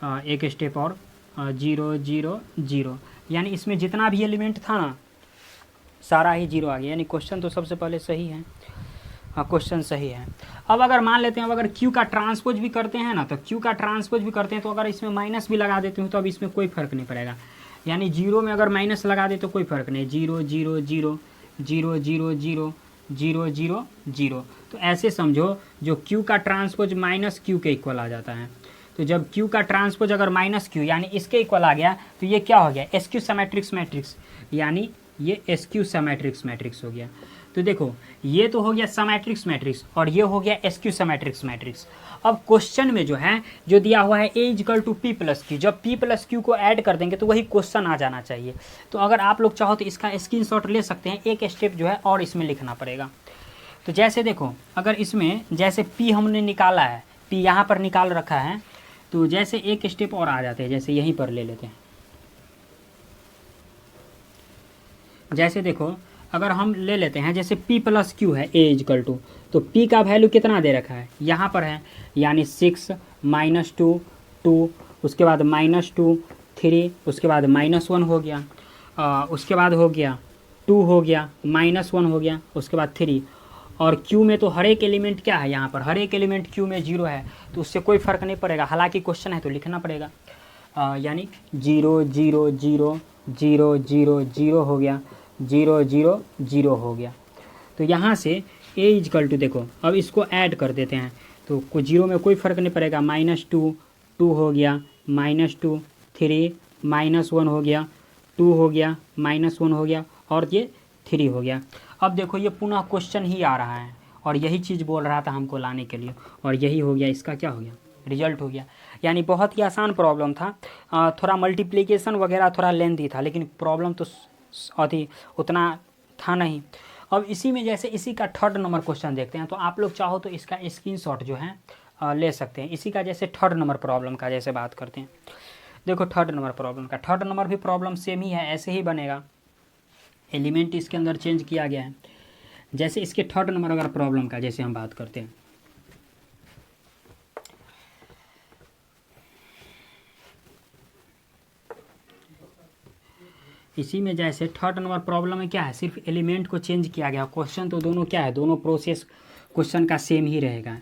एक स्टेप और 0 0 0, यानी इसमें जितना भी एलिमेंट था ना सारा ही 0 आ गया। यानी क्वेश्चन तो सबसे पहले सही है, हाँ क्वेश्चन सही है। अब अगर मान लेते हैं अब अगर q का ट्रांसपोज भी करते हैं ना, तो q का ट्रांसपोज भी करते हैं तो अगर इसमें माइनस भी लगा देते हैं तो अब इसमें कोई फ़र्क नहीं पड़ेगा। यानी 0 में अगर माइनस लगा दे तो कोई फ़र्क नहीं, 0 0 0 0 0 0 0 0 0। तो ऐसे समझो जो q का ट्रांसपोज -q के इक्वल आ जाता है। तो जब q का ट्रांसपोज अगर -q यानी इसके इक्वल आ गया तो ये क्या हो गया, SQ सिमेट्रिक्स मैट्रिक्स, यानी ये SQ सिमेट्रिक्स मैट्रिक्स हो गया। तो देखो ये तो हो गया सिमेट्रिक्स मैट्रिक्स और ये हो गया SQ सिमेट्रिक्स मैट्रिक्स। अब क्वेश्चन में जो है जो दिया हुआ है A इजकल टू P+Q, जब P+Q को ऐड कर देंगे तो वही क्वेश्चन आ जाना चाहिए। तो अगर आप लोग चाहो तो इसका स्क्रीनशॉट ले सकते हैं, एक स्टेप जो है और इसमें लिखना पड़ेगा। तो जैसे देखो अगर इसमें जैसे P हमने निकाला है, P यहाँ पर निकाल रखा है, तो जैसे एक स्टेप और आ जाते हैं, जैसे यहीं पर ले लेते हैं। जैसे देखो अगर हम ले लेते हैं जैसे P+Q है A इजकल टू, तो P का वैल्यू कितना दे रखा है यहाँ पर है, यानी 6 -2 2, उसके बाद -2 3, उसके बाद -1 हो गया, उसके बाद हो गया 2 हो गया, -1 हो गया, उसके बाद 3। और Q में तो हर एक एलिमेंट क्या है, यहाँ पर हर एक एलिमेंट Q में 0 है, तो उससे कोई फ़र्क नहीं पड़ेगा, हालांकि क्वेश्चन है तो लिखना पड़ेगा। यानी 0 0 0 0 0 0 हो गया, 0 0 0 हो गया। तो यहाँ से A इजकल टू देखो अब इसको ऐड कर देते हैं तो 0 में कोई फ़र्क नहीं पड़ेगा, -2 2 हो गया, -2 3 -1 हो गया, 2 हो गया, -1 हो गया और ये 3 हो गया। अब देखो ये पुनः क्वेश्चन ही आ रहा है और यही चीज़ बोल रहा था हमको लाने के लिए, और यही हो गया, इसका क्या हो गया, रिजल्ट हो गया। यानी बहुत ही आसान प्रॉब्लम था, थोड़ा मल्टीप्लिकेशन वगैरह थोड़ा लेंथी था, लेकिन प्रॉब्लम तो अति उतना था नहीं। अब इसी में जैसे इसी का 3rd नंबर क्वेश्चन देखते हैं, तो आप लोग चाहो तो इसका स्क्रीनशॉट जो है ले सकते हैं। इसी का जैसे 3rd नंबर प्रॉब्लम का जैसे बात करते हैं, देखो 3rd नंबर प्रॉब्लम का 3rd नंबर भी प्रॉब्लम सेम ही है, ऐसे ही बनेगा, एलिमेंट इसके अंदर चेंज किया गया है। जैसे इसके 3rd नंबर अगर प्रॉब्लम का जैसे हम बात करते हैं, इसी में जैसे 3rd नंबर प्रॉब्लम में क्या है, सिर्फ एलिमेंट को चेंज किया गया। क्वेश्चन तो दोनों क्या है, दोनों प्रोसेस क्वेश्चन का सेम ही रहेगा।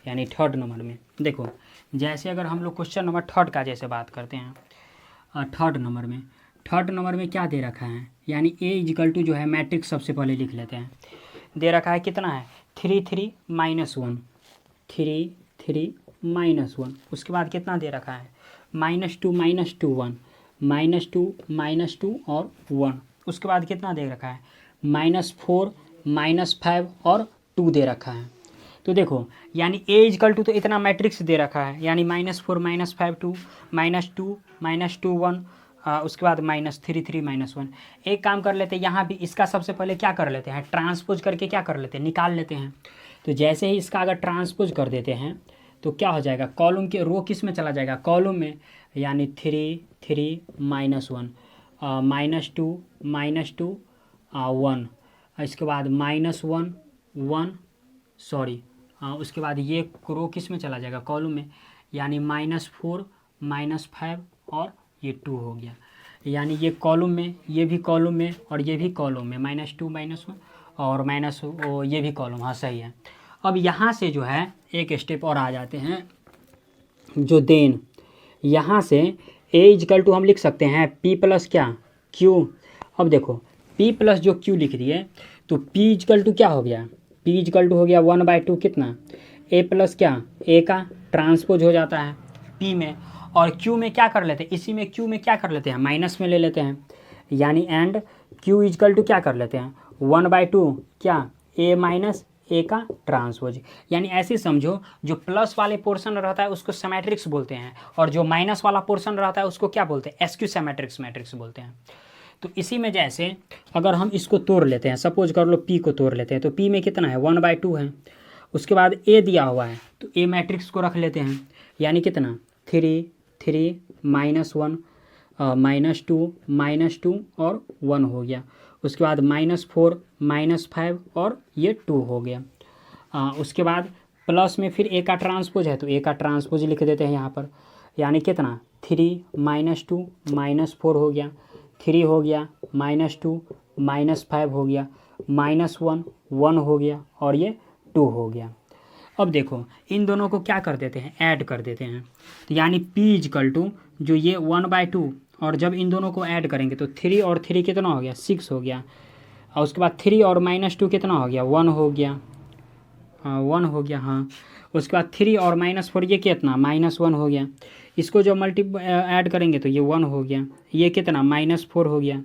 यानी 3rd नंबर में देखो जैसे अगर हम लोग क्वेश्चन नंबर 3rd का जैसे बात करते हैं, 3rd नंबर में क्या दे रखा है, यानी A इजकल टू जो है मैट्रिक्स सबसे पहले लिख लेते हैं। दे रखा है कितना है, 3 3 -1 3 3 -1, उसके बाद कितना दे रखा है, -2 -2 1 -2 और 1, उसके बाद कितना दे रखा है, -4 -5 और 2 दे रखा है। तो देखो यानी A इजकल टू तो इतना मैट्रिक्स दे रखा है, यानी -4 -5 2 -2 1, उसके बाद -3 3 -1। एक काम कर लेते हैं, यहाँ भी इसका सबसे पहले क्या कर लेते हैं, ट्रांसपोज करके क्या कर लेते हैं, निकाल लेते हैं। तो जैसे ही इसका अगर ट्रांसपोज कर देते हैं तो क्या हो जाएगा, कॉलम के रो किस में चला जाएगा, कॉलम में, यानी 3 3 -1 -2 1, इसके बाद -1 1 सॉरी, उसके बाद ये रो किस में चला जाएगा, कॉलम में, यानी -4 -5 और ये 2 हो गया। यानी ये कॉलम में, ये भी कॉलम में और ये भी कॉलम में, -2 -1 और ये भी कॉलम, हाँ सही है। अब यहाँ से जो है एक स्टेप और आ जाते हैं, जो देन यहाँ से ए इजकल टू हम लिख सकते हैं पी प्लस क्या क्यू। अब देखो पी प्लस जो क्यू लिख दिए तो पी इजकल टू क्या हो गया, पी इजकल टू हो गया 1/2 कितना ए प्लस क्या ए का ट्रांसपोज हो जाता है पी में, और क्यू में क्या कर लेते हैं, इसी में क्यू में क्या कर लेते हैं माइनस में ले लेते हैं, यानी एंड क्यू इजकल टू क्या कर लेते हैं 1/2 क्या ए माइनस ए का ट्रांसपोज। यानी ऐसे समझो जो प्लस वाले पोर्शन रहता है उसको सिमेट्रिक्स बोलते हैं, और जो माइनस वाला पोर्शन रहता है उसको क्या बोलते हैं एसक्यू सिमेट्रिक्स मैट्रिक्स बोलते हैं। तो इसी में जैसे अगर हम इसको तोड़ लेते हैं, सपोज कर लो पी को तोड़ लेते हैं, तो पी में कितना है 1/2 है, उसके बाद ए दिया हुआ है तो ए मैट्रिक्स को रख लेते हैं, यानी कितना 3 3 -1 -2 और 1 हो गया, उसके बाद -4 -5 और ये 2 हो गया। उसके बाद प्लस में फिर ए का ट्रांसपोज है तो ए का ट्रांसपोज लिख देते हैं यहाँ पर, यानी कितना 3 -2 -4 हो गया, 3 हो गया -2 -5 हो गया, -1 1 हो गया और ये 2 हो गया। अब देखो इन दोनों को क्या कर देते हैं ऐड कर देते हैं, तो यानी p इजकल टू जो ये 1/2 और जब इन दोनों को ऐड करेंगे तो 3 और 3 कितना हो गया 6 हो गया, और उसके बाद 3 और -2 कितना हो गया 1 हो गया, 1 हो गया हाँ, उसके बाद 3 और -4 ये कितना -1 हो गया, इसको जब ऐड करेंगे तो ये 1 हो गया, ये कितना -4 हो गया,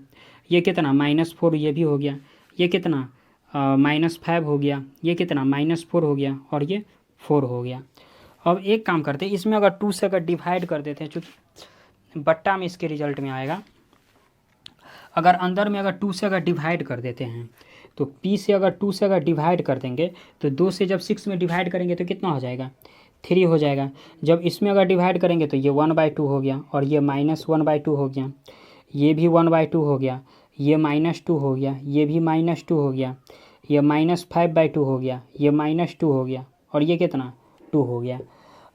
ये कितना -4 ये भी हो गया, ये कितना -5 हो गया, ये कितना -4 हो गया और ये 4 हो गया। अब एक काम करते हैं इसमें अगर 2 से अगर डिवाइड कर देते हैं, चूँकि बट्टा में इसके रिजल्ट में आएगा, अगर अंदर में अगर 2 से अगर डिवाइड कर देते हैं तो p से अगर 2 से अगर डिवाइड कर देंगे तो 2 से जब 6 में डिवाइड करेंगे तो कितना हो जाएगा 3 हो जाएगा, जब इसमें अगर डिवाइड करेंगे तो ये 1/2 हो गया और ये -1/2 हो गया, ये भी 1/2 हो गया, ये -2 हो गया, ये भी -2 हो गया, ये -5/2 हो गया, ये -2 हो गया और ये कितना 2 हो गया,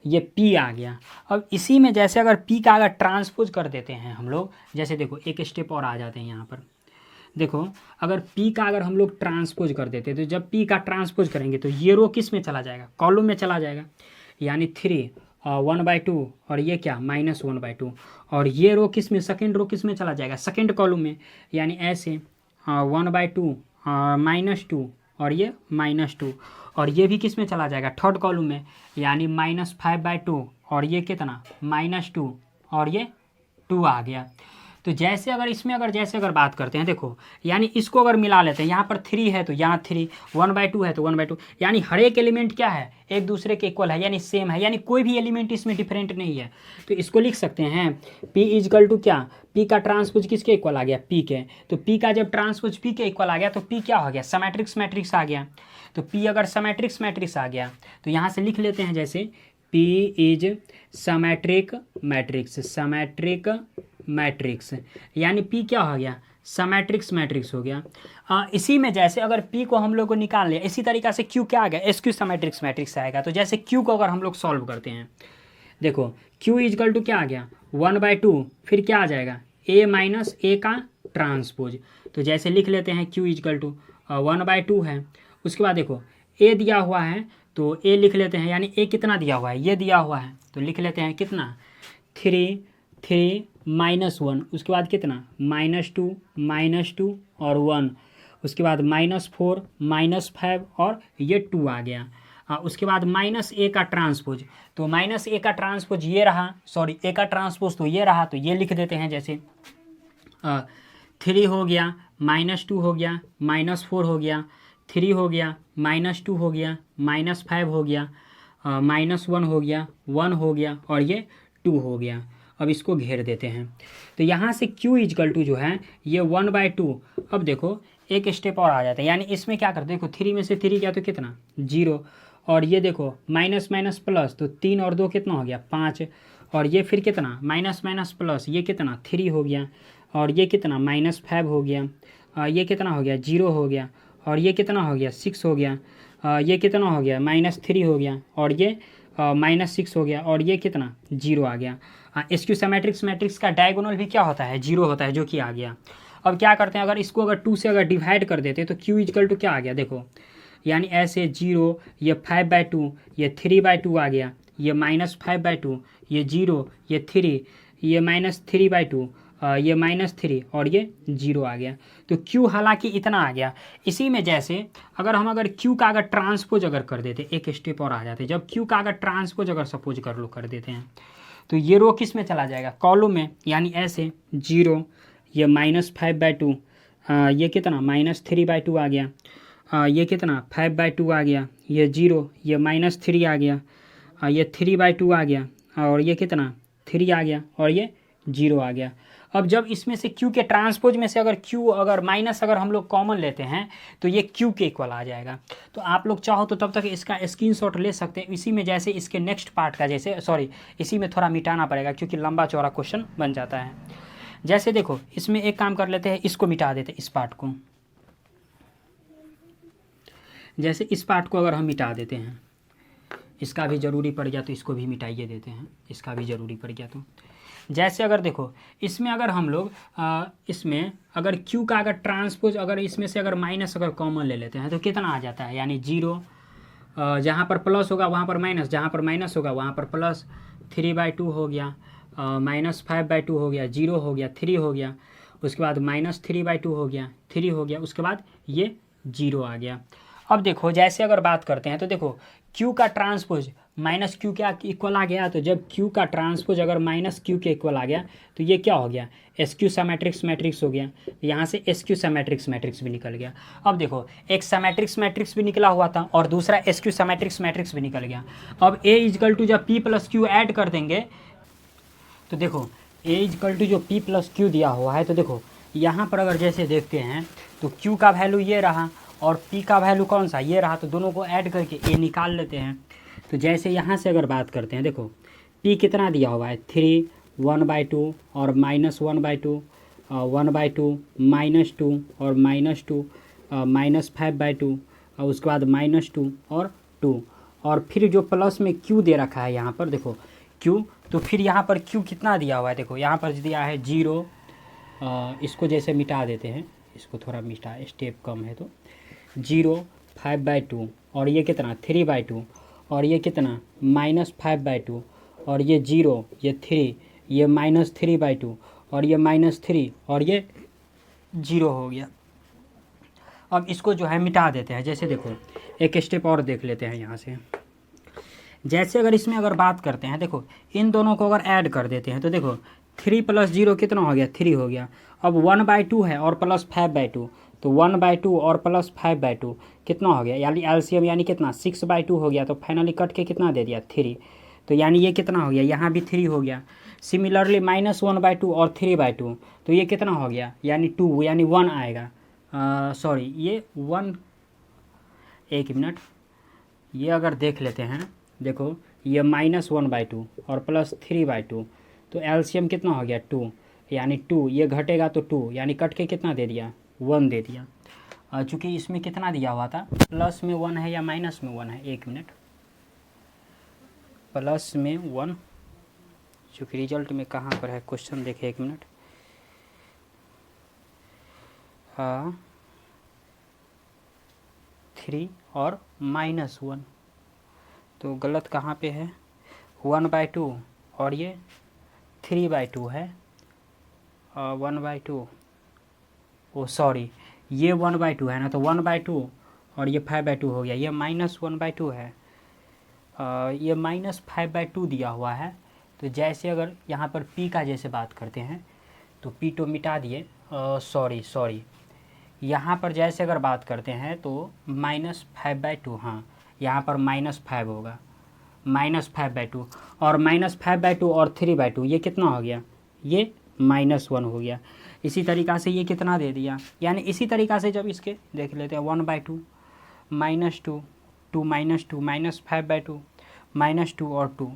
ये p आ गया। अब इसी में जैसे अगर p का अगर ट्रांसपोज कर देते हैं हम लोग, जैसे देखो एक स्टेप और आ जाते हैं यहाँ पर, देखो अगर p का अगर हम लोग ट्रांसपोज कर देते हैं तो जब p का ट्रांसपोज करेंगे तो ये रो किस में चला जाएगा कॉलम में चला जाएगा, यानी 3 1/2 और ये क्या -1/2, और ये रो किस में सेकेंड रो किस में चला जाएगा सेकेंड कॉलम में, यानी ऐसे 1/2 -2 और ये -2, और ये भी किस में चला जाएगा थर्ड कॉलम में, यानी -5/2 और ये कितना -2 और ये 2 आ गया। तो जैसे अगर इसमें अगर जैसे अगर बात करते हैं देखो, यानी इसको अगर मिला लेते हैं, यहाँ पर 3 है तो यहाँ 3, 1/2 है तो 1/2, यानी हर एक एलिमेंट क्या है एक दूसरे के इक्वल है, यानी सेम है, यानी कोई भी एलिमेंट इसमें डिफरेंट नहीं है। तो इसको लिख सकते हैं p इजकल टू क्या, p का ट्रांसपोज किसके इक्वल आ गया p के, तो p का जब ट्रांसपोज p के इक्वल आ गया तो p क्या हो गया सिमेट्रिक्स मैट्रिक्स आ गया। तो p अगर सिमेट्रिक्स मैट्रिक्स आ गया तो यहाँ से लिख लेते हैं जैसे p is symmetric matrix, symmetric matrix, यानी p क्या हो गया सिमेट्रिक्स मैट्रिक्स हो गया। इसी में जैसे अगर p को हम लोग को निकाल लिया, इसी तरीक़ा से q क्या आ गया एसक्यू सिमेट्रिक्स मैट्रिक्स आएगा। तो जैसे q को अगर हम लोग सॉल्व करते हैं, देखो q इजकल टू क्या आ गया 1/2, फिर क्या आ जाएगा a माइनस ए का ट्रांसपोज, तो जैसे लिख लेते हैं q इजकल टू 1/2 है, उसके बाद देखो a दिया हुआ है तो a लिख लेते हैं, यानी a कितना दिया हुआ है ये दिया हुआ है तो लिख लेते हैं कितना 3 3 -1, उसके बाद कितना -2 और 1, उसके बाद -4 -5 और ये 2 आ गया। उसके बाद -a का ट्रांसपोज, तो -a का ट्रांसपोज ये रहा, सॉरी a का ट्रांसपोज तो ये रहा, तो ये लिख देते हैं जैसे 3 हो गया -2 हो गया -4 हो गया, 3 हो गया -2 हो गया -5 हो गया -1 हो गया 1 हो गया और ये 2 हो गया। अब इसको घेर देते हैं, तो यहाँ से q इजकल टू जो है ये 1/2। अब देखो एक स्टेप और आ जाता है, यानी इसमें क्या करते हैं, देखो 3 में से 3 गया तो कितना 0, और ये देखो माइनस माइनस प्लस, तो 3 और 2 कितना हो गया 5, और ये फिर कितना माइनस माइनस प्लस, ये कितना 3 हो गया, और ये कितना -5 हो गया, ये कितना हो गया 0 हो गया, और ये कितना हो गया 6 हो गया, ये कितना हो गया -3 हो गया, और ये -6 हो गया, और ये कितना 0 आ गया। एसक्यू सिमेट्रिक्स मैट्रिक्स का डायगोनल भी क्या होता है 0 होता है, जो कि आ गया। अब क्या करते हैं, अगर इसको अगर 2 से अगर डिवाइड कर देते तो q इजकल टू क्या आ गया, देखो यानी ऐसे 0, ये 5/2, ये 3/2 आ गया, ये -5/2, ये 0, ये 3, ये -3/2, ये -3 और ये 0 आ गया। तो Q हालांकि इतना आ गया। इसी में जैसे अगर Q का अगर ट्रांसपोज अगर कर देते, एक स्टेप और आ जाते, जब Q का अगर ट्रांसपोज अगर सपोज कर लो कर देते हैं तो ये रो किस में चला जाएगा, कॉलम में। यानी ऐसे 0, ये -5/2, ये कितना -3/2 आ गया, ये कितना 5/2 आ गया, ये 0, ये -3 आ गया, ये 3/2 आ गया, और ये कितना 3 आ गया, और ये 0 आ गया। अब जब इसमें से Q के ट्रांसपोज में से अगर Q अगर माइनस अगर हम लोग कॉमन लेते हैं तो ये Q के इक्वल आ जाएगा। तो आप लोग चाहो तो तब तक इसका स्क्रीनशॉट ले सकते हैं। इसी में जैसे इसके नेक्स्ट पार्ट का जैसे इसी में थोड़ा मिटाना पड़ेगा क्योंकि लंबा चौड़ा क्वेश्चन बन जाता है। जैसे देखो इसमें एक काम कर लेते हैं, इसको मिटा देते हैं, इस पार्ट को। जैसे इस पार्ट को अगर हम मिटा देते हैं, इसका भी ज़रूरी पड़ गया तो इसको भी मिटाइए देते हैं, इसका भी ज़रूरी पड़ गया तो। जैसे अगर देखो इसमें अगर हम लोग इसमें अगर Q का अगर ट्रांसपोज अगर इसमें से अगर माइनस अगर कॉमन ले लेते हैं तो कितना आ जाता है, यानी 0, जहाँ पर प्लस होगा वहाँ पर माइनस, जहाँ पर माइनस होगा वहाँ पर प्लस, 3/2 हो गया, -5/2 हो गया, 0 हो गया, 3 हो गया, उसके बाद -3/2 हो गया, 3 हो गया, उसके बाद ये 0 आ गया। अब देखो जैसे अगर बात करते हैं तो देखो Q का ट्रांसपोज -Q क्या इक्वल आ गया, तो जब Q का ट्रांसपोज अगर -Q के इक्वल आ गया तो ये क्या हो गया, SQ सिमेट्रिक्स मैट्रिक्स हो गया। यहाँ से SQ सिमेट्रिक्स मैट्रिक्स भी निकल गया। अब देखो एक सिमेट्रिक्स मैट्रिक्स भी निकला हुआ था और दूसरा SQ सिमेट्रिक्स मैट्रिक्स भी निकल गया। अब A इजकल टू जब P + Q ऐड कर देंगे तो देखो A इजकल टू जो P + Q दिया हुआ है, तो देखो यहाँ पर अगर जैसे देखते हैं तो Q का वैल्यू ये रहा और P का वैल्यू कौन सा ये रहा, तो दोनों को ऐड करके A निकाल लेते हैं। तो जैसे यहाँ से अगर बात करते हैं देखो P कितना दिया हुआ है, 3, 1/2 और -1/2, 1/2, -2 और -2, -5/2 और उसके बाद -2 और 2, और फिर जो प्लस में Q दे रखा है यहाँ पर देखो Q, तो फिर यहाँ पर Q कितना दिया हुआ है, देखो यहाँ पर दिया है 0, इसको जैसे मिटा देते हैं, इसको थोड़ा मिटा, स्टेप कम है तो 0, 5/2 और ये कितना 3/2 और ये कितना -5/2 और ये 0, ये 3, ये -3/2 और ये -3 और ये 0 हो गया। अब इसको जो है मिटा देते हैं। जैसे देखो एक स्टेप और देख लेते हैं यहाँ से। जैसे अगर इसमें अगर बात करते हैं देखो इन दोनों को अगर ऐड कर देते हैं तो देखो 3 + 0 कितना हो गया, 3 हो गया। अब 1/2 है और +5/2, तो 1/2 और +5/2 कितना हो गया, यानी एलसीएम यानी कितना 6/2 हो गया। तो फाइनली कट के कितना दे दिया 3, तो यानी ये कितना हो गया, यहाँ भी 3 हो गया। सिमिलरली -1/2 और 3/2, तो ये कितना हो गया, यानी 2, यानी 1 आएगा। सॉरी ये 1, एक मिनट, ये अगर देख लेते हैं देखो ये -1/2 और +3/2, तो एलसीएम कितना हो गया 2, यानी 2, ये घटेगा तो 2, यानी कट के कितना दे दिया 1 दे दिया। चूँकि इसमें कितना दिया हुआ था, प्लस में 1 है या माइनस में 1 है, एक मिनट, प्लस में 1, चूँकि रिजल्ट में कहाँ पर है क्वेश्चन देखे, एक मिनट, 3 और -1, तो गलत कहाँ पे है, 1/2 और ये 3/2 है, 1/2, ओ सॉरी ये 1/2 है ना, तो 1/2 और ये 5/2 हो गया, ये -1/2 है, ये -5/2 दिया हुआ है। तो जैसे अगर यहाँ पर P का जैसे बात करते हैं तो P तो मिटा दिए, सॉरी यहाँ पर जैसे अगर बात करते हैं तो -5/2, हाँ यहाँ पर -5 होगा, -5/2 और -5/2 और 3/2, ये कितना हो गया, ये -1 हो गया। इसी तरीक़ा से ये कितना दे दिया, यानी इसी तरीक़ा से जब इसके देख लेते हैं 1/2, -2, 2 -2, -5/2, -2 और 2,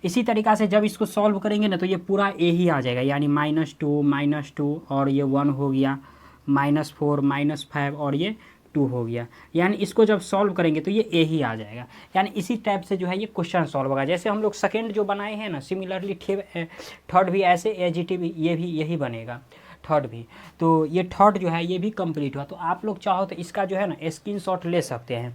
इसी तरीक़ा से जब इसको सॉल्व करेंगे ना तो ये पूरा ए ही आ जाएगा, यानी -2 और ये 1 हो गया, -4 -5 और ये 2 हो गया। यानी इसको जब सॉल्व करेंगे तो ये ए ही आ जाएगा। यानी इसी टाइप से जो है ये क्वेश्चन सॉल्व होगा। जैसे हम लोग सेकेंड जो बनाए हैं ना, सिमिलरली थर्ड भी ऐसे एजीटी भी ये भी यही बनेगा। थर्ड भी। तो ये थर्ड जो है ये भी कंप्लीट हुआ। तो आप लोग चाहो तो इसका जो है ना स्क्रीनशॉट ले सकते हैं।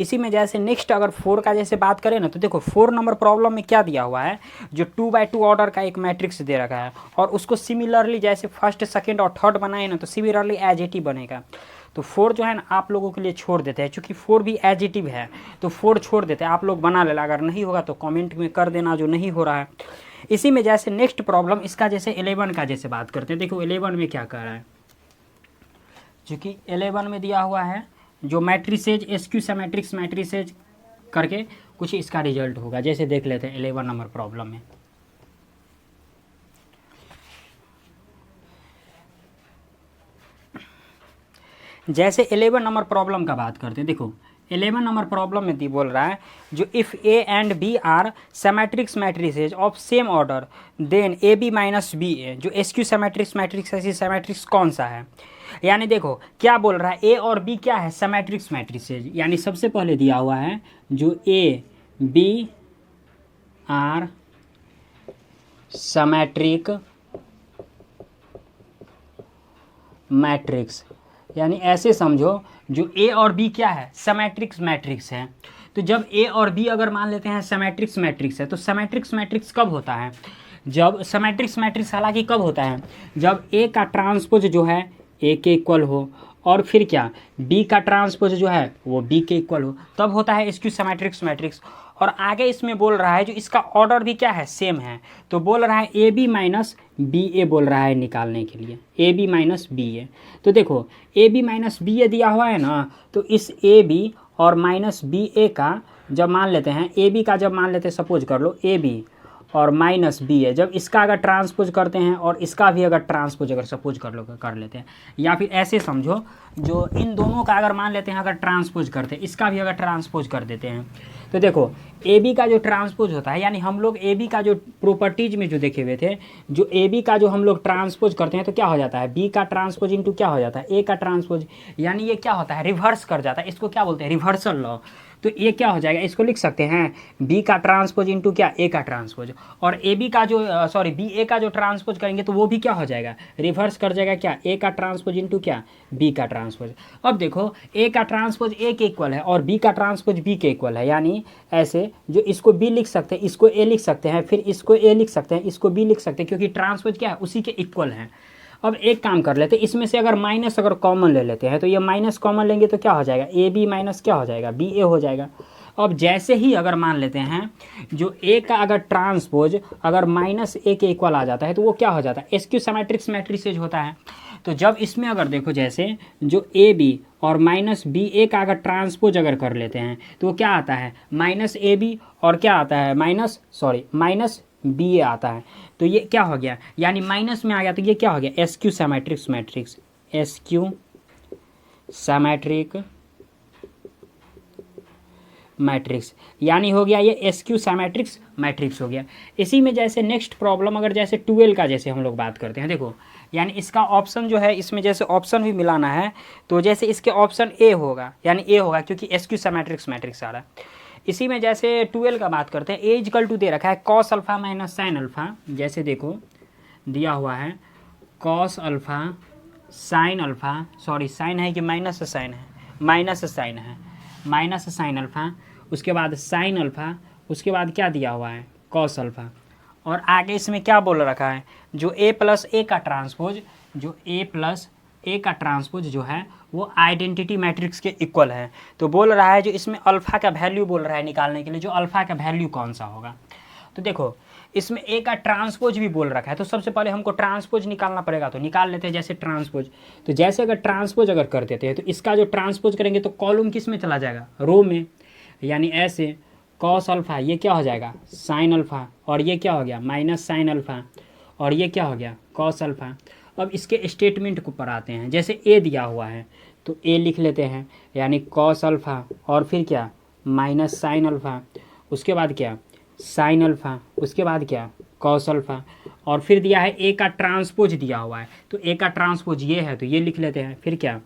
इसी में जैसे नेक्स्ट अगर 4 का जैसे बात करें ना, तो देखो 4 नंबर प्रॉब्लम में क्या दिया हुआ है, जो 2x2 ऑर्डर का एक मैट्रिक्स दे रखा है और उसको सिमिलरली जैसे फर्स्ट सेकंड और थर्ड बनाए ना तो सिमिलरली एज इट ही बनेगा। तो 4 जो है ना आप लोगों के लिए छोड़ देते हैं, क्योंकि 4 भी एजिटिव है तो 4 छोड़ देते हैं। आप लोग बना लेना, अगर नहीं होगा तो कमेंट में कर देना जो नहीं हो रहा है। इसी में जैसे नेक्स्ट प्रॉब्लम इसका जैसे 11 का जैसे बात करते हैं। देखो 11 में क्या कर रहा है, चूँकि 11 में दिया हुआ है जो मैट्रिसेज एसक्यू सिमेट्रिक्स मैट्रिसेज करके कुछ इसका रिजल्ट होगा। जैसे देख लेते हैं 11 नंबर प्रॉब्लम में। जैसे 11 नंबर प्रॉब्लम का बात करते हैं। देखो 11 नंबर प्रॉब्लम में बोल रहा है जो if A and B are symmetrics matrices of same order then A B minus B A, जो एसक्यू सिमेट्रिक्स मैट्रिक्स ऐसी सिमेट्रिक्स कौन सा है। यानी देखो क्या बोल रहा है, ए और बी क्या है, सिमेट्रिक्स मैट्रिसेज। यानी सबसे पहले दिया हुआ है जो A B R symmetric matrix, यानी ऐसे समझो जो ए और बी क्या है, सिमेट्रिक्स मैट्रिक्स है। तो जब ए और बी अगर मान लेते हैं सिमेट्रिक्स मैट्रिक्स है, तो सिमेट्रिक्स मैट्रिक्स कब होता है, जब सिमेट्रिक्स मैट्रिक्स हालांकि कब होता है, जब ए का ट्रांसपोज जो है ए के इक्वल हो और फिर क्या बी का ट्रांसपोज जो है वो बी के इक्वल हो, तब होता है इसकी सिमेट्रिक्स मैट्रिक्स। और आगे इसमें बोल रहा है जो इसका ऑर्डर भी क्या है, सेम है। तो बोल रहा है ए बी माइनस बी ए बोल रहा है निकालने के लिए, ए बी माइनस बी ए। तो देखो ए बी माइनस बी ए दिया हुआ है ना, तो इस ए बी और माइनस बी ए का जब मान लेते हैं, ए बी का जब मान लेते हैं सपोज कर लो ए बी और माइनस बी है, जब इसका अगर ट्रांसपोज करते हैं और इसका भी अगर ट्रांसपोज अगर सपोज कर लेते हैं, या फिर ऐसे समझो जो इन दोनों का अगर मान लेते हैं अगर ट्रांसपोज करते हैं, इसका भी अगर ट्रांसपोज कर देते हैं, तो देखो ए बी का जो ट्रांसपोज होता है, यानी हम लोग ए बी का जो प्रॉपर्टीज में जो देखे हुए थे, जो ए बी का जो हम लोग ट्रांसपोज करते हैं तो क्या हो जाता है, बी का ट्रांसपोज इंटू क्या हो जाता है, ए का ट्रांसपोज। यानी ये क्या होता है, रिवर्स कर जाता है। इसको क्या बोलते हैं, रिवर्सल लॉ। तो ये क्या हो जाएगा, इसको लिख सकते हैं बी का ट्रांसपोज इंटू क्या, ए का ट्रांसपोज। और ए बी का जो बी ए का जो ट्रांसपोज करेंगे तो वो भी क्या हो जाएगा, रिवर्स कर जाएगा क्या, ए का ट्रांसपोज इंटू क्या, बी का ट्रांसपोज। अब देखो ए का ट्रांसपोज ए के इक्वल है और बी का ट्रांसपोज बी के इक्वल है, यानी ऐसे जो इसको बी लिख सकते हैं, इसको ए लिख सकते हैं, फिर इसको ए लिख सकते हैं, इसको बी लिख सकते हैं, क्योंकि ट्रांसपोज क्या है, उसी के इक्वल है। अब एक काम कर लेते हैं, इसमें से अगर माइनस अगर कॉमन ले लेते हैं, तो ये माइनस कॉमन लेंगे तो क्या हो जाएगा, ए बी माइनस क्या हो जाएगा, बी ए हो जाएगा। अब जैसे ही अगर मान लेते हैं जो ए का अगर ट्रांसपोज अगर माइनस ए के इक्वल आ जाता है तो वो क्या हो जाता है, एसक्यू सिमेट्रिक्स मैट्रिसेज होता है। तो जब इसमें अगर देखो जैसे जो ए बी और माइनस बी ए का अगर ट्रांसपोज अगर कर लेते हैं तो वो क्या आता है, माइनस ए बी और क्या आता है, माइनस बी ए आता है। तो ये क्या हो गया, यानी माइनस में आ गया, तो ये क्या हो गया, skew symmetrics matrix, skew symmetric matrix, यानी हो गया ये एसक्यू सिमेट्रिक्स मैट्रिक्स हो गया। इसी में जैसे नेक्स्ट प्रॉब्लम अगर जैसे 12 का जैसे हम लोग बात करते हैं, देखो यानी इसका ऑप्शन जो है, इसमें जैसे ऑप्शन भी मिलाना है, तो जैसे इसके ऑप्शन ए होगा, यानी ए होगा क्योंकि एसक्यू सिमेट्रिक्स मैट्रिक्स आ रहा है। इसी में जैसे 12 का बात करते हैं, ए इक्वल टू दे रखा है cos alpha minus sine alpha. जैसे देखो दिया हुआ है cos alpha sine alpha, sine है कि माइनस साइन है, माइनस साइन अल्फा, उसके बाद साइन अल्फा, उसके बाद क्या दिया हुआ है, कॉस अल्फा। और आगे इसमें क्या बोल रखा है, जो ए प्लस ए का ट्रांसपोज, जो ए प्लस ए का ट्रांसपोज जो है वो आइडेंटिटी मैट्रिक्स के इक्वल है। तो बोल रहा है जो इसमें अल्फ़ा का वैल्यू बोल रहा है निकालने के लिए, जो अल्फ़ा का वैल्यू कौन सा होगा। तो देखो इसमें ए का ट्रांसपोज भी बोल रखा है, तो सबसे पहले हमको ट्रांसपोज निकालना पड़ेगा, तो निकाल लेते हैं जैसे ट्रांसपोज। तो जैसे अगर ट्रांसपोज अगर कर देते हैं तो इसका जो ट्रांसपोज करेंगे तो कॉलम किस में चला जाएगा, रो में, यानी ऐसे कॉस अल्फा ये क्या हो जाएगा, साइन अल्फा, और ये क्या हो गया माइनस साइन अल्फा, और ये क्या हो गया कॉस अल्फा। अब इसके स्टेटमेंट को पढ़ाते हैं, जैसे ए दिया हुआ है तो ए लिख लेते हैं, यानी कॉस अल्फा और फिर क्या माइनस साइन अल्फा, उसके बाद क्या साइन अल्फा, उसके बाद क्या कॉस अल्फा, और फिर दिया है ए का ट्रांसपोज दिया हुआ है, तो ए का ट्रांसपोज ये है तो ये लिख लेते हैं, फिर क्या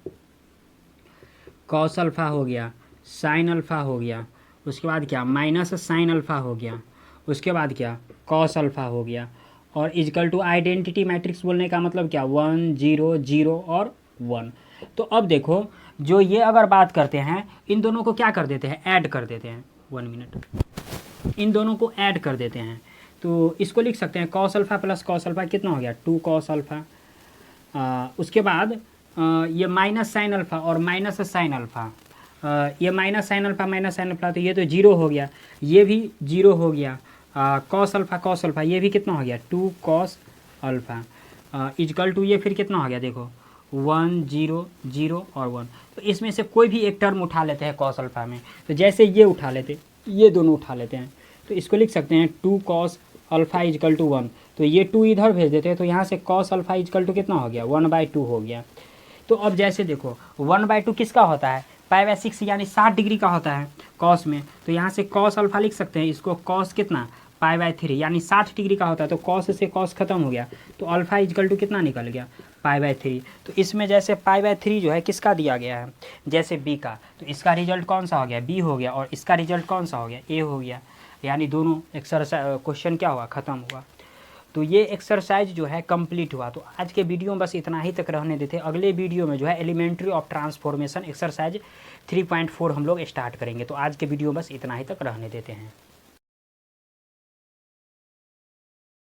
कॉस अल्फा हो गया, साइन अल्फा हो गया, उसके बाद क्या माइनस साइन अल्फा हो गया, उसके बाद क्या कॉस अल्फा हो गया, और इजकल टू आइडेंटिटी मैट्रिक्स बोलने का मतलब क्या, 1 0 0 और 1। तो अब देखो जो ये अगर बात करते हैं, इन दोनों को क्या कर देते हैं, ऐड कर देते हैं। 1 मिनट, इन दोनों को ऐड कर देते हैं। तो इसको लिख सकते हैं cos alpha plus cos alpha कितना हो गया, 2 कॉस अल्फ़ा। उसके बाद ये माइनस साइन अल्फ़ा और माइनस साइन अल्फ़ा, ये माइनस साइन अल्फ़ा तो ये तो 0 हो गया, ये भी 0 हो गया। कॉस अल्फ़ा ये भी कितना हो गया, 2 कॉस अल्फ़ा इजकल टू ये फिर कितना हो गया, देखो 1 0 0 और 1। तो इसमें से कोई भी एक टर्म उठा लेते हैं कॉस अल्फ़ा में, तो जैसे ये उठा लेते, ये दोनों उठा लेते हैं, तो इसको लिख सकते हैं 2 कॉस अल्फ़ा इजकल टू 1। तो ये 2 इधर भेज देते हैं, तो यहाँ से कॉस अल्फ़ा इजकल टू कितना हो गया, 1/2 हो गया। तो अब जैसे देखो 1/2 किसका होता है, π/6 यानी 60 डिग्री का होता है कॉस में। तो यहाँ से कॉस अल्फ़ा लिख सकते हैं, इसको कॉस कितना π/3 यानी 60 डिग्री का होता है। तो कॉस से कॉस खत्म हो गया, तो अल्फ़ा इजकल टू कितना निकल गया, π/3। तो इसमें जैसे पी/3 जो है किसका दिया गया है, जैसे बी का, तो इसका रिजल्ट कौन सा हो गया, बी हो गया, और इसका रिजल्ट कौन सा हो गया, ए हो गया। यानी दोनों एक्सरसाइज क्वेश्चन क्या हुआ, ख़त्म हुआ। तो ये एक्सरसाइज जो है कंप्लीट हुआ। तो आज के वीडियो में बस इतना ही तक रहने देते। अगले वीडियो में जो है एलिमेंट्री ऑफ ट्रांसफॉर्मेशन एक्सरसाइज 3.4 हम लोग स्टार्ट करेंगे। तो आज के वीडियो में बस इतना ही तक रहने देते हैं।